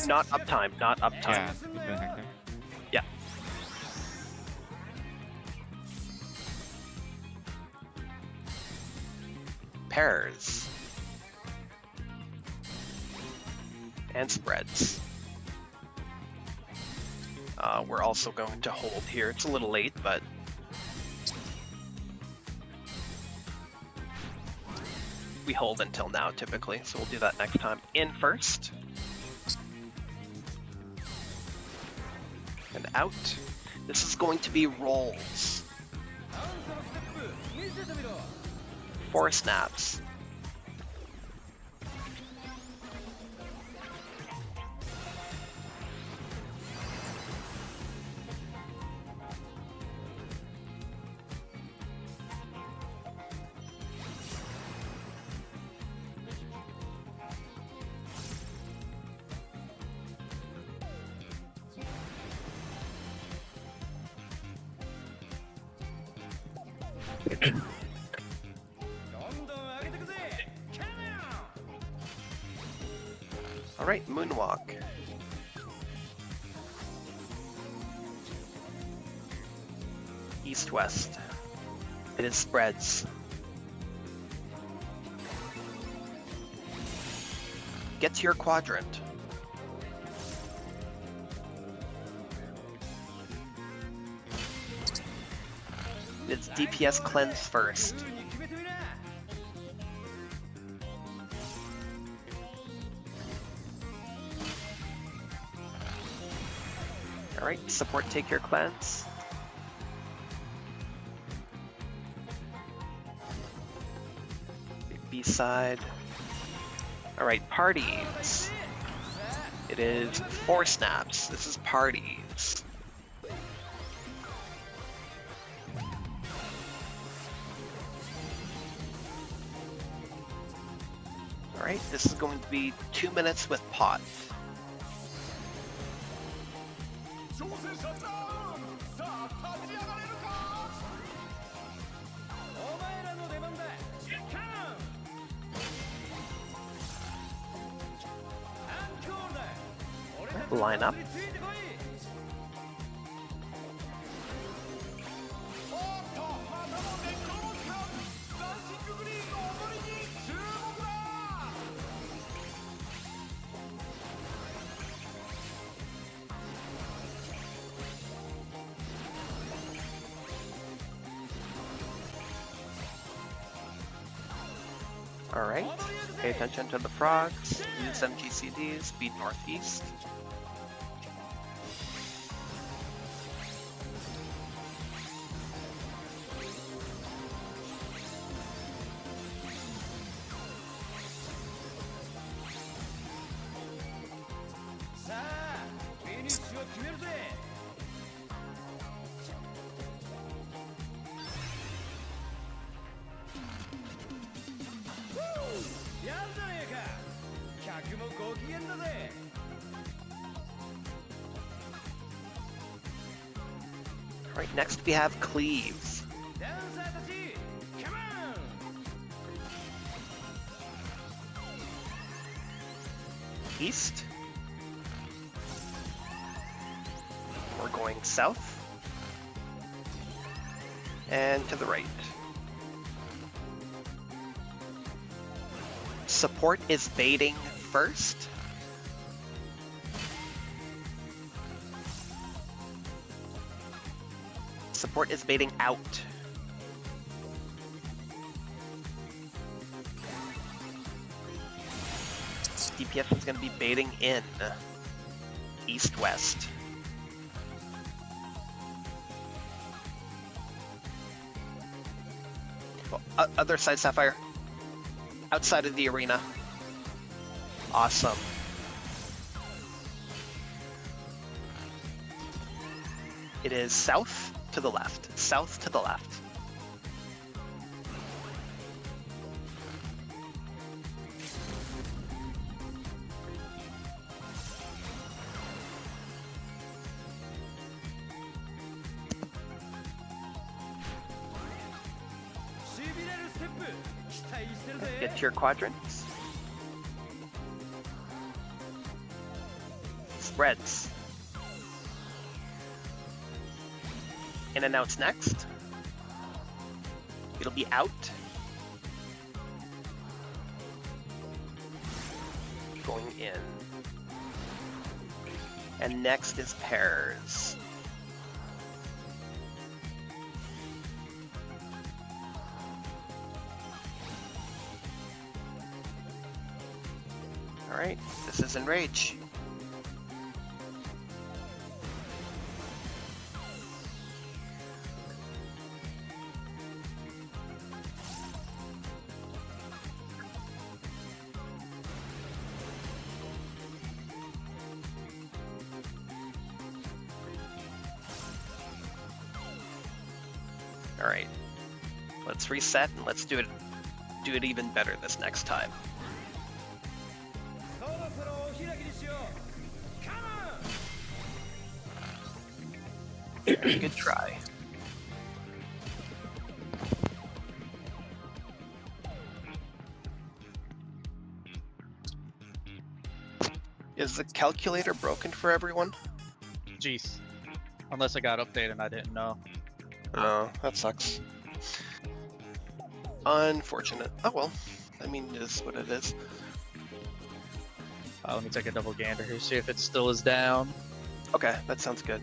not uptime, not uptime. Yeah, you're doing Hector. Yeah. Pairs. And spreads. We're also going to hold here. It's a little late, but we hold until now typically, so we'll do that next time. In first. And out. This is going to be rolls. 4 snaps. Alright, Moonwalk. East-west. It is spreads. Get to your quadrant. It's DPS cleanse first. Alright, support take your cleanse. B-side. Alright, parties. It is 4 snaps. This is parties. Alright, this is going to be 2 minutes with pot. Line up. Alright, pay attention to the frogs, use some GCDs, speed northeast. Alright, next we have Cleave. East. We're going south. And to the right. Support is baiting first. Support is baiting out. DPS is going to be baiting in. East-west. Well, other side, Sapphire. Outside of the arena. Awesome. It is south to the left. South to the left. Get to your quadrants. Spreads. In and out's next. It'll be out. Going in. And next is pairs. Alright, this is Enrage. All right. Let's reset and let's do it even better this next time. Good try. Is the calculator broken for everyone? Jeez. Unless it got updated and I didn't know. Oh, that sucks. Unfortunate. Oh well. I mean, it is what it is. Let me take a double gander here, see if it still is down. Okay, that sounds good.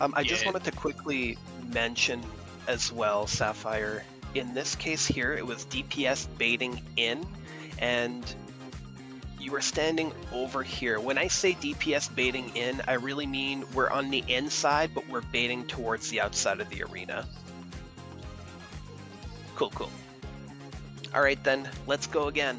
I just wanted to quickly mention as well, Sapphire, in this case here, it was DPS baiting in, and you were standing over here. When I say DPS baiting in, I really mean we're on the inside, but we're baiting towards the outside of the arena. Cool, cool. All right then, let's go again.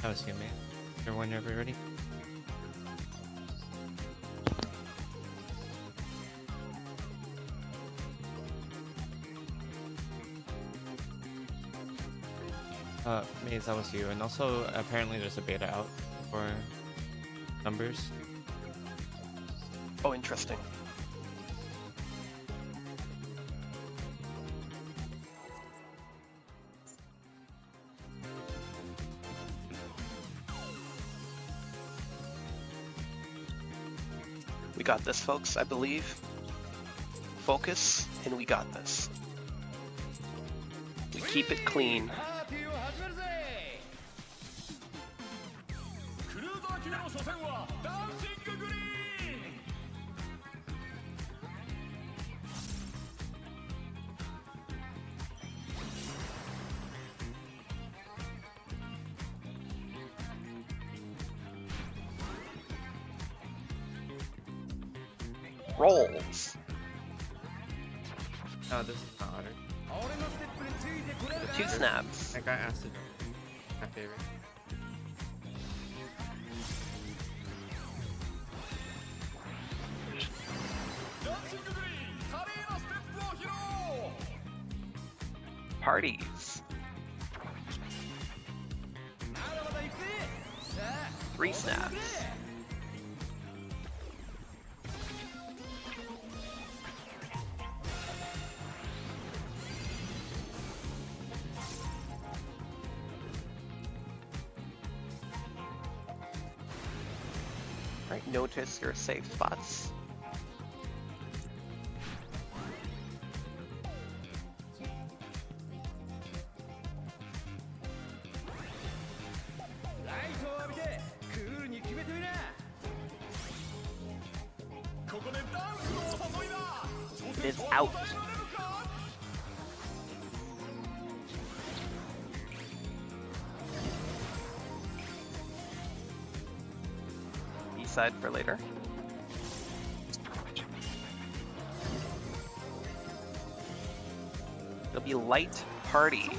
That was you, man. Everyone, ever ready? Maze, that was you. And also, apparently there's a beta out for numbers. Oh, interesting. We got this, folks, I believe. Focus, and we got this. We keep it clean. Rolls. No, this is not Otter. The 2 snaps. I got acid. My favorite. Parties. 3 snaps. Right, notice your safe spots. It's out. B-side for later. It'll be light party.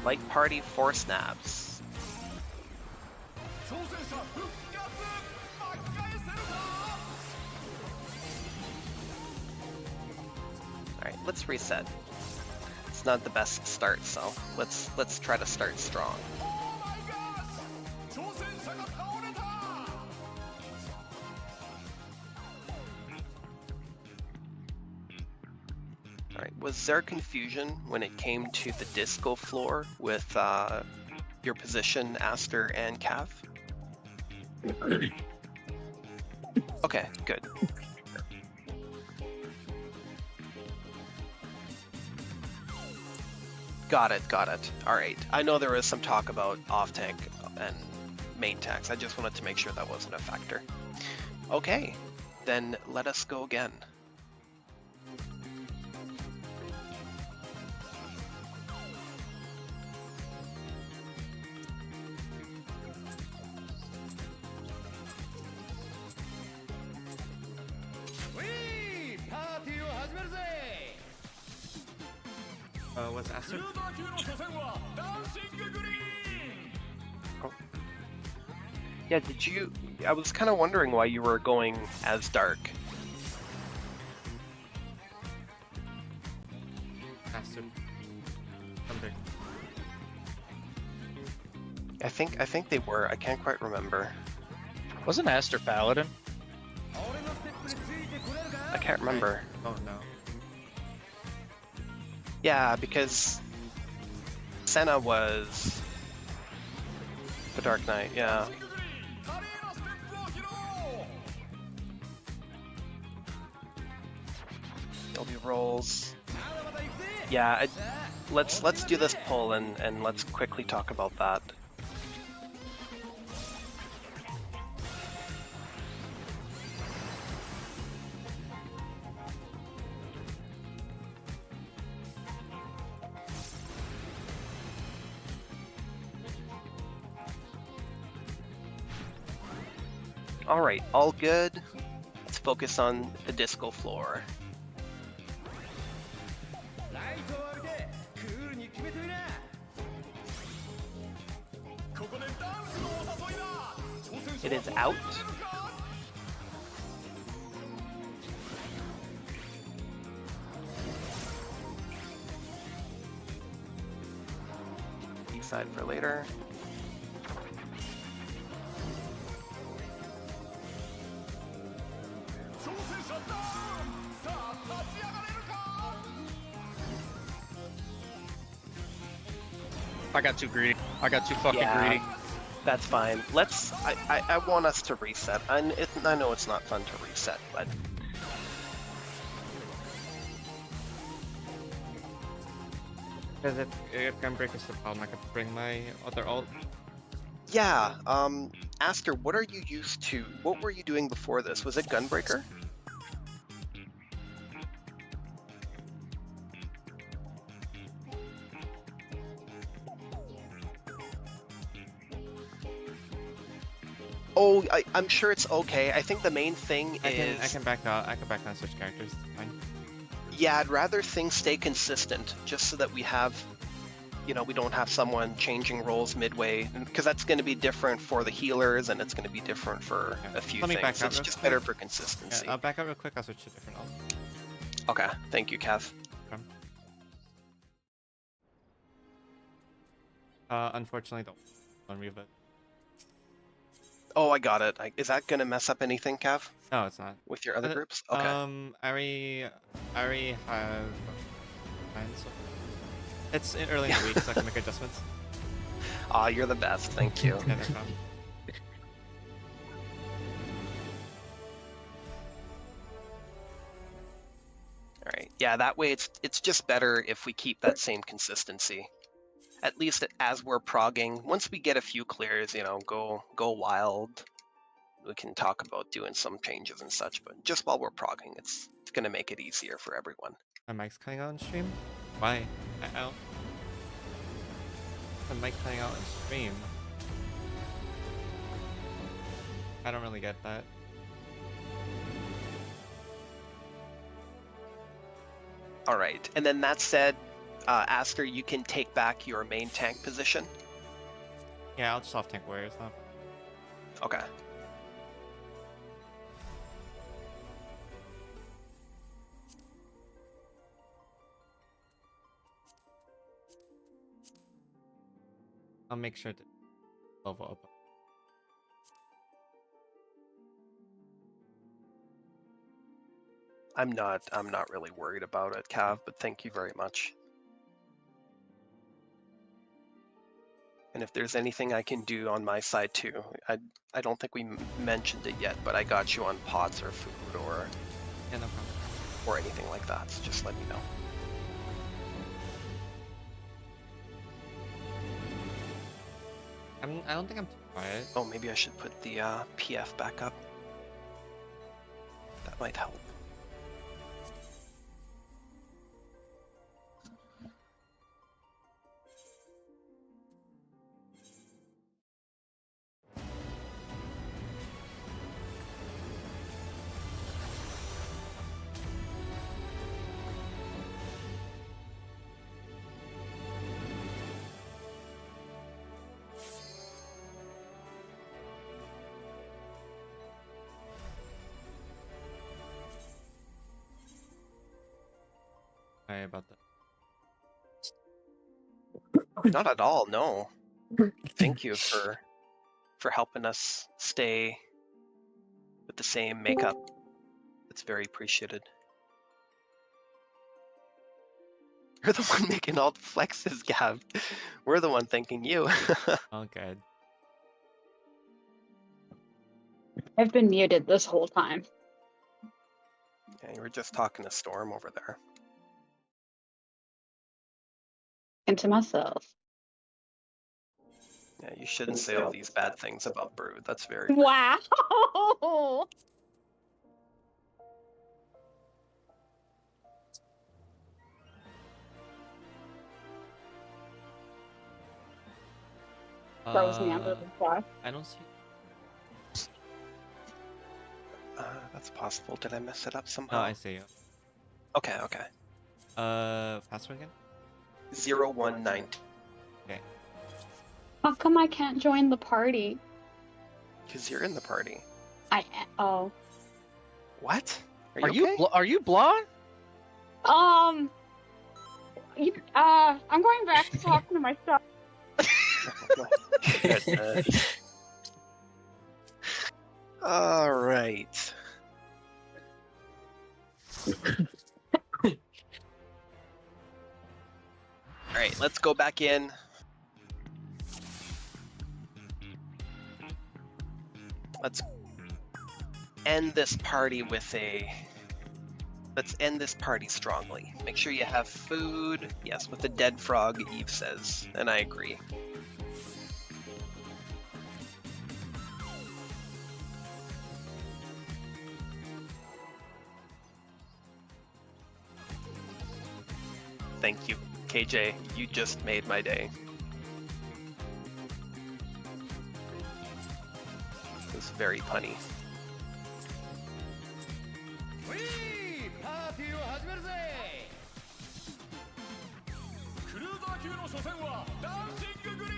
Light party 4 snaps. Alright, let's reset. It's not the best start, so let's try to start strong. Alright, was there confusion when it came to the disco floor with your position, Aster and Cav? Okay, good. Got it, got it. Alright, I know there was some talk about off-tank and main tanks. I just wanted to make sure that wasn't a factor. Okay, then let us go again. What's Aster? Oh. Yeah, did you... I was kind of wondering why you were going as Dark. Aster. Thunder. I think they were. I can't quite remember. Wasn't Aster Paladin? I can't remember. Oh no. Yeah, because Senna was the Dark Knight, yeah. LB rolls. Yeah, let's do this poll and let's quickly talk about that. Alright, all good. Let's focus on the disco floor. It is out. East side for later. I got too greedy. I got too fucking greedy. That's fine. Let's. I want us to reset. I know it's not fun to reset, but Because if Gunbreak is the problem, I could bring my other ult. yeah. Aster, what are you used to? What were you doing before this? Was it Gunbreaker? Oh, I'm sure it's okay. I think the main thing is... I can back out. I can back out and switch characters. It's fine. Yeah, I'd rather things stay consistent, just so that we have, you know, we don't have someone changing roles midway, because that's going to be different for the healers, and it's going to be different for a few Let me things. back out It's real just quick. better for consistency. Yeah, I'll back out real quick. I'll switch to a different ult. Okay, thank you, Cav. Unfortunately, don't one revote. Oh, I got it. Is that going to mess up anything, Cav? No, it's not. With your other groups? Okay. I already have mine, so it's early in the week, so I can make adjustments. Aw, you're the best. Thank you. Yeah, no problem. All right. Yeah, that way it's just better if we keep that same consistency. At least as we're progging, once we get a few clears, you know, go wild. We can talk about doing some changes and such, but just while we're progging, it's gonna make it easier for everyone. My mic's cutting out on stream? Why? Out. The mic cutting out on stream. I don't really get that. All right, and then that said, Aster, you can take back your main tank position. Yeah, I'll just off tank warriors now. Okay. I'll make sure to level up. I'm not really worried about it, Cav, but thank you very much. And if there's anything I can do on my side too, I don't think we mentioned it yet, but I got you on pots or food or yeah, no problem. or anything like that. So just let me know. I don't think I'm too quiet. Oh, maybe I should put the PF back up. That might help. Sorry about that. Not at all, no. Thank you for helping us stay with the same makeup. It's very appreciated. You're the one making all the flexes, Gav. We're the one thanking you. All good. I've been muted this whole time. Yeah, you were just talking to Storm over there. And to myself. Yeah, you shouldn't say all these bad things about Brood. That's very rude. Wow. Throws me under the bus. I don't see. That's possible. Did I mess it up somehow? No, I see you. Okay, okay. Password again? 019. Okay. How come I can't join the party? Because you're in the party. Oh. What? Are you okay? Are you blonde? I'm going back to talking to myself. Goodness. All right. All right, let's go back in. Let's end this party with a... Let's end this party strongly. Make sure you have food. Yes, with the dead frog, Eve says. And I agree. Thank you, KJ. You just made my day. It was very punny. パーティーを始めるぜ。クルーザー級の初戦はダンシンググリーン。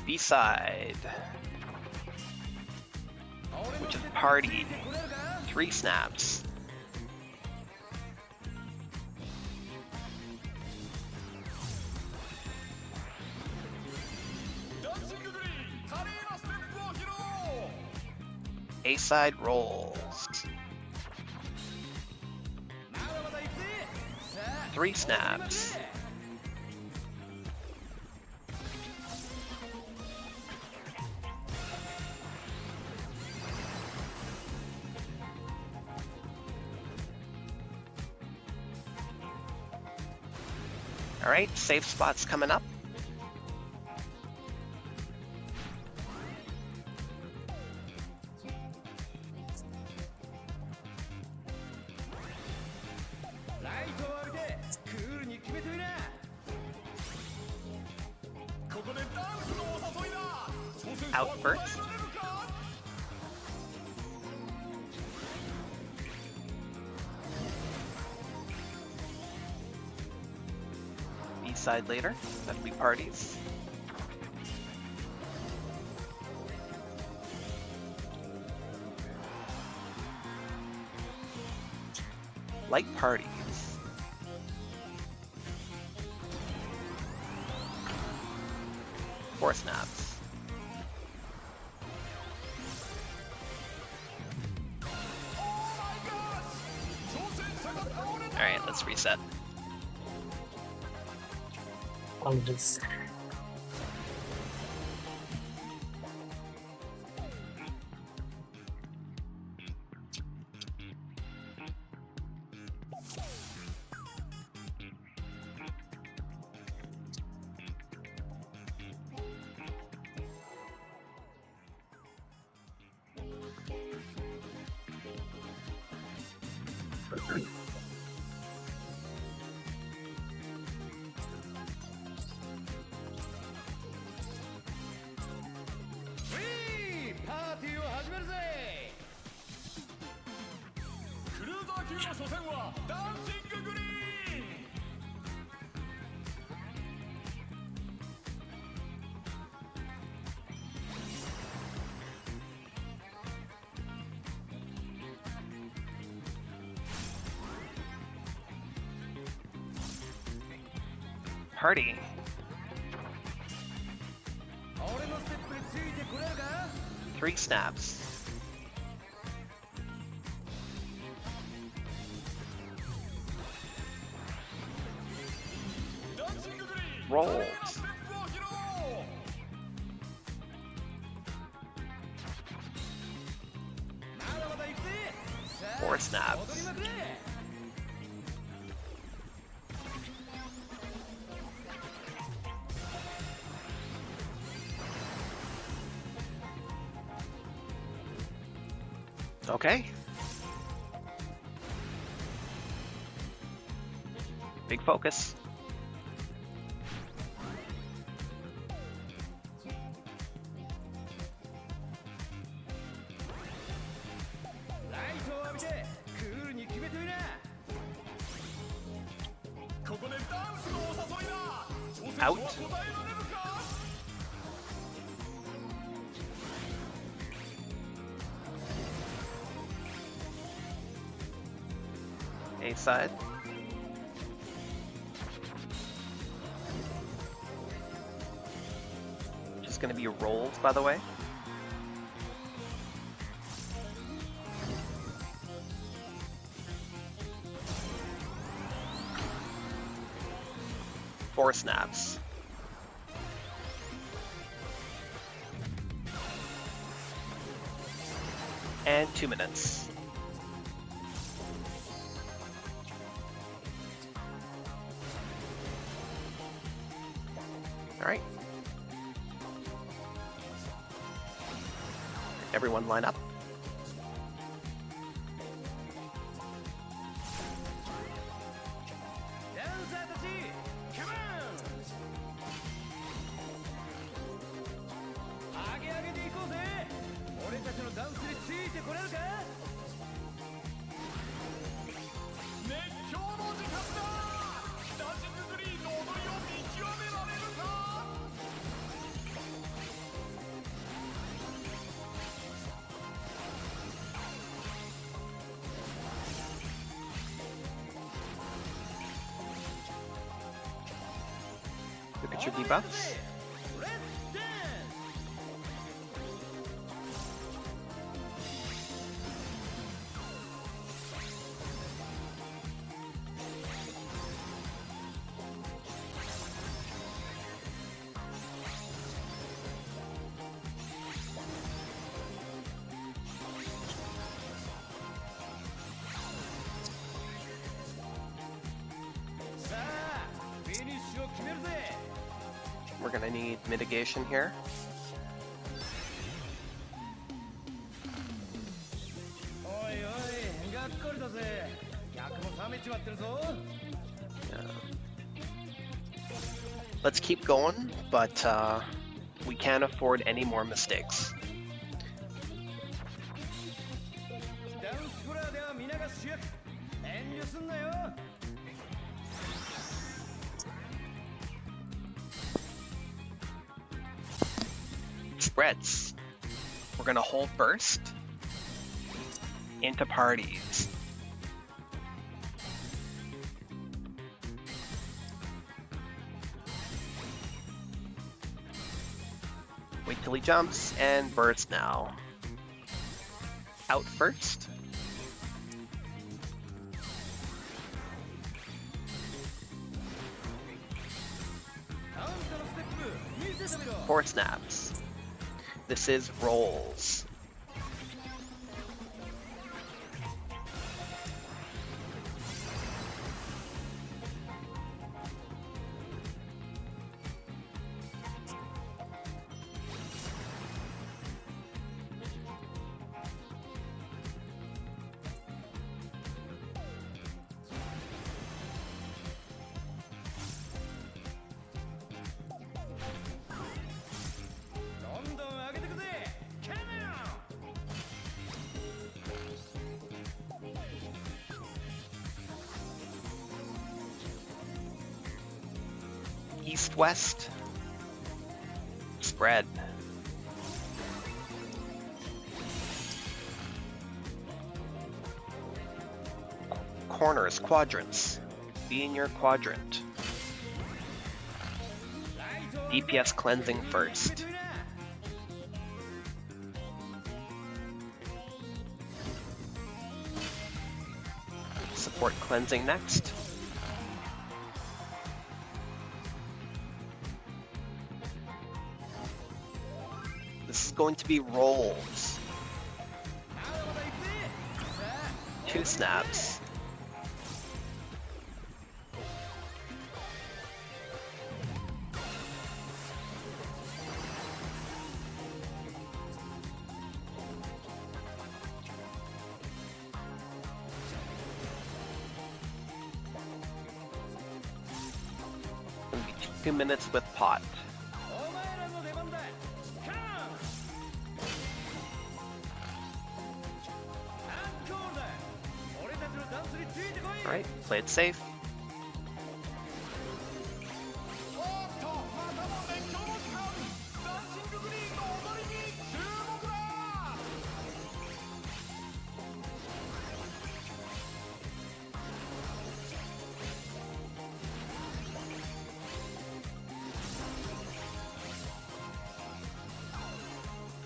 B-side, which is party. 3 snaps. A-side rolls. 3 snaps. All right, safe spots coming up. Out first. B-side later. That'll be parties. Light parties. Four snaps. Alright, let's reset. I'm just... 球の初戦はダンシンググリーン Party. 俺のステップについてこれるか 3 snaps. Rolls. 4 snaps. Okay. Big focus. Out. A side. Just gonna be rolls, by the way. Four snaps. And 2 minutes. All right. Everyone line up. Look at your debuffs. We're gonna need mitigation here. Let's keep going, but we can't afford any more mistakes. Spreads. We're gonna hold first into parties. Wait till he jumps and burst now. Out first. Four snaps. This is rolls. east-west. Spread. Corners, quadrants. Be in your quadrant. DPS cleansing first. Support cleansing next. This is going to be rolls. 2 snaps. Gonna be 2 minutes with pot. Alright, play it safe.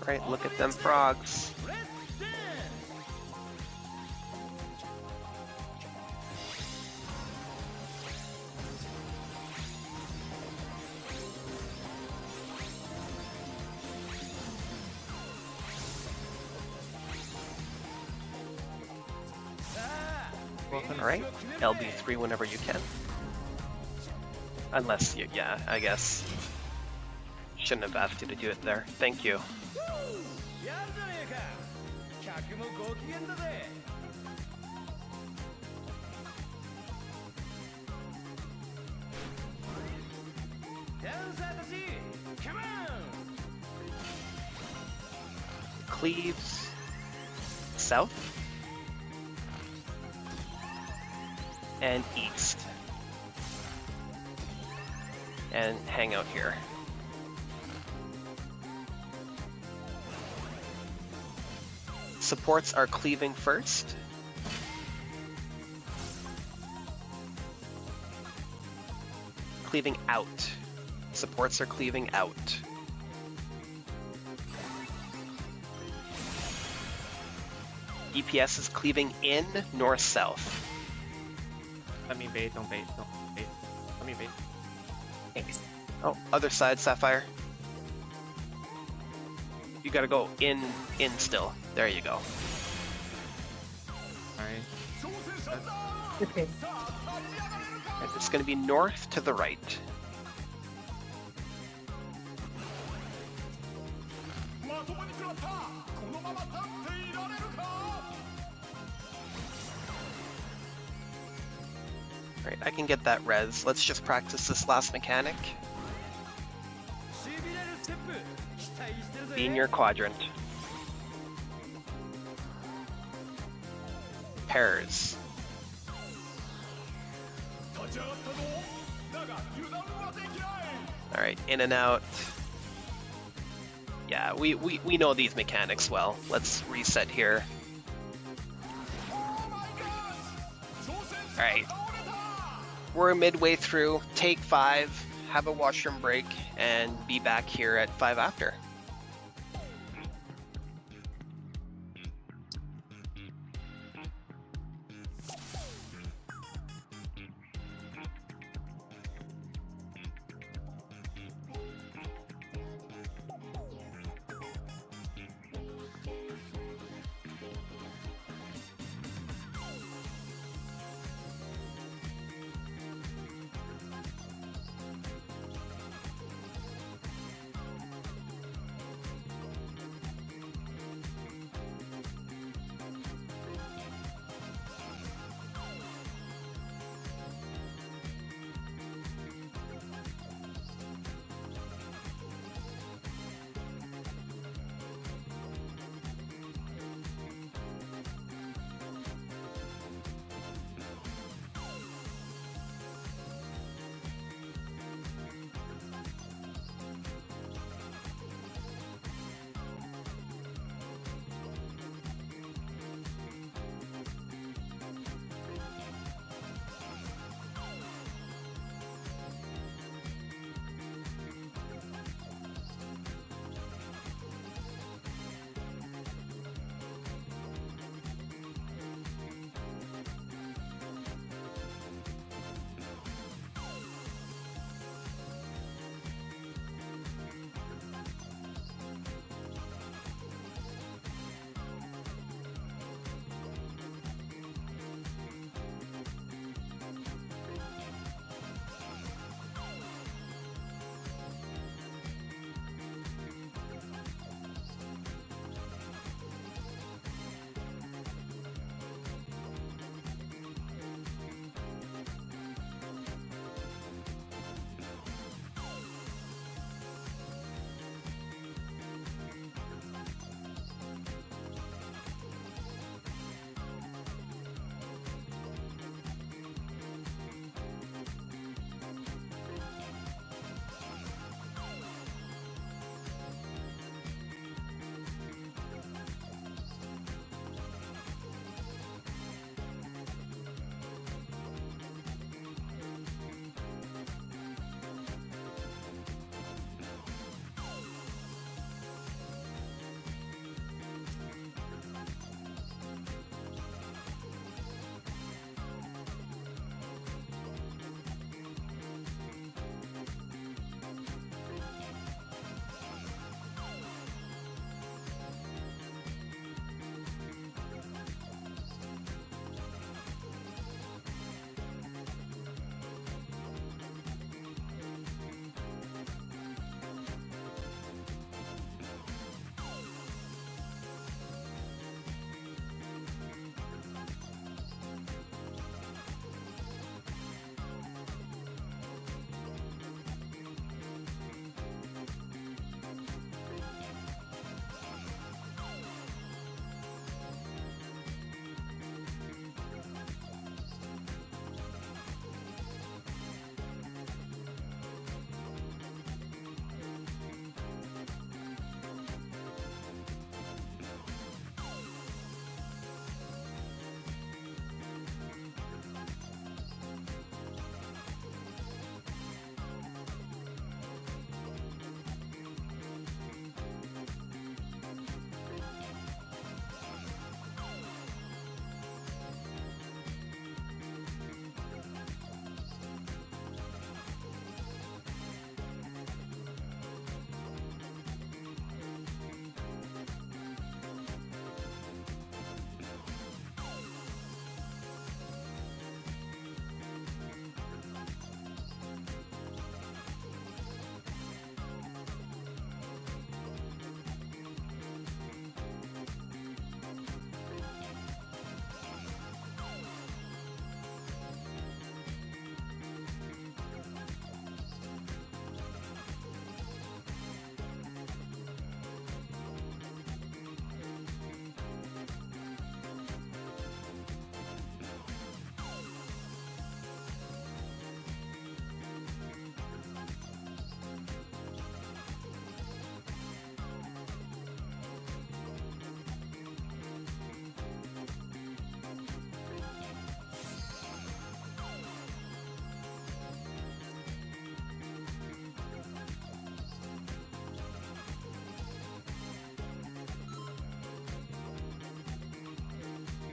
Alright, look at them frogs. Alright, LB3 whenever you can. Unless you, yeah, I guess. Shouldn't have asked you to do it there. Thank you. Cleaves south and east, and hang out here. Supports are cleaving first. Cleaving out. Supports are cleaving out. DPS is cleaving in, north-south. Let me bait, don't bait, don't bait. Let me bait. Thanks. Oh, other side, Sapphire. You gotta go in still. There you go. Alright. Okay. It's gonna be north to the right. Alright, I can get that res. Let's just practice this last mechanic. Be in your quadrant. Pairs. Alright, in and out. Yeah, we know these mechanics well. Let's reset here. Alright. We're midway through. Take 5, have a washroom break, and be back here at 5 after.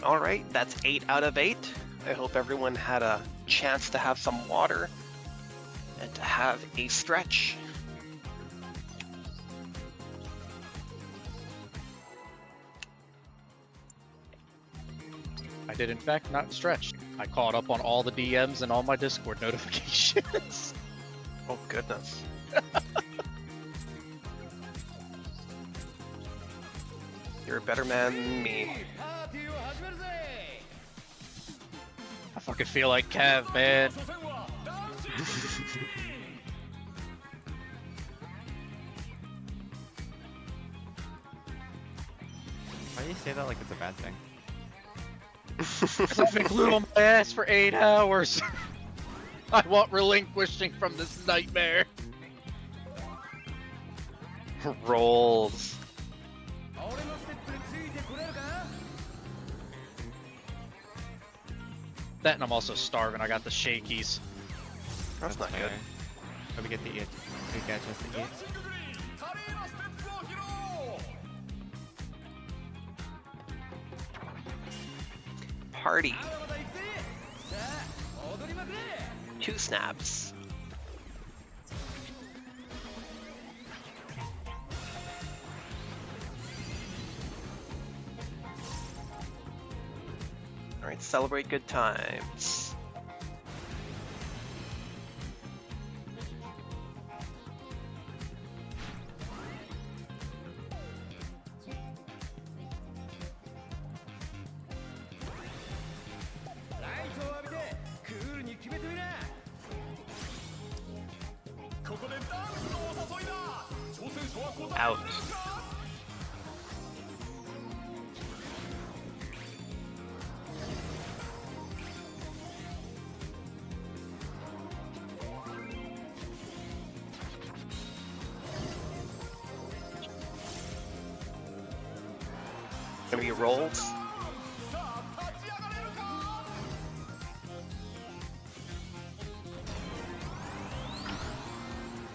All right, that's 8 out of 8. I hope everyone had a chance to have some water and to have a stretch. I did in fact not stretch. I caught up on all the DMs and all my Discord notifications. Oh goodness. You're a better man than me. I fucking feel like Cav, man. Why do you say that like it's a bad thing? Because I've been glued on my ass for 8 hours. I want relinquishing from this nightmare. Rolls. That and I'm also starving. I got the shakies. That's not good. Hope we get to eat. We get a chance to eat. Party. 2 snaps. All right, celebrate good times. Out. Gonna be rolls.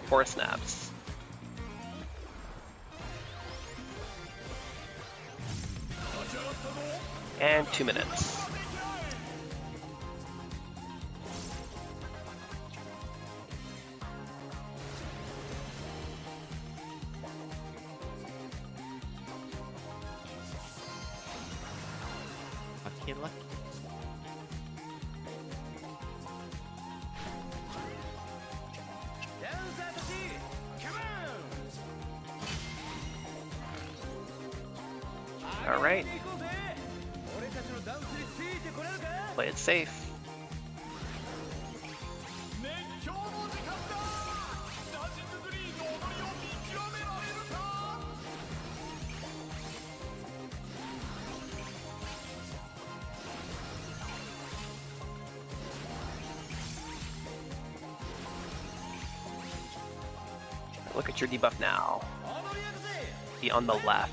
Four snaps. And 2 minutes. Lucky, lucky. All right. Play it safe. Look at your debuff now. Be on the left.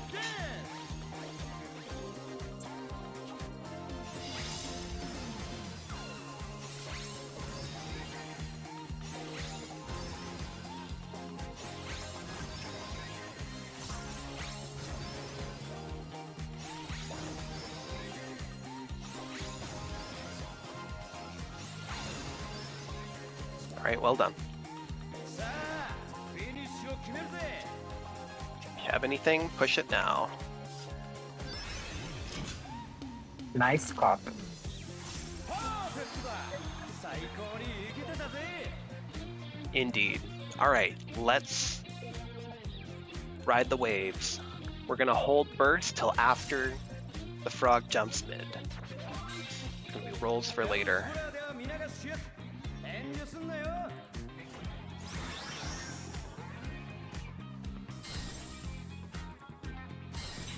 All right, well done. If you have anything, push it now. Nice cop. Indeed. All right, let's ride the waves. We're gonna hold burst till after the frog jumps mid. Gonna be rolls for later.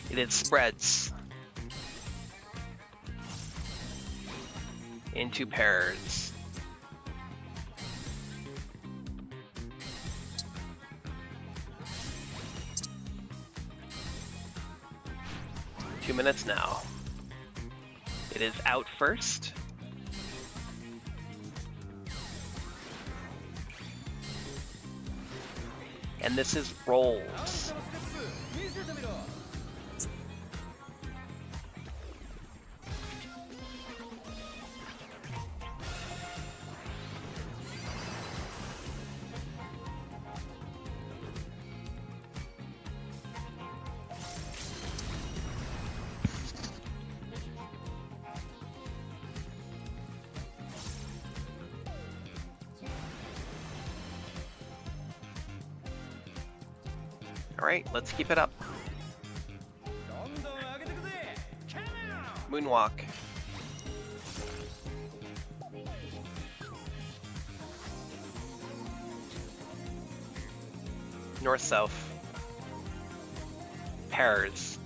It is spreads into pairs. Two minutes now. It is out first. And this is rolls. Alright, let's keep it up. Moonwalk. North-south. Pairs.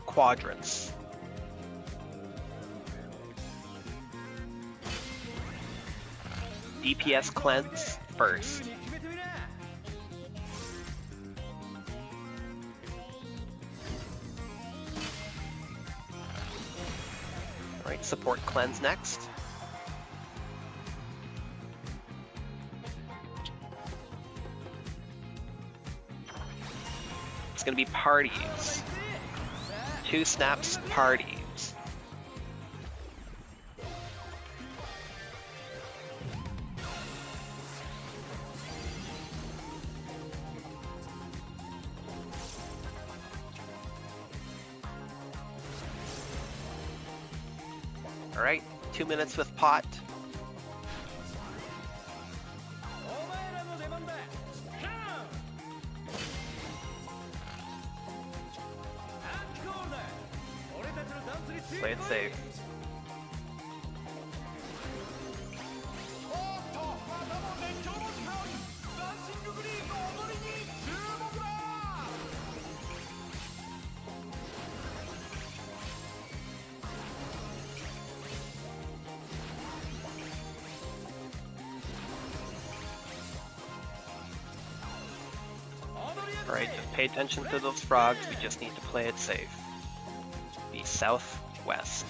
Quadrants. DPS cleanse first. Alright, support cleanse next. It's gonna be parties. 2 snaps, parties. Alright, 2 minutes with pot. Play it safe. Alright, just pay attention to those frogs, we just need to play it safe. Be southwest.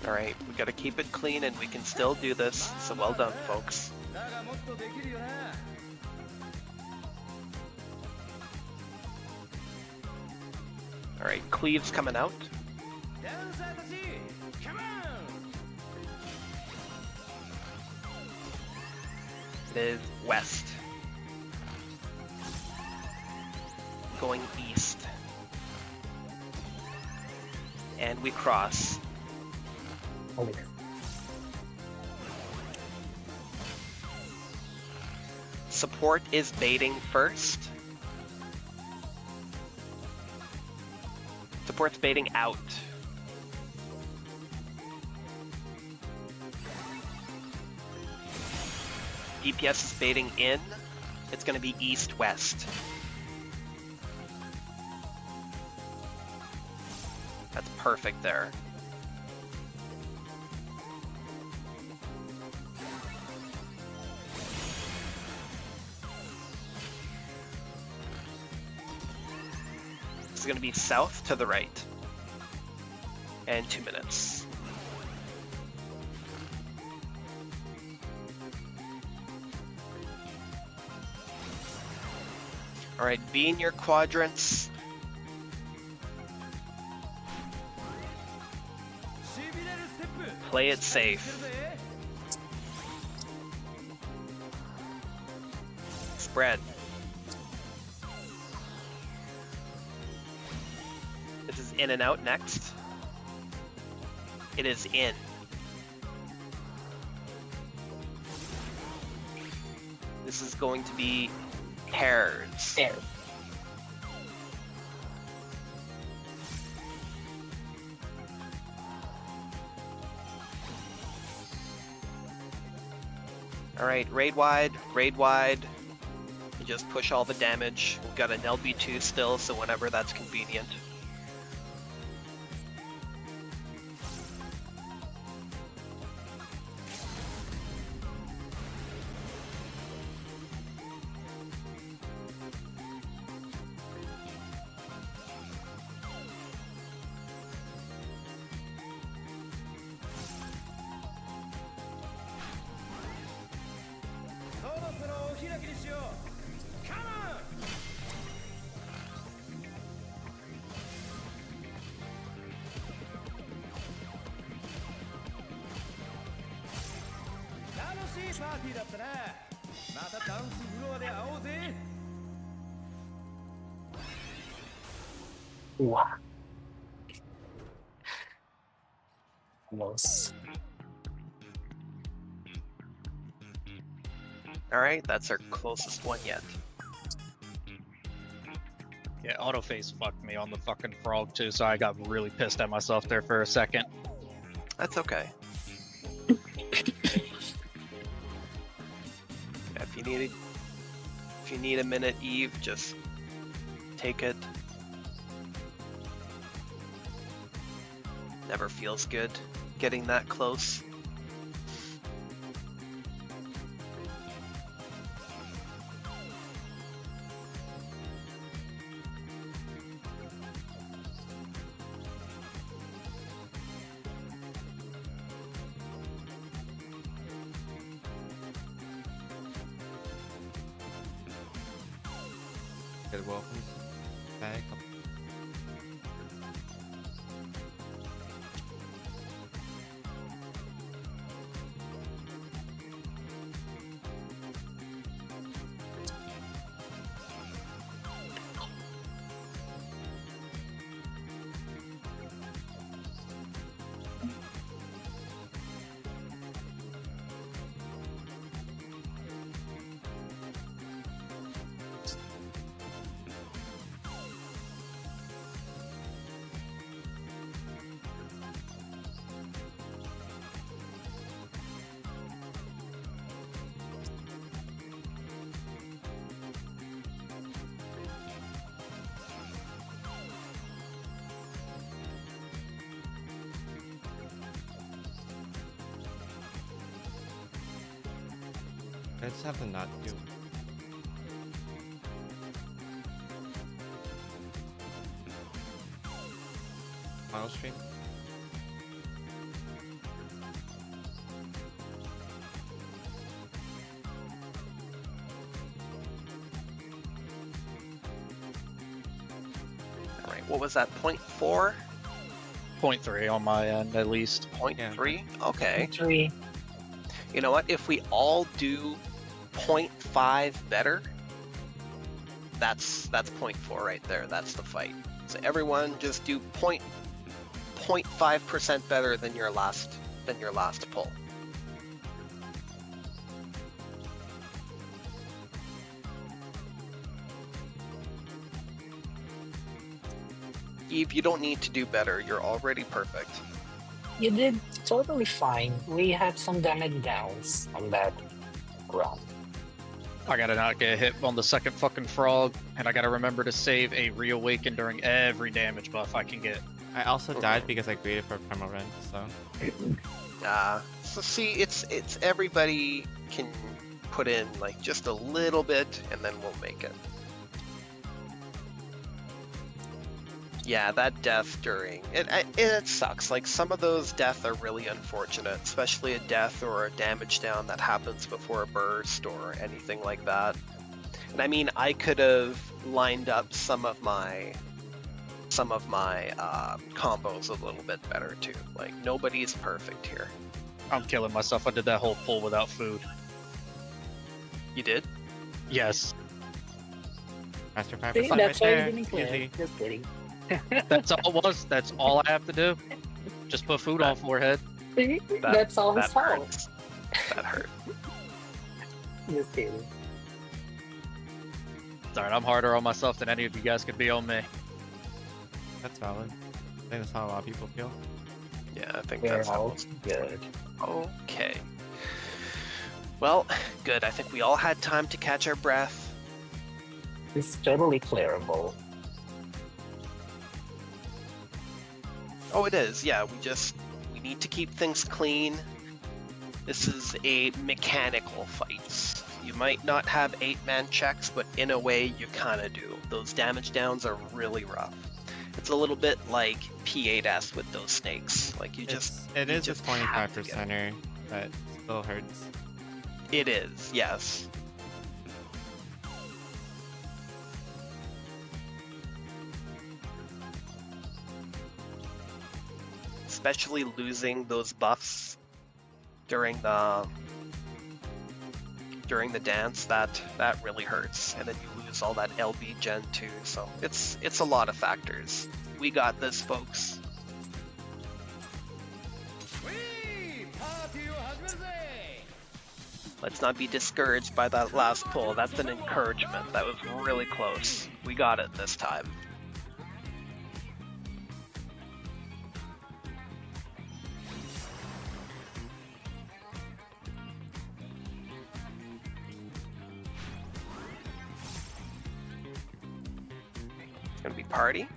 Alright, we gotta keep it clean and we can still do this, so well done, folks. Alright, Cleave's coming out. It is west. Going east. And we cross. Support is baiting first. Support's baiting out. DPS is baiting in. It's going to be east-west. That's perfect there. Is going to be south to the right. And 2 minutes. Alright, be in your quadrants. Play it safe. Spread. This is in and out next. It is in. This is going to be pairs. Alright, raid wide. You just push all the damage. We've got an LB2 still, so whenever that's convenient. ーティーだったな。またダンスフロアで会おうぜ。 Wow. Almost. Alright, that's our closest one yet. Yeah, autoface fucked me on the fucking frog too, so I got really pissed at myself there for a second. That's okay. Yeah, if you need a minute, Eve, just take it. Never feels good getting that close. Good welcome back. I just have to not do. Final stream. Alright, what was that, 0.4? 0.3 on my end, at least. 0.3? Okay. 3. You know what, if we all do 0.5 better, that's 0.4 right there, that's the fight. So everyone just do 0.5% better than your last pull. Eve, you don't need to do better, you're already perfect. You did totally fine. We had some damage downs on that run. I gotta not get hit on the second fucking frog, and I gotta remember to save a reawaken during every damage buff I can get. I also died because I greeted for Primal Rend, so. So see, it's everybody can put in like just a little bit, and then we'll make it. Yeah, that death during it sucks. Like some of those deaths are really unfortunate, especially a death or a damage down that happens before a burst or anything like that. And I mean, I could have lined up some of my combos a little bit better too. Like nobody's perfect here. I'm killing myself. I did that whole pull without food. You did? Yes. Master Path See, is right that's why you there. didn't clear. Easy. Just kidding. That's all it was. That's all I have to do. Just put food on forehead. See? That's all his fault. Hurts. That hurt. Just kidding. Alright, I'm harder on myself than any of you guys could be on me. That's valid. I think that's how a lot of people feel. Yeah, I think We're that's how all most good. Okay. Well, good. I think we all had time to catch our breath. It's totally clearable. Oh, it is. Yeah, we need to keep things clean. This is a mechanical fight. You might not have 8-man checks, but in a way you kind of do. Those damage downs are really rough. It's a little bit like P8S with those snakes. Like you just It you is a just have to get it. 25%er, but still hurts. It is, yes. Especially losing those buffs during the during the dance, that really hurts, and then you lose all that LB gen too. So it's a lot of factors. We got this, folks. Let's not be discouraged by that last pull. That's an encouragement. That was really close. We got it this time. It's gonna be party.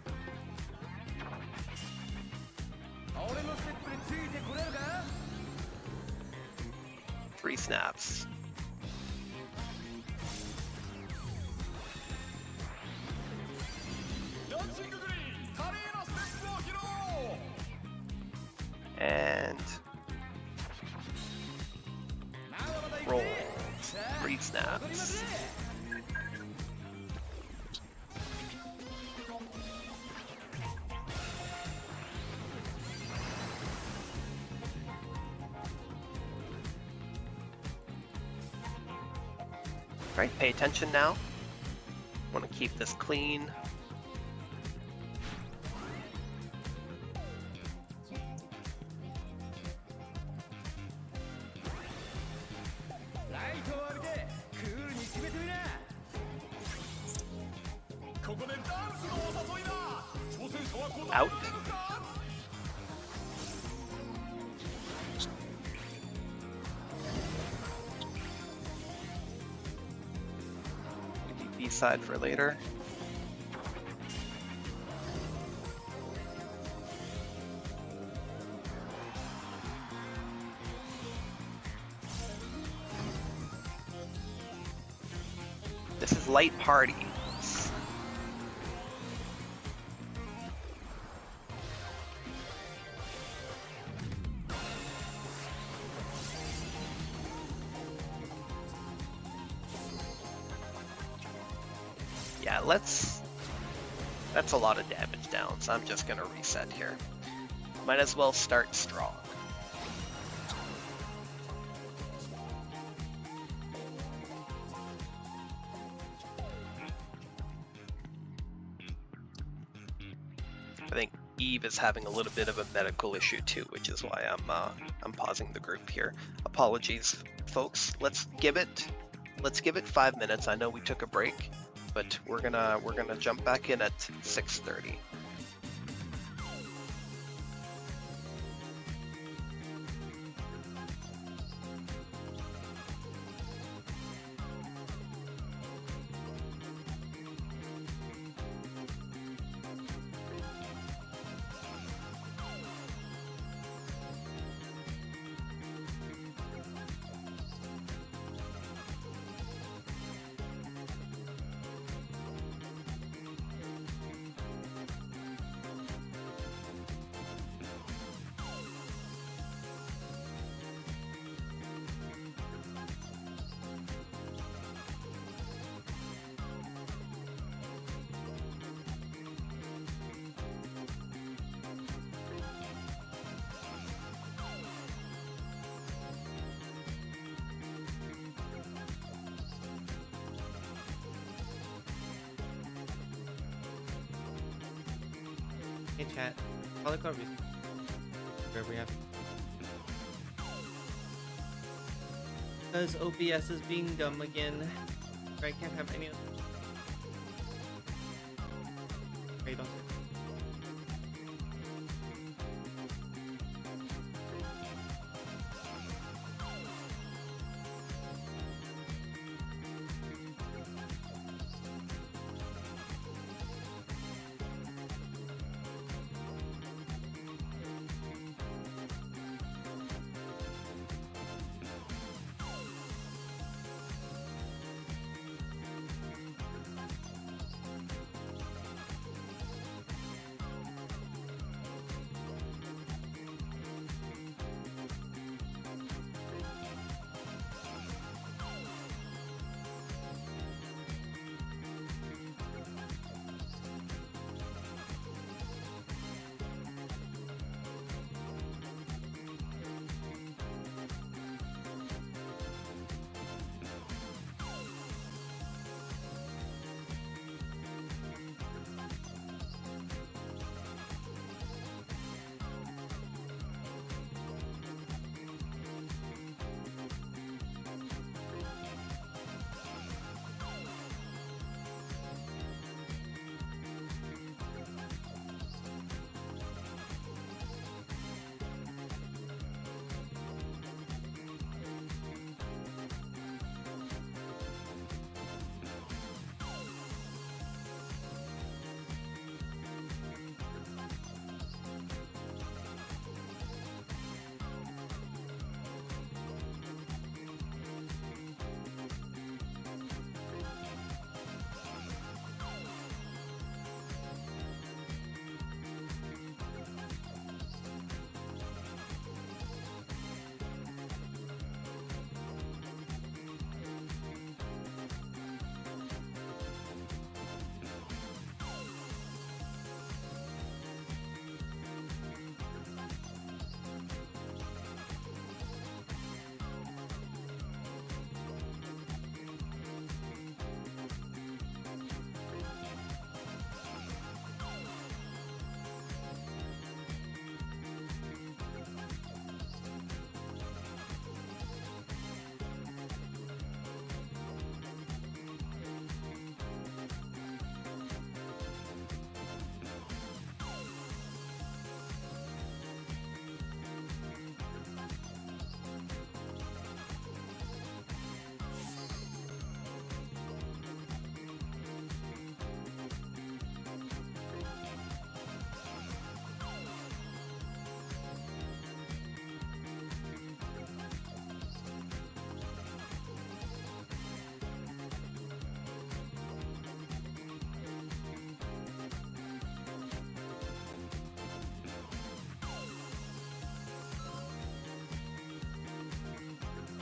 3 snaps. And roll 3 snaps. Right, pay attention now. Want to keep this clean. Out. B-side for later. This is light party. Yeah, that's a lot of damage down, so I'm just gonna reset here. Might as well start strong. I think Eve is having a little bit of a medical issue too, which is why I'm pausing the group here. Apologies, folks. Let's give it 5 minutes. I know we took a break, but we're gonna jump back in at 6:30. Hey chat, probably got where we have because OBS is being dumb again. I can't have any of wait on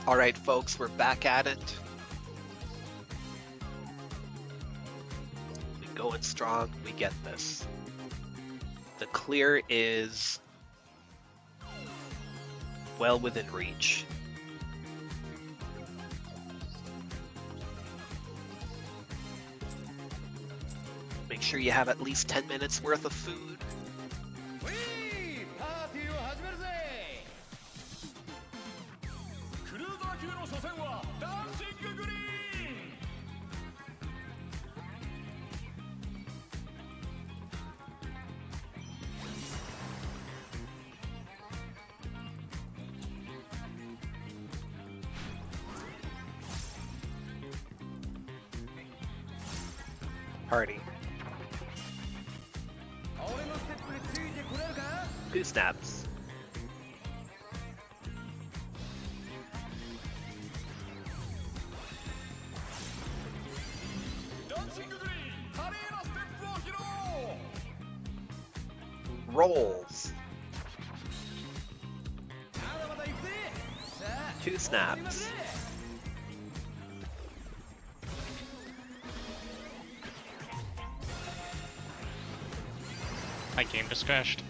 All right, folks, we're back at it. We're going strong. We get this. The clear is well within reach. Make sure you have at least 10 minutes worth of food. Party. 2 snaps. Rolls. 2 snaps. My game just crashed.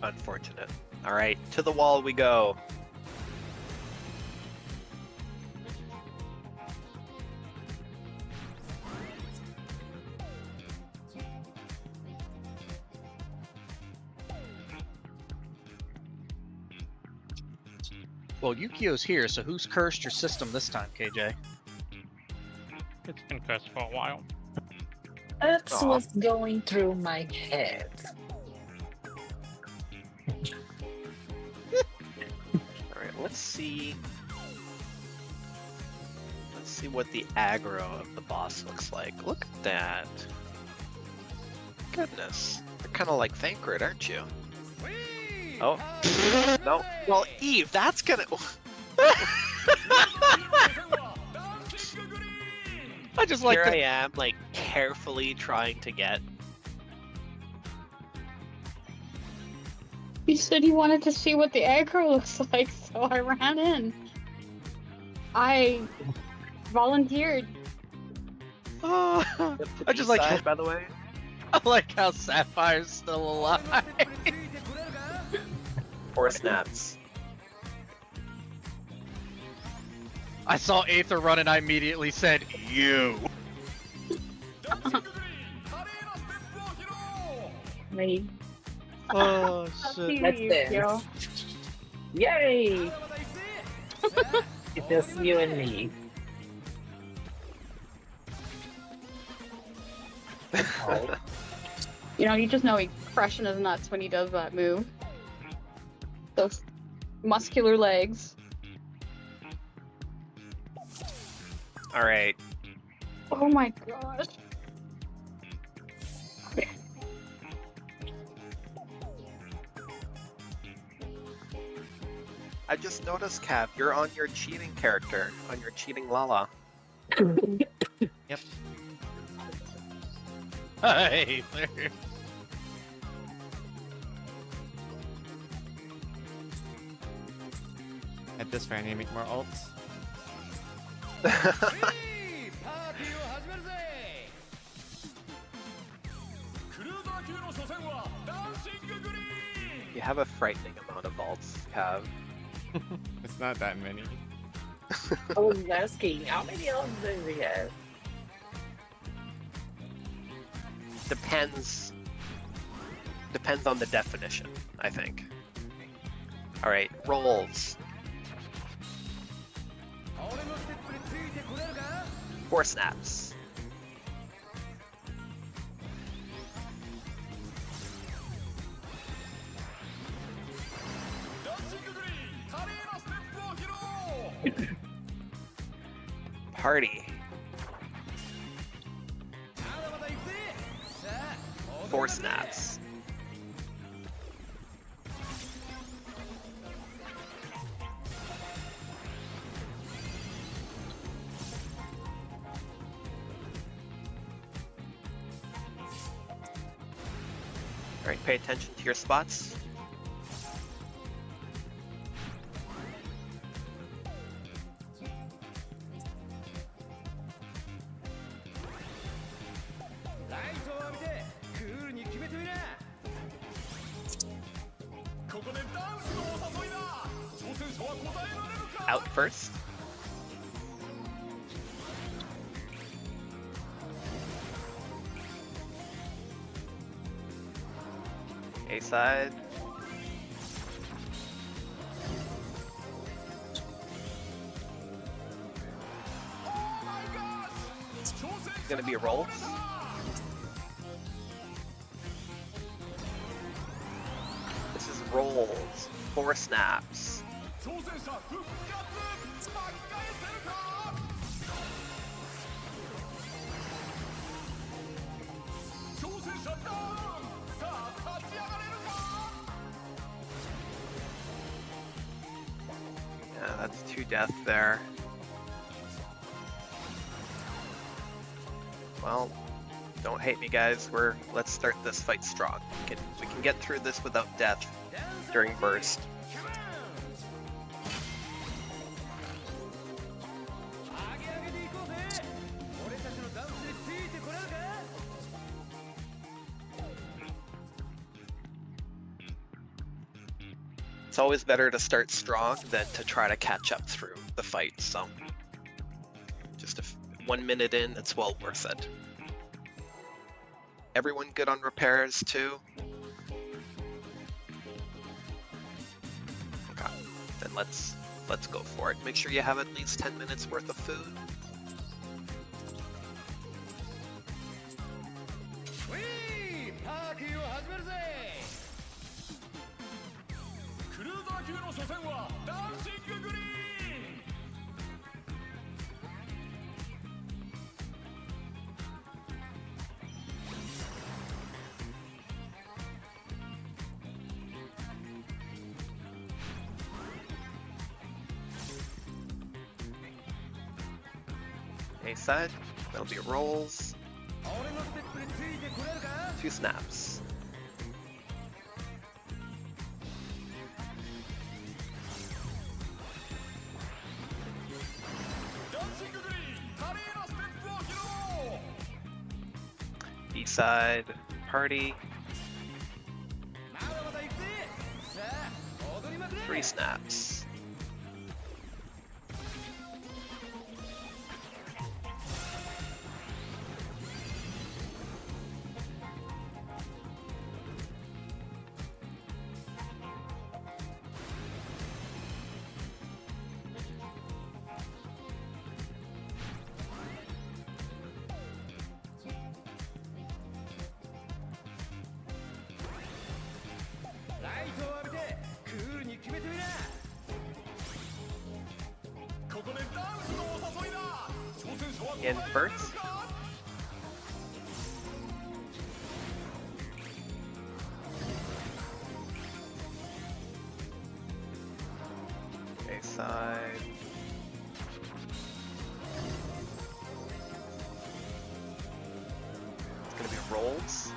Unfortunate. Alright, to the wall we go. Well, Yukio's here, so who's cursed your system this time, KJ? It's been cursed for a while. That's what's going through my head. Alright, let's see. Let's see what the aggro of the boss looks like. Look at that. Goodness. You're kind of like Thancred, aren't you? Oh. No. Well, Eve, that's gonna... I just like Here the... I am, like, carefully trying to get... He said he wanted to see what the aggro looks like, so I ran in. I volunteered. I just like... Side, by the way. I like how Sapphire's still alive. 4 snaps. I saw Aether run and I immediately said, you. Me. Oh, shit. Let's dance. Yay! It's just you and me. You know, you just know he's crushing his nuts when he does that move. Those muscular legs. Alright. Oh my gosh. I just noticed, Cav, you're on your cheating character, on your cheating Lala. Yep. Hey, At this rate, I need to make more ults. You have a frightening amount of vaults, Cav. It's not that many. I was asking, how many elves does he have? Depends on the definition, I think. Alright, rolls. 4 snaps. Party. 4 snaps. Alright, pay attention to your spots. out first. A side. Gonna be rolls. This is rolls. 4 snaps. Yeah, that's 2 death there. Well, don't hate me, guys. Let's start this fight strong. We can get through this without death during burst. It's always better to start strong than to try to catch up through the fight, so just 1 minute in, it's well worth it. Everyone good on repairs too? Okay, then let's go for it. Make sure you have at least 10 minutes worth of food. A side, that'll be rolls. 2 snaps. B side, party. 3 snaps. In first. A side. It's gonna be rolls.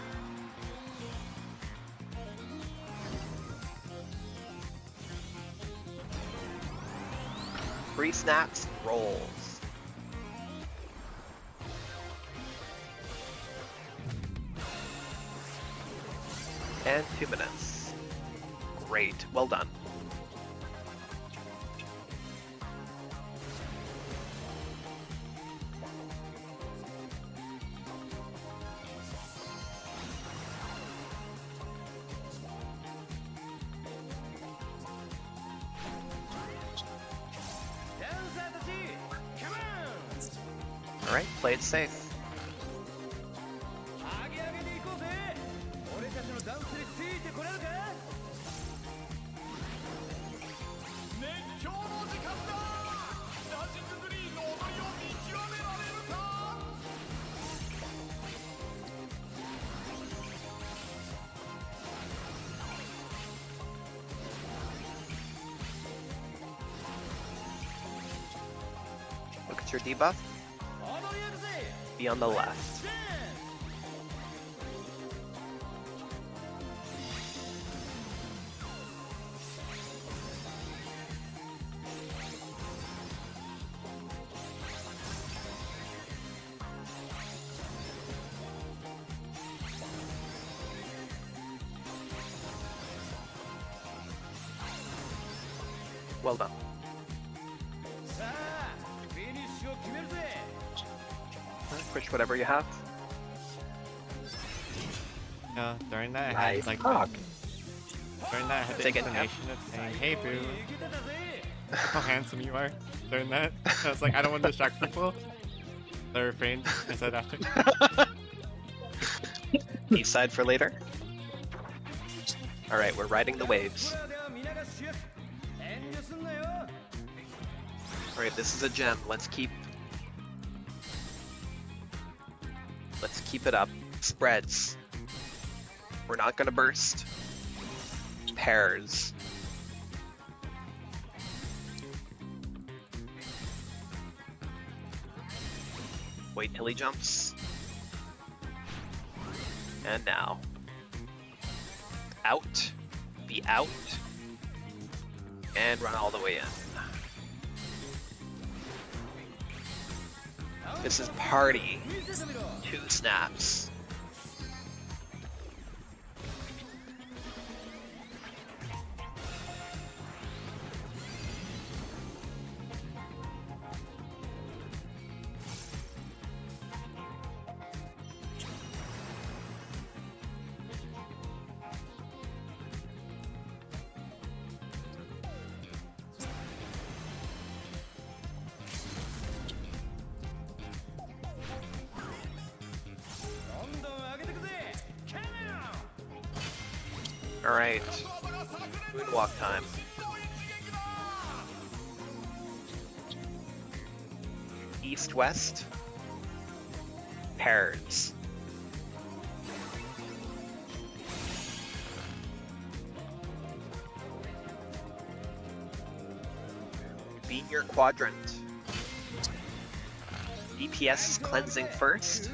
Three snaps, rolls. And 2 minutes. Great, well done. All right, play it safe. Look at your debuff. Be on the left. Well done. Push whatever you have. During that, I Nice had like cock. during that, I had the Take it, inclination of saying, "Hey, boo, look how handsome you are." During that, I was like, I don't want to distract people. I refrained. I said after. East side for later. All right, we're riding the waves. All right, this is a gem. Let's keep it up. Spreads. We're not gonna burst. Pairs. Wait till he jumps. And now. Out. Be out. And run all the way in. This is party. 2 snaps. Alright. Moonwalk time. East, west. Pairs. Beat your quadrant. DPS is cleansing first.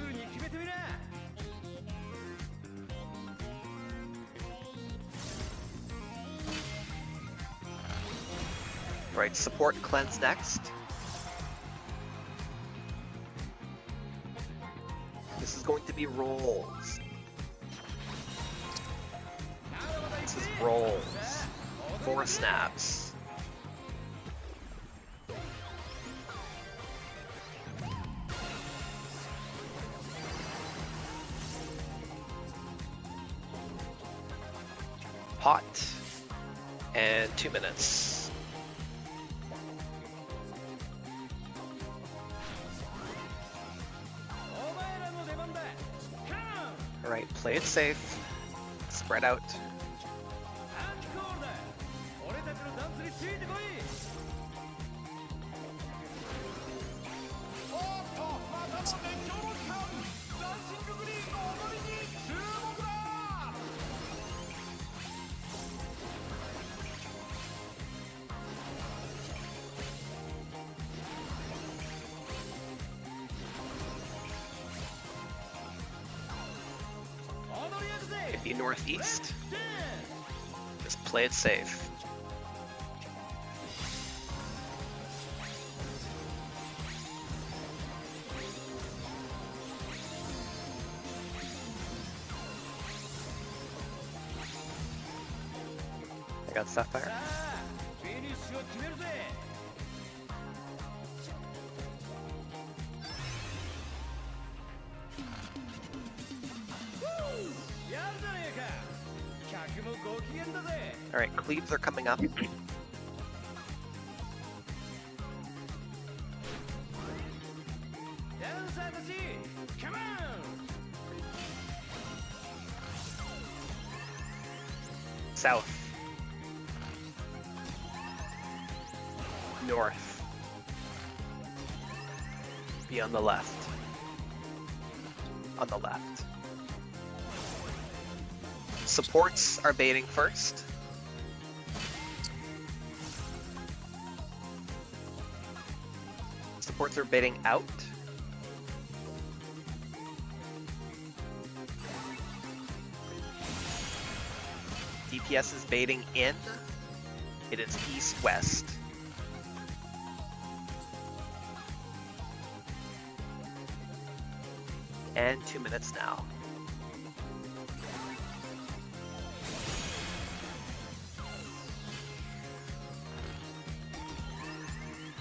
Right, support cleanse next. This is going to be rolls. This is rolls. 4 snaps. Pot. And 2 minutes. Alright, play it safe. Spread out. If you northeast, just play it safe. I got Sapphire. Alright, cleaves are coming up. South. North. Be on the left. On the left. Supports are baiting first. Supports are baiting out. DPS is baiting in. It is east-west. And 2 minutes now.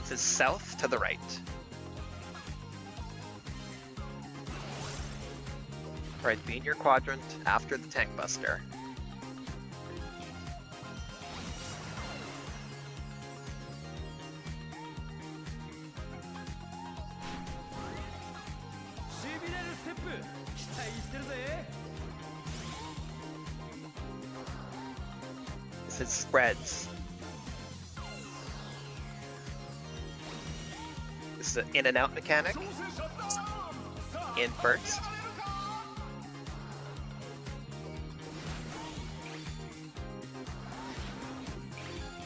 This is south to the right. Right, be in your quadrant after the tank buster. This is spreads. This is an in and out mechanic. In first.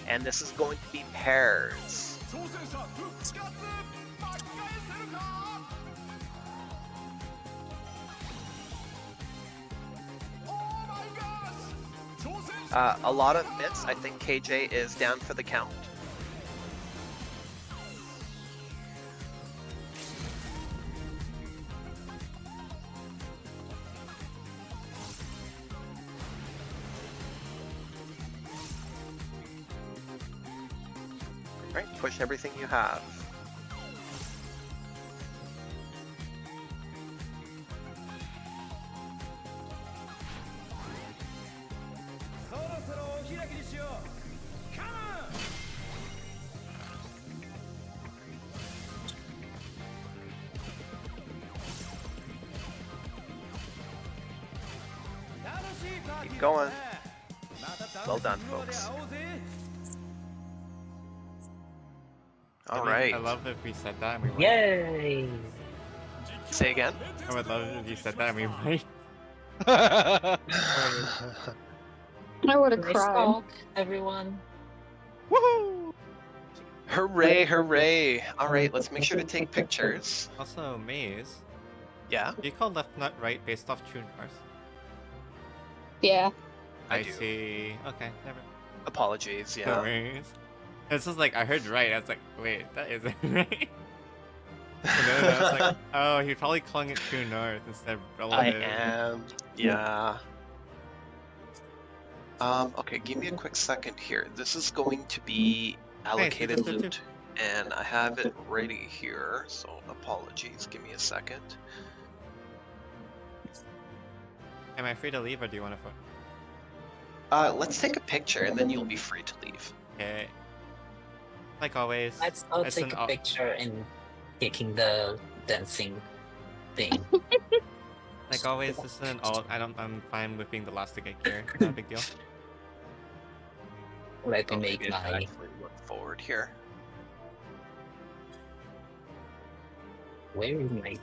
And this is going to be pairs. A lot of bits. I think KJ is down for the count. Right, push everything you have. Keep going. Well done, folks. All right. I love if we said that and we might. Yay! Say again? I would love if you said that and we might. I would have Nice cried. talk, everyone. Woohoo! Hooray, hooray! Alright, let's make sure to take pictures. Also, Maze. Yeah? Do you call left nut right based off true north? Yeah. I I do. see. Okay, never. Apologies, No yeah. worries. It's just like I heard right. I was like, wait, that isn't right. And then I was like, oh, he probably calling it true north instead of I relative. am. Yeah. Okay, give me a quick second here. This is going to be allocated just did loot, and I have it ready here, so apologies. Give me a second. Am I free to leave or do you want to phone? Let's take a picture, and then you'll be free to leave. Okay. Like always. Let's all it's take an a picture and kicking the dancing thing. Like always, this is an alt. I'm fine with being the last to get here. Not a big deal. Let me Oh, make maybe I should my. actually look forward here. Where is my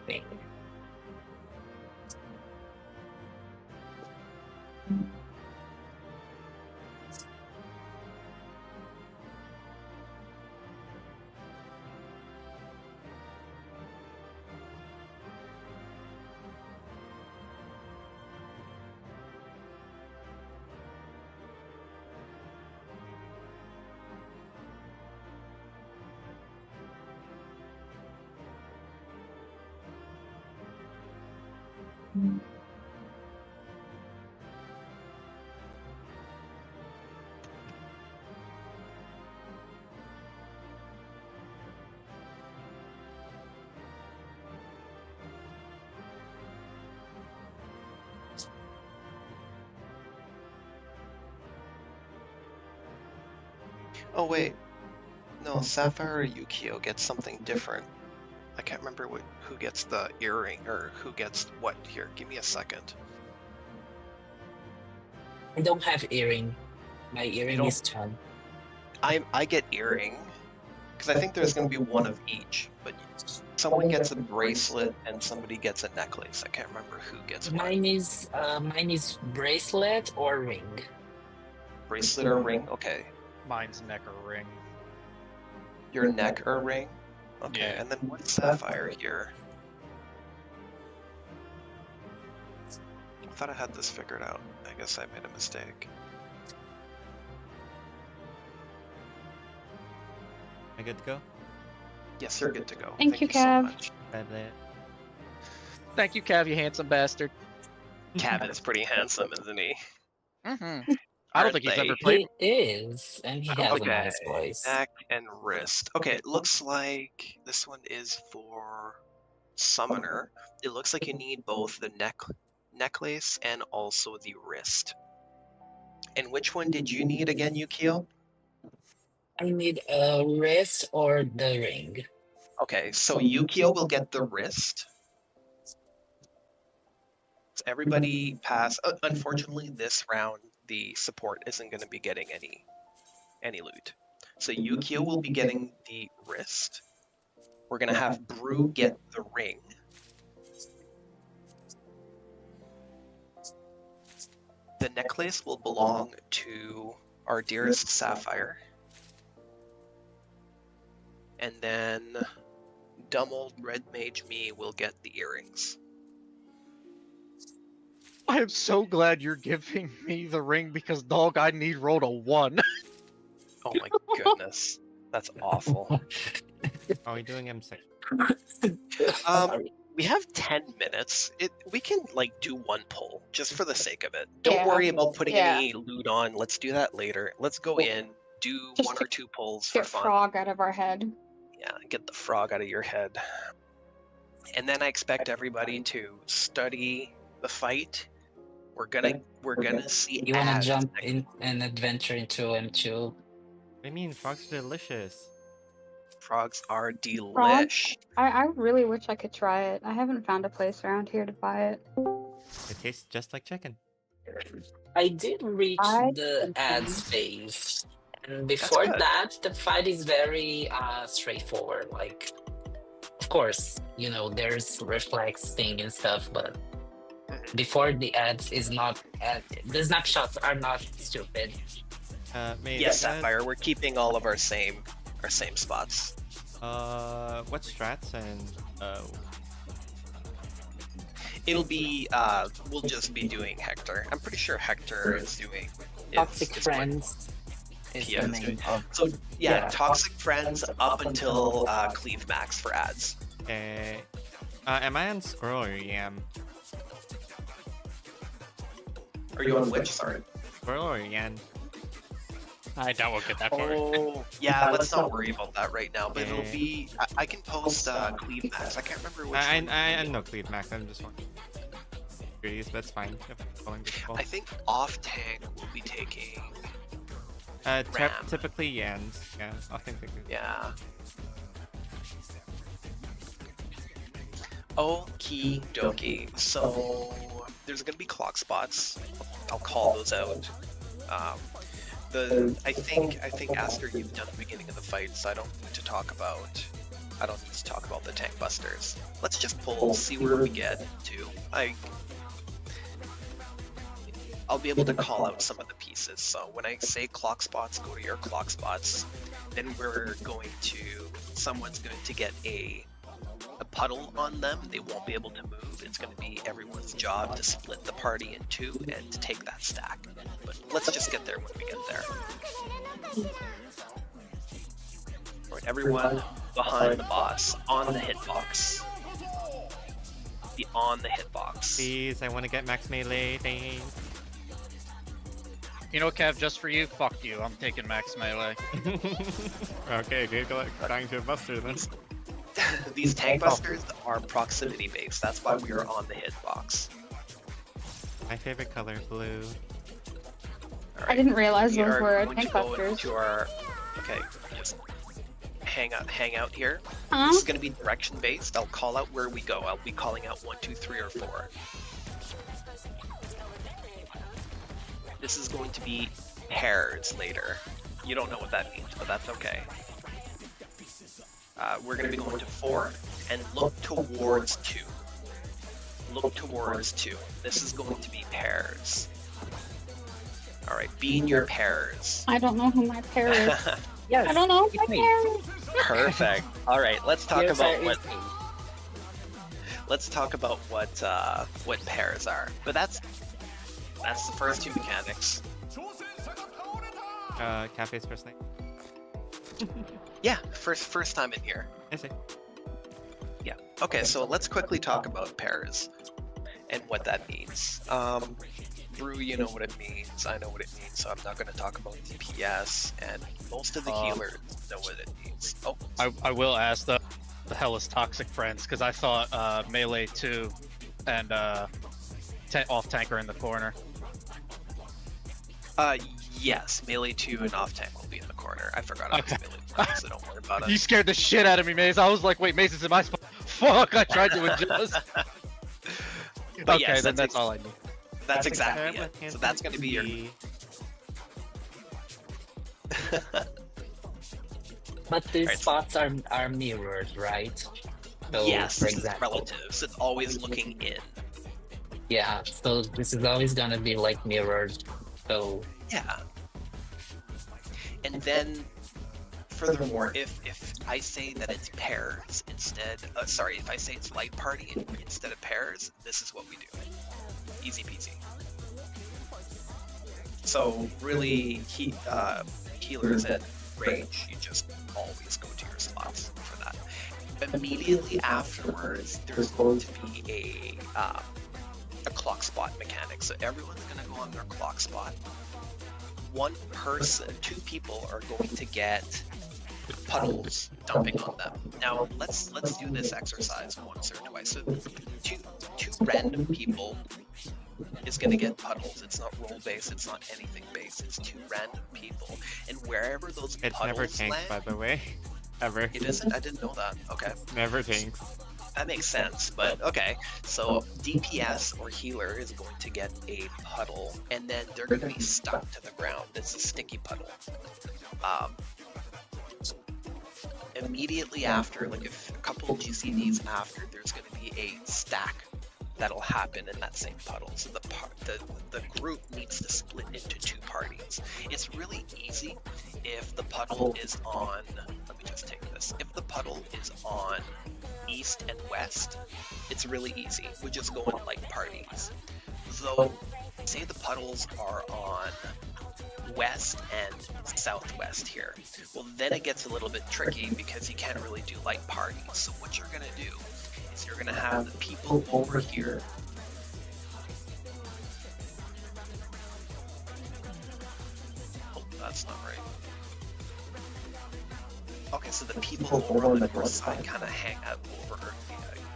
thing? Oh wait, no, Sapphire or Yukio gets something different. I can't remember who gets the earring or who gets what here. Give me a second. I don't have earring. My earring don't- is Chan. I get earring because I think there's going to be one of each, but someone gets a bracelet and somebody gets a necklace. I can't remember who gets what. Mine is bracelet or ring. Bracelet or ring? Okay. Mine's neck or ring. Your neck or ring? Okay, Yeah. and then what's Sapphire here? I thought I had this figured out. I guess I made a mistake. Am I good to go? Yes, you're good to go. Thank you, so Cav. much. Thank you, Cav, you handsome bastard. Cav is pretty handsome, isn't he? Mm-hmm. I don't think he's ever He played. is, and he has a Okay, nice voice. neck and wrist. Okay, it looks like this one is for summoner, it looks like you need both the necklace and also the wrist. And which one did you need again, Yukio? I need a wrist or the ring. Okay, so Yukio will get the wrist. So everybody pass. Unfortunately, this round the support isn't going to be getting any loot. So Yukio will be getting the wrist. We're going to have Brew get the ring. The necklace will belong to our dearest Sapphire. And then dumb old red mage me will get the earrings. I am so glad you're giving me the ring because dog I need rolled a 1. Oh my goodness. That's awful. Are we doing M6? We have 10 minutes. We can like do one pull just for the sake of it. Don't Yeah. worry about putting Yeah. any loot on. Let's do that later. Let's go in, do Just one to or two pulls for Get fun. frog out of our head. Yeah, get the frog out of your head. And then I expect everybody to study the fight. We're gonna see You wanna ads. jump in and adventure into M2? What do you mean? Frogs are delicious. Frogs are Frog? delish. I really wish I could try it. I haven't found a place around here to buy it. It tastes just like chicken. I did reach I the ads phase. And before good. that, the fight is very straightforward. Like, of course, you know, there's reflex thing and stuff, but before the ads is not, the snapshots are not stupid. Yes, Sapphire, we're keeping all of our same spots. What strats and It'll be we'll just be doing Hector. I'm pretty sure Hector is doing Toxic Friends is Pia the is name doing. of. So yeah, Toxic Friends up until Cleave Max for ads. Okay. Am I on Squirrel or Yam? Are you on which? Sorry. Squirrel or Yan? I doubt we'll get that far. Oh, yeah, let's not worry about that right now, but it'll be... I can post Cleave Max. I can't remember which one. I know Cleave Max, I'm just wondering. Curious, that's fine. I think off tank will be taking... Ram. Typically Yans. Yeah, I think they could. Yeah. Okie dokie. So there's gonna be clock spots. I'll call those out. I think Aster, you've done the beginning of the fight, so I don't need to talk about the tank busters. Let's just pull, see where we get to. I'll be able to call out some of the pieces. So when I say clock spots, go to your clock spots. Then someone's going to get a puddle on them. They won't be able to move. It's going to be everyone's job to split the party in two and to take that stack. But let's just get there when we get there. Alright, everyone behind the boss, on the hitbox. Be on the hitbox. Please, I want to get max melee. You know, Kev, just for you, fuck you. I'm taking max melee. Okay, good. Going to a buster then. These tank busters are proximity based. That's why we are on the hitbox. My favorite color, blue. I didn't realize We those are were going tank to go busters. into our... Okay, just hang out here. Huh? This is going to be direction based. I'll call out where we go. I'll be calling out 1, 2, 3, or 4. This is going to be pairs later. You don't know what that means, but that's okay. We're going to be going to 4 and look towards 2. Look towards 2. This is going to be pairs. Alright, be in your pairs. I don't know who my pair is. Yes, I don't know who my pair is. Perfect. Alright, let's talk Yes, about sir, what... it's me. Let's talk about what pairs are. But that's the first two mechanics. Cafe's first name. Yeah, first time in here. I see. Yeah. Okay, so let's quickly talk about pairs and what that means. Brew, you know what it means. I know what it means, so I'm not going to talk about DPS, and most of the healers know what it means. Oh, I will ask though. the hell is Toxic Friends? Because I thought Melee 2 and Off Tank are in the corner. Yes, Melee 2 and Off Tank will be in the corner. I forgot I was Melee 3, so don't worry about it. You scared the shit out of me, Maze. I was like, wait, Maze is in my spot. Fuck, I tried to adjust. But Okay, yes, then that's all I need. That's exactly it. So that's going to be your... But these spots are mirrored, right? So, yes, for this is example, relatives. It's always looking in. yeah. So this is always gonna be like mirrored. So Yeah. And then, furthermore, if I say that it's pairs instead, sorry, if I say it's light party instead of pairs, this is what we do. Easy peasy. So really, healers at range, you just always go to your slots for that. Immediately afterwards, there's going to be a clock spot mechanic. So everyone's gonna go on their clock spot. One person, 2 people are going to get puddles dumping on them. Now let's do this exercise once or twice. So two random people is going to get puddles. It's not roll based, it's not anything based, it's 2 random people. And wherever those It's puddles never tanked, land, by the way. Ever. It isn't? I didn't know that. Okay. Never tanks. That makes sense, but okay. So DPS or healer is going to get a puddle, and then they're going to be stuck to the ground. It's a sticky puddle. Immediately after, like if a couple GCDs after, there's going to be a stack that'll happen in that same puddle. So the group needs to split into 2 parties. It's really easy if the puddle is on, let me just take this, if the puddle is on east and west, it's really easy. We just go in like parties. Though, say the puddles are on west and southwest here, well then it gets a little bit tricky because you can't really do like parties. So what you're gonna do is you're gonna have the people over here that's not right. Okay, so the people over on the north side kind of hang out over,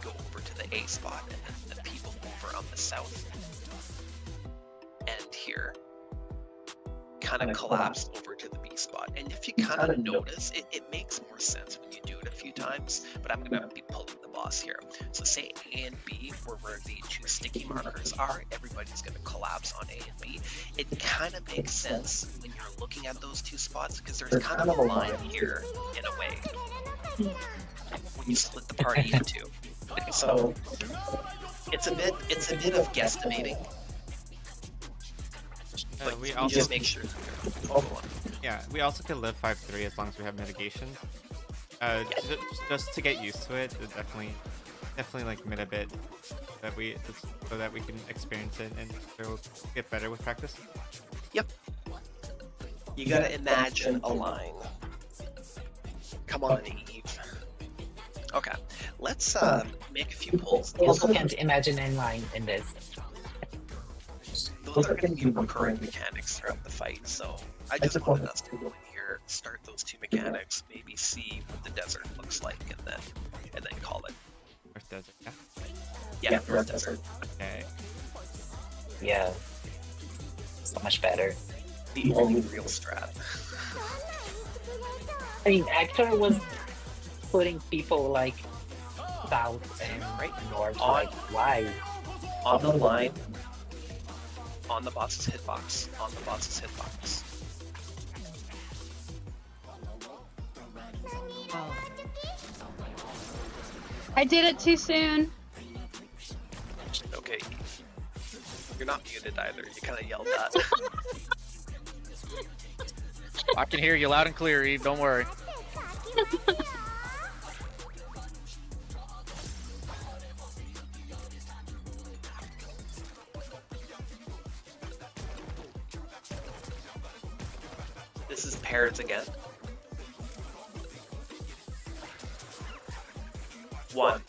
go over to the A spot, and then the people over on the south end here kind of collapse over to the B spot. And if you kind of notice, it makes more sense when you do it a few times, but I'm going to be pulling the boss here. So say A and B, where the 2 sticky markers are, everybody's going to collapse on A and B. It kind of makes sense when you're looking at those 2 spots, because there's kind of a line here, in a way, when you split the party into. So it's a bit of guesstimating. But we you also just make sure. Yeah, we also can live 5-3 as long as we have mitigation. Just to get used to it, definitely like mid a bit so that we can experience it and it'll get better with practice. Yep. You gotta imagine a line. Come on, Eve. Okay, let's make a few pulls. you also can't imagine any line in this. Those are going to be recurring mechanics throughout the fight, so I just wanted us to go in here, start those 2 mechanics, maybe see what the desert looks like, and then call it. North Desert, yeah? Yeah, North Desert. Okay. Yeah. So much better. The only real strat. I mean, Actor was putting people like south and north. Like, why? On the line. On the boss's hitbox. On the boss's hitbox. I did it too soon. Okay. You're not muted either. You kind of yelled at. I can hear you loud and clear, Eve. Don't worry. This is pairs again. 1.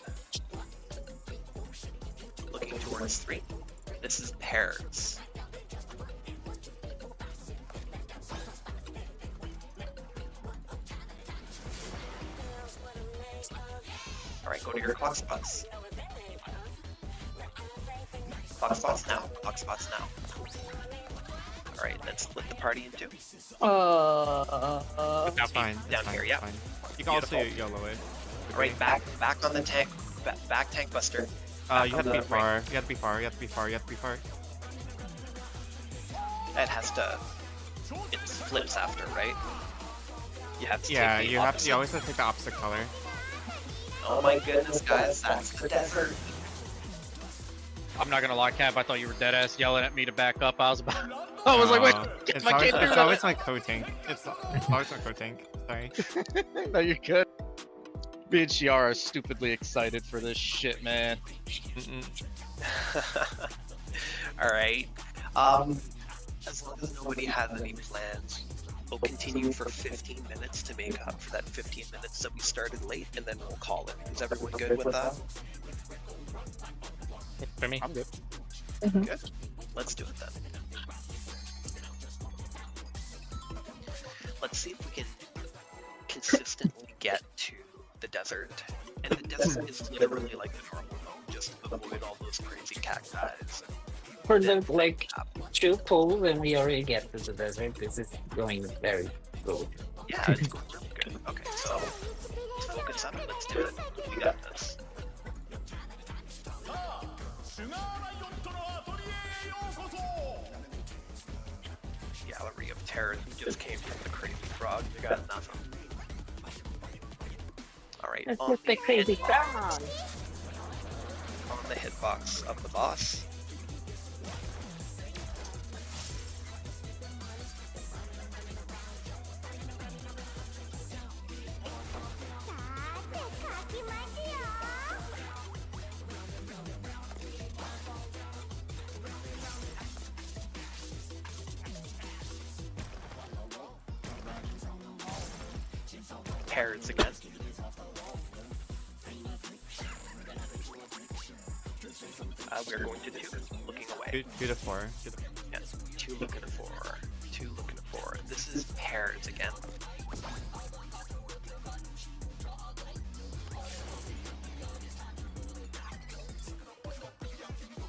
Looking towards 3. This is pairs. Go to your clock spots. Clock spots now. Clock spots now. Alright, then split the party in two. That's fine. Down That's here, fine, yeah. fine. You can also Beautiful. YOLO it. Alright, back on the tank. Back tank buster. You have to be far. You have to be far. You have to be far. You have to be far. It has to. It flips after, right? You have to. Yeah, take the you have opposite. to. You always have to take the opposite color. Oh my goodness, guys, that's the desert. I'm not gonna lie, Cap. I thought you were dead ass yelling at me to back up. I was about. I was like, wait. It's I always, can't do it's that. always my co-tank. It's always my co-tank. Sorry. No, you're good. Me and Shiara are stupidly excited for this shit, man. Alright. As long as nobody has any plans, we'll continue for 15 minutes to make up for that 15 minutes that we started late, and then we'll call it. Is everyone good with that? For me, I'm good. Good. Let's do it then. Let's see if we can consistently get to the desert. And the desert is literally like the normal zone, just avoid all those crazy cacti. For the like 2 pools, and we already get to the desert. This is going very good. Yeah, it's going really good. Okay, so let's focus on it. Let's do it. We got this. Gallery of Terrors just came from the crazy frog. We got nothing. Alright, That's on just the the crazy hitbox- frog. On the hitbox of the boss. Parrots again. We're going to 2, looking away. 2 to 4. Yes, 2 looking to 4. 2 looking to 4. This is parrots again.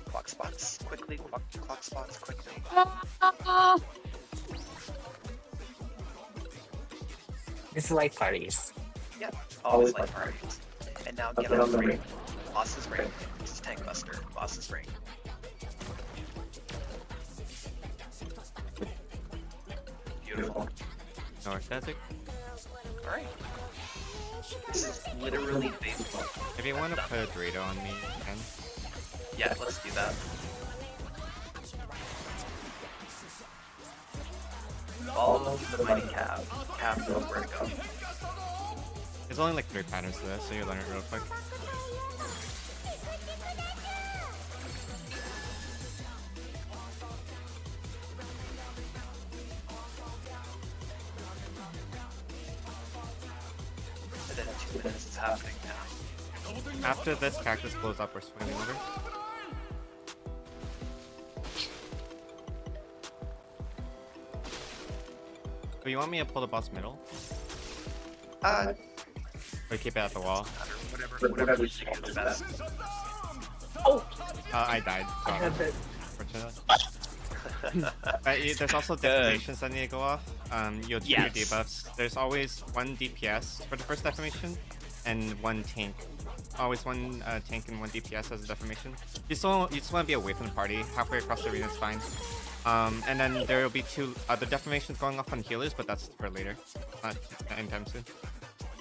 Clock spots quickly. Clock spots quickly. This is like parties. Yep, always like parties. And now get on the ring. Boss's ring. This is Tank Buster. Boss's ring. Beautiful. North Desert. Alright. This is literally baseball. If you want to put a Dorito on me, you can. Yeah, let's do that. Follow the mighty cab. Cab knows where to go. There's only like 3 patterns to this, so you learn it real quick. And then in 2 minutes it's happening now. After this cactus blows up, we're swinging over. Do you want me to pull the boss middle? Or keep it at the wall? Whatever you think is best. Oh! I died. So I have it. unfortunately. There's also deformations that need to go off. You'll check your Yes. debuffs. There's always 1 DPS for the first deformation, and 1 tank. Always 1 tank and 1 DPS as a deformation. You just want to be away from the party. Halfway across the arena is fine. And then there will be 2 other deformations going off on healers, but that's for later. Not anytime soon.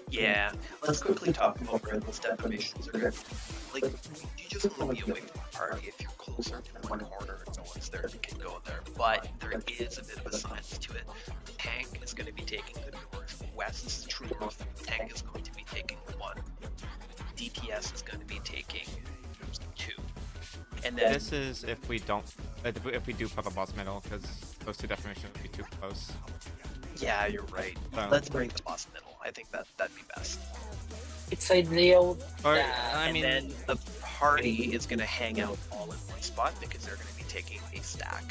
Yeah, let's quickly talk about where those deformations are. Like, you just want to be away from the party. If you're closer to one corner and no one's there, you can go there. But there is a bit of a science to it. The tank is going to be taking the northwest, true north. The tank is going to be taking 1. DPS is going to be taking 2. And then This is if we don't, if we do put a boss middle, because those 2 deformations would be too close. yeah, you're right. So- Let's bring the boss middle. I think that'd be best. It's ideal. Or, And then the party is going to hang out all in one spot because they're going to be taking a stack.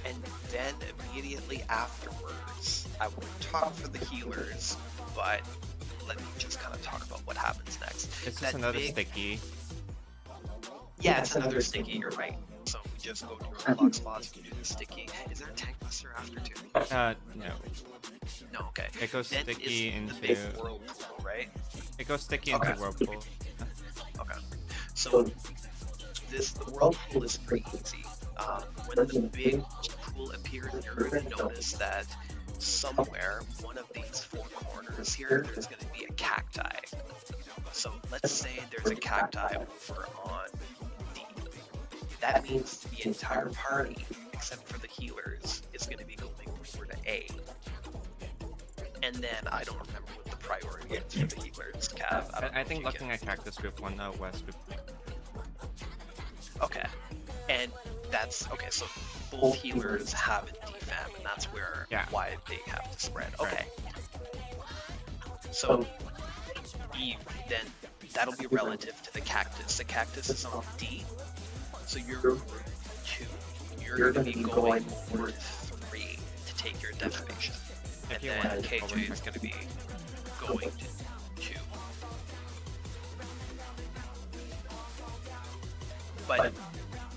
And then immediately afterwards, I will talk for the healers, but let me just kind of talk about what happens next. It's just another sticky. Yeah, it's another sticky, you're right. So we just go to our lock spots, we do the sticky. Is there a tank buster after too? No. No, okay. It goes Then sticky is into... the big whirlpool, right? It goes sticky into whirlpool. Okay. So the whirlpool is pretty easy. When the big whirlpool appears, you're going to notice that somewhere, one of these four corners here, there's going to be a cacti. So let's say there's a cacti over on D. That means the entire party, except for the healers, is going to be going over to A. And then I don't remember what the priority is for the healers, Cav. I think looking at Cactus Group 1, West Group 1. Okay. And that's okay, so both healers have a defam, and that's where why they have to spread. Okay. So then that'll be relative to the cactus. The cactus is on D. So you're group 2. You're gonna be going over 3 to take your defamation. And then KJ is gonna be going to 2. But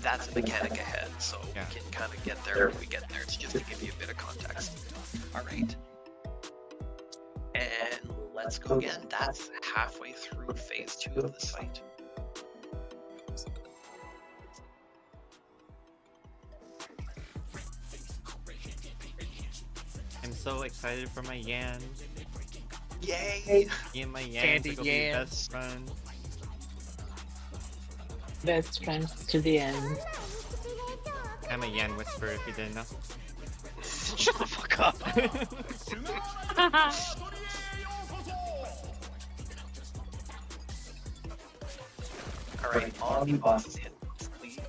that's a mechanic ahead, so we can kind of get there when we get there. It's just to give you a bit of context. Alright. And let's go again. That's halfway through phase 2 of the site. I'm so excited for my Yan. Yay! Me and my Yan Candy are gonna be Yans. best friends. Best friends to the end. I'm a Yan whisperer if you didn't know. Shut the fuck up. Alright, all the bosses hit, please.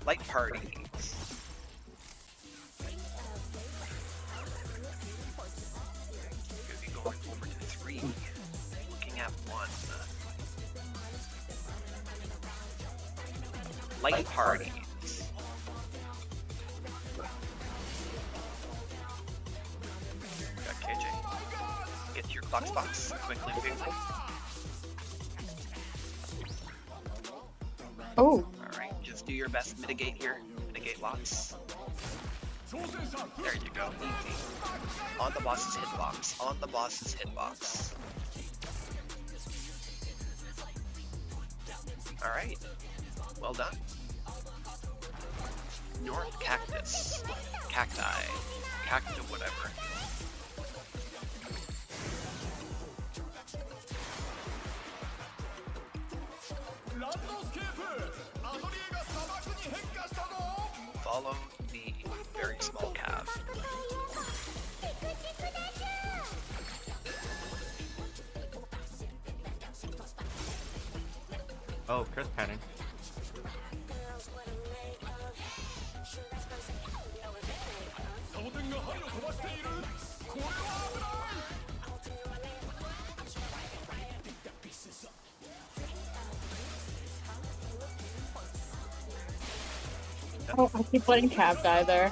Light parties. Gonna be going over to 3. Looking at 1. Light parties. Got KJ. Get to your clock spots quickly, quickly. Oh. Alright, just do your best. Mitigate here. Mitigate locks. There you go. Easy. On the boss's hitbox. On the boss's hitbox. Alright. Well done. North Cactus. Cacti. Cacti whatever. Follow the very small calf. Oh, Chris pattern. Oh, I keep letting Cav die there.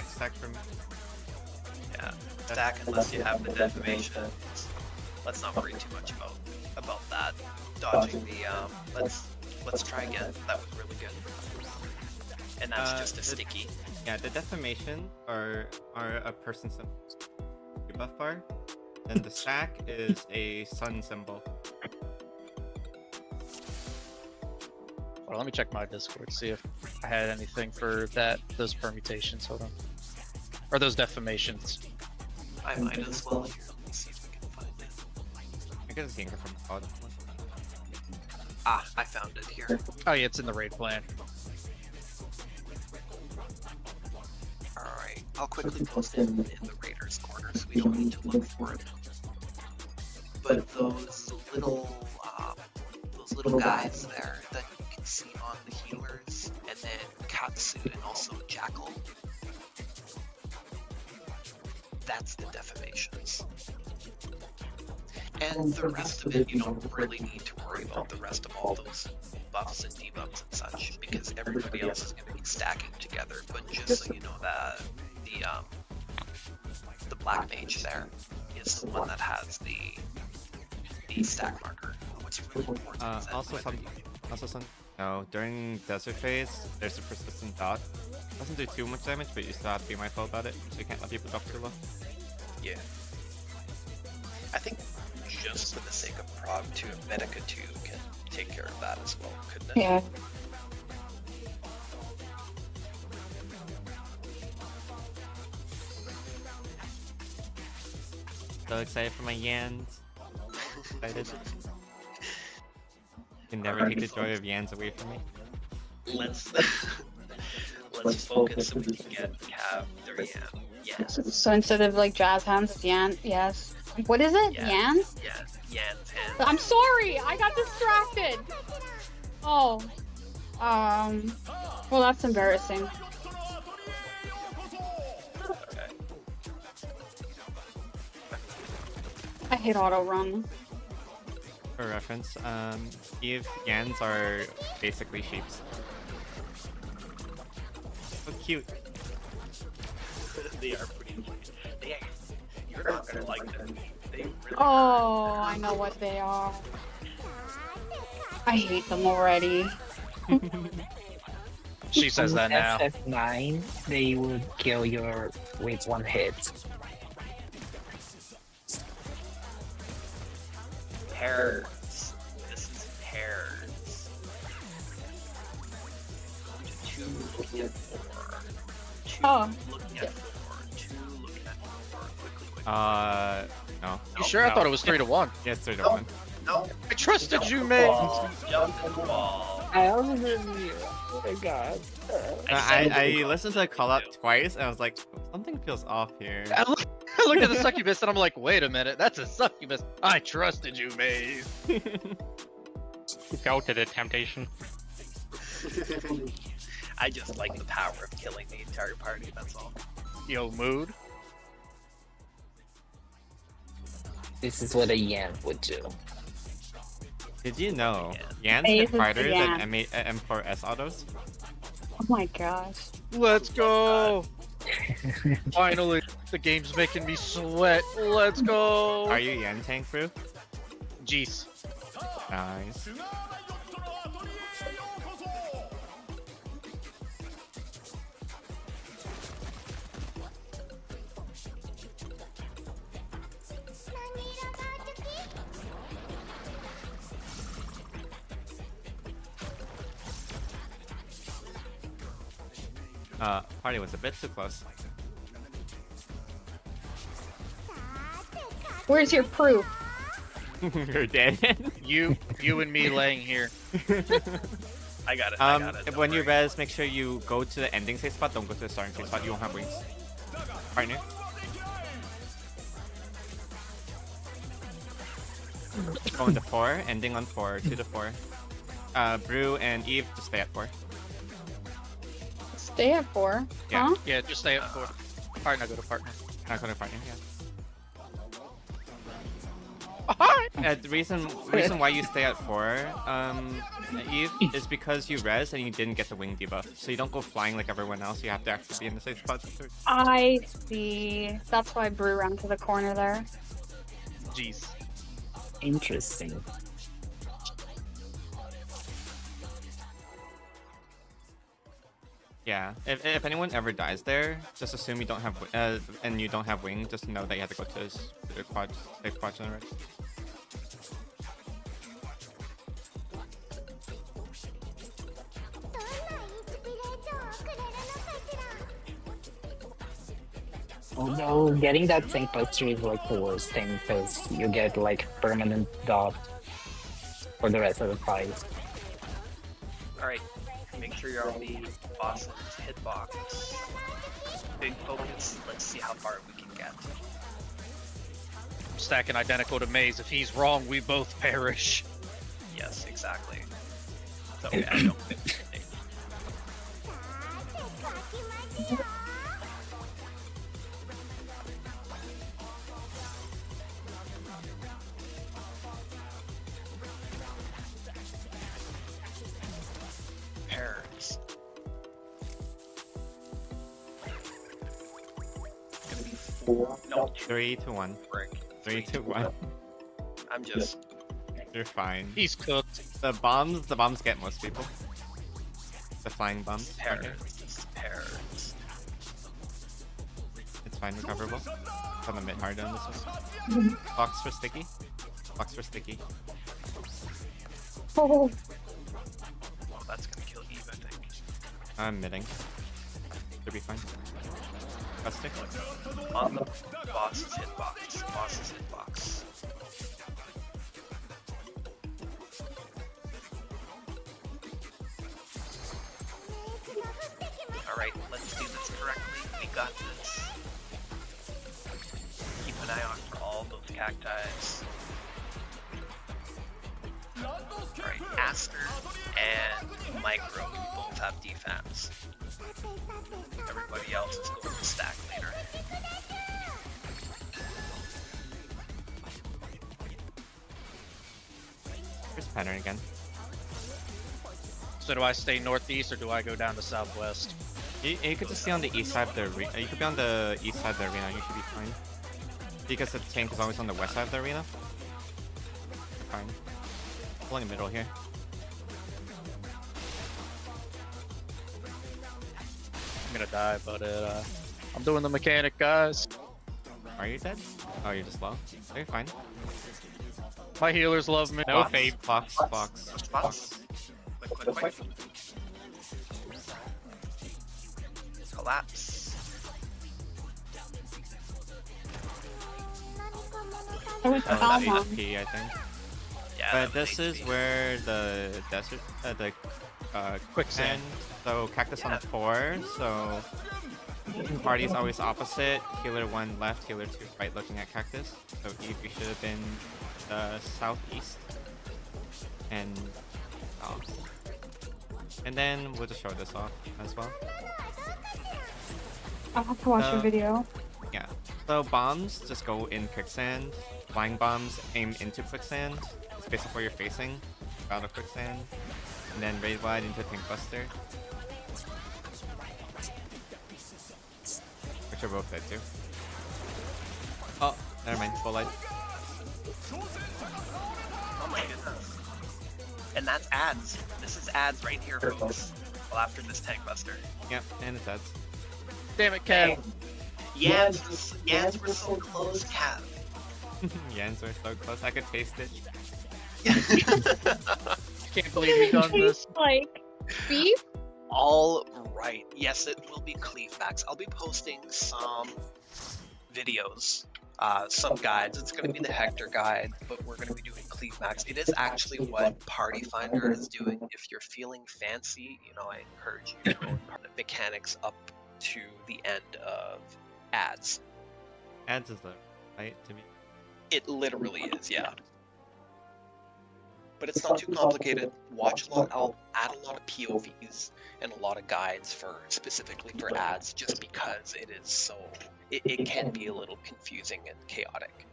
Stack from... Yeah, stack unless you have the defamation. Let's not worry too much about that. Dodging the let's try again. That was really good. And that's just a sticky. Yeah, the defamation are a person symbol buff bar, and the stack is a sun symbol. Well, let me check my Discord, see if I had anything for those permutations. Hold on. Or those defamations. I might as well here. Let me see if we can find it. I guess it's from the bottom. Ah, I found it here. Oh yeah, it's in the raid plan. I'll quickly post it in the Raiders corner so we don't need to look for it. But those little guys there that you can see on the healers, and then Katsu and also Jackal, that's the defamations. And the rest of it, you don't really need to worry about the rest of all those buffs and debuffs and such, because everybody else is going to be stacking together. But just so you know that the black mage there is the one that has the stack marker. What's really important is that also some. No, during desert phase, there's a persistent dot. Doesn't do too much damage, but you still have to be mindful about it, so you can't let people drop too low. Yeah. I think just for the sake of prog 2, Medica 2 can take care of that as well, couldn't it? Yeah. So excited for my Yans. Excited. You can never take the joy of Yans away from me. Let's focus so we can get Cav their Yan. Yes. So instead of like jazz hands, it's Yan. Yes. What is it? Yans? Yeah, Yan's hands. I'm sorry, I got distracted. Oh. Well, that's embarrassing. I hate auto run. For reference, Eve Yans are basically sheeps. So cute. They are pretty cute. You're not gonna like them. They really Oh, I know what they are. I hate them already. She says that now. FF9, they would kill your with one hit. Pairs. This is pairs. 2 looking at 4. 2 looking at 4. 2 looking at 4. Quickly. No. You sure? No. I thought it was 3-1. Yeah, it's 3-1. No. I trusted you, mate. Jump in the wall. I also did you. Oh my god. I listened to the call out twice and I was like, something feels off here. I looked at the succubus and I'm like, wait a minute, that's a succubus. I trusted you, mate. Go to the temptation. I just like the power of killing the entire party, that's all. Yo, mood. This is what a Yan would do. Did you know Yans Hey, hit this is harder Yan. than M4S autos? Oh my gosh. Let's go. Finally, the game's making me sweat. Let's go. Are you Yan tank, bro? Jeez. Nice. Party was a bit too close. Where's your proof? You're dead. You and me laying here. I got it. I got it. When you res, make sure you go to the ending save spot. Don't go to the starting save spot. You won't have wings. Partner. Going to 4, ending on 4, 2 to 4. Brew and Eve, just stay at 4. Stay at 4. Yeah. Huh? Yeah, just stay at 4. Partner, go to partner. Go to partner, yeah. Alright! The reason why you stay at 4, Eve, is because you res and you didn't get the wing debuff. So you don't go flying like everyone else. You have to actually be in the safe spot. I see. That's why Brew ran to the corner there. Jeez. Interesting. Yeah. If anyone ever dies there, just assume you don't have and you don't have wing. Just know that you have to go to the safe quad generator. Although getting that sync poster is like the worst thing because you get like permanent dot for the rest of the prize. Alright, Make sure you're on the boss's hitbox. Big focus. Let's see how far we can get. I'm stacking identical to Maze. If he's wrong, we both perish. Yes, exactly. So yeah, I don't think pairs. It's gonna be 4. No, 3 to 1. Frick. 3 to 1. I'm just. You're fine. He's cooked. The bombs get most people. The flying bombs. Pairs. Okay. Pairs. It's fine, recoverable. It's on the mid hard on this one. Box for sticky. Box for sticky. Oh. Well, that's gonna kill Eve, I think. I'm midding. Should be fine. Stick. On the boss's hitbox. Boss's hitbox. Alright, let's do this correctly. We got this. Keep an eye out for all those cacti. Alright, Aster and Micro both have defense. Everybody else is going to stack later. Here's pattern again. So do I stay northeast or do I go down to southwest? You could just be on the east side of the arena. You could be on the east side of the arena. You should be fine. Because the tank is always on the west side of the arena. You're fine. Pulling the middle here. I'm gonna die, but I'm doing the mechanic, guys. Are you dead? Oh, you're just low. Oh, you're fine. My healers love me. No fade. Fox. Quick. Collapse. It was that's Alma. HP, I think. Yeah, but this is where the desert, quicksand. So cactus on 4. So party's always opposite. Healer 1 left, healer 2 right, looking at cactus. So Eve, you should have been southeast. And and then we'll just show this off as well. I'll have to watch your video. Yeah. So bombs just go in quicksand. Flying bombs aim into quicksand. It's basically where you're facing. Out of quicksand. And then raid wide into pink buster. Which are both dead too. Oh, never mind. Full life. Oh my goodness. And that's ads. This is ads right here, folks. Well, after this tank buster. Yep, and it's ads. Damn it, Kev. Yans were so close, Cav. Yans were so close. I could taste it. Can't believe you've done this. Like beef? All right. Yes, it will be cleave backs. I'll be posting some videos, some guides. It's going to be the Hector guide, but we're going to be doing cleave backs. It is actually what Party Finder is doing. If you're feeling fancy, I encourage you to go the mechanics up to the end of ads. Ads is the right to me. It literally is, yeah. But it's not too complicated. Watch a lot. I'll add a lot of POVs and a lot of guides specifically for ads, just because it is so. It can be a little confusing and chaotic.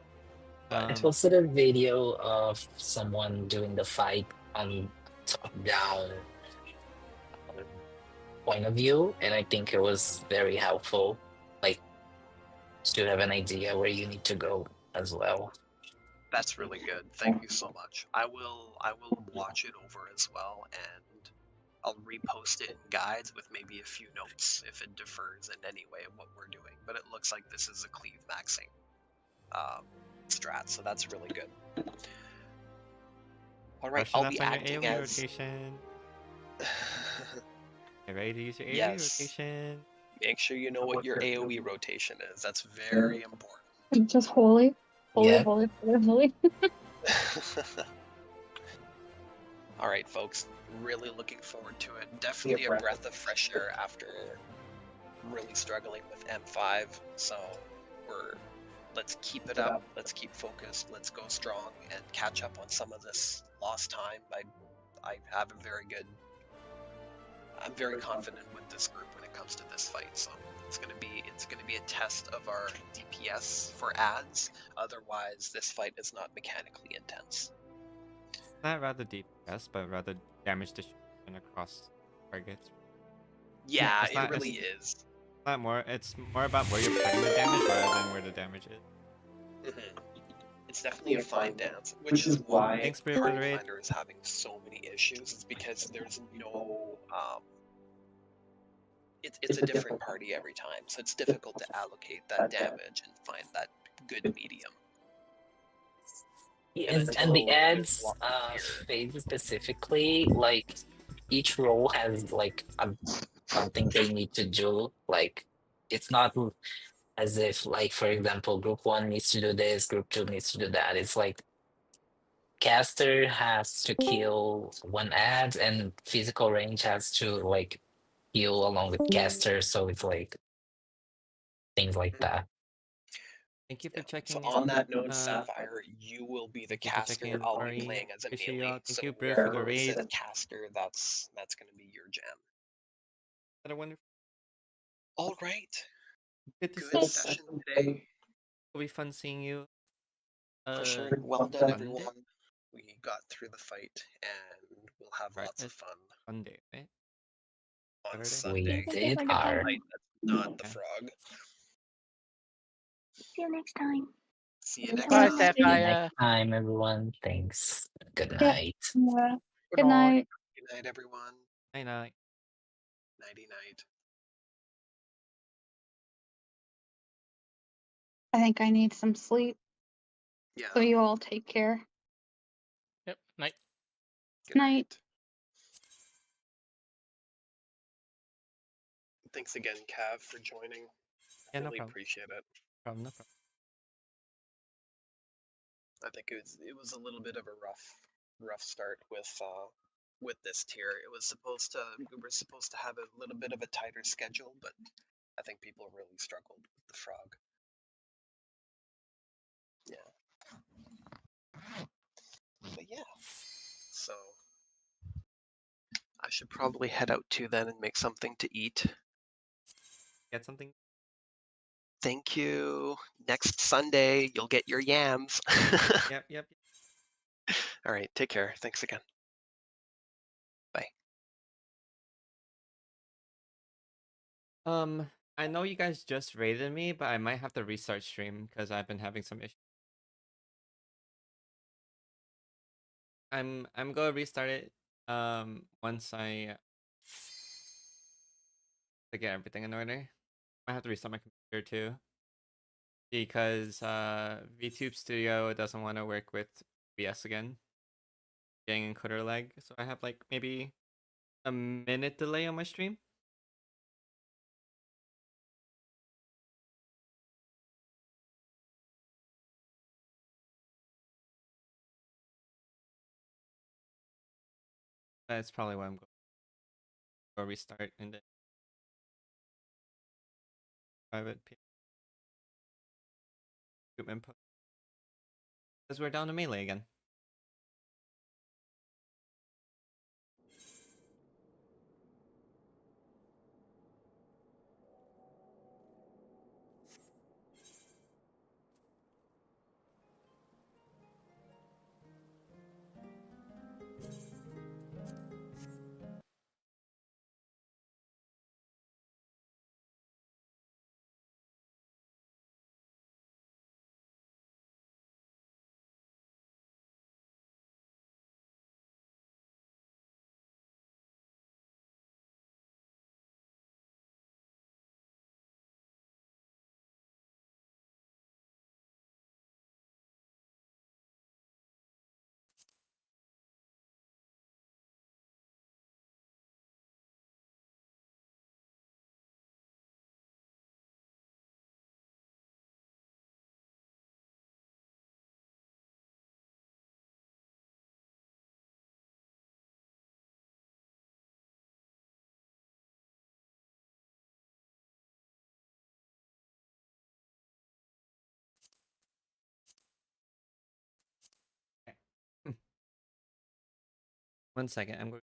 I posted a video of someone doing the fight on top-down point of view, and I think it was very helpful, like to have an idea where you need to go as well. That's really good. Thank you so much. I will watch it over as well, and I'll repost it in guides with maybe a few notes if it differs in any way of what we're doing. But it looks like this is a cleave maxing strat, so that's really good. All right, I'll be acting as. Rotation. Get ready to use your AoE Yes. rotation. Make sure you know what your AoE rotation is. That's very important. Just holy. Holy, Yeah. holy. All right, folks. Really looking forward to it. Definitely a breath of fresh air after really struggling with M5. So let's keep it up. Let's keep focused. Let's go strong and catch up on some of this lost time. I have a very good. I'm very confident with this group when it comes to this fight. So it's gonna be a test of our DPS for ads. Otherwise, this fight is not mechanically intense. Not rather DPS, but rather damage distribution across targets. Yeah, It's it not, really it's, is. Not more. It's more about where you're putting the damage rather than where the damage is. It's definitely a fine dance, which is why Thanks, Brave, for the raid. Finder is having so many issues. It's because there's no it's a different party every time, so it's difficult to allocate that damage and find that good medium. And the ads phase specifically, like each role has like something they need to do. Like it's not as if, like, for example, group 1 needs to do this, group 2 needs to do that. It's like caster has to kill one ad and physical range has to like heal along with caster, so it's like things like that. Thank you for checking So in. on that note, Sapphire, you will be the caster. I'll be playing as a Appreciate melee. y'all. Thank So you, Brew, for the wherever it raid. says caster, that's gonna be your jam. Had a wonderful. All right. Good to Good see session you. today. It'll be fun seeing you. For sure. Well done, Sunday? everyone. We got through the fight, and we'll have lots of fun. Sunday, right? On Saturday? Sunday. We did our- Night, that's not the frog. See you next time. See you next Bye, time. Sapphire. Next time, everyone. Thanks. Good night. Yeah. Good night. Good night, everyone. Night night. Nighty night. I think I need some sleep. Yeah. So you all take care. Yep. Night. Good night. Thanks again, Cav, for joining. Yeah, no Really problem. appreciate it. No problem. I think it was a little bit of a rough start with this tier. We were supposed to have a little bit of a tighter schedule, but I think people really struggled with the frog. Yeah. But yeah. So I should probably head out too then and make something to eat. Get something? Thank you. Next Sunday, you'll get your yams. Yep. All right. Take care. Thanks again. Bye. I know you guys just raided me, but I might have to restart stream because I've been having some issues. I'm gonna restart it once I get everything in order. I have to restart my computer too. Because VTube Studio doesn't want to work with OBS again. Getting encoder lag. So I have like maybe a minute delay on my stream. That's probably why I'm going to go restart in the private input. Because we're down to melee again. 1 second. I'm going.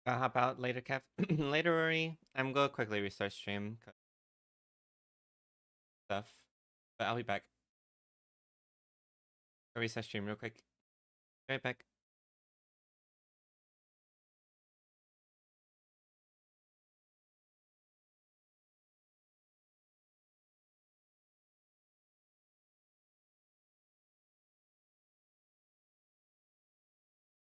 I'll hop out later, Kev. Later, Rory. I'm gonna quickly restart stream. Stuff. But I'll be back. I'll reset stream real quick. Right back.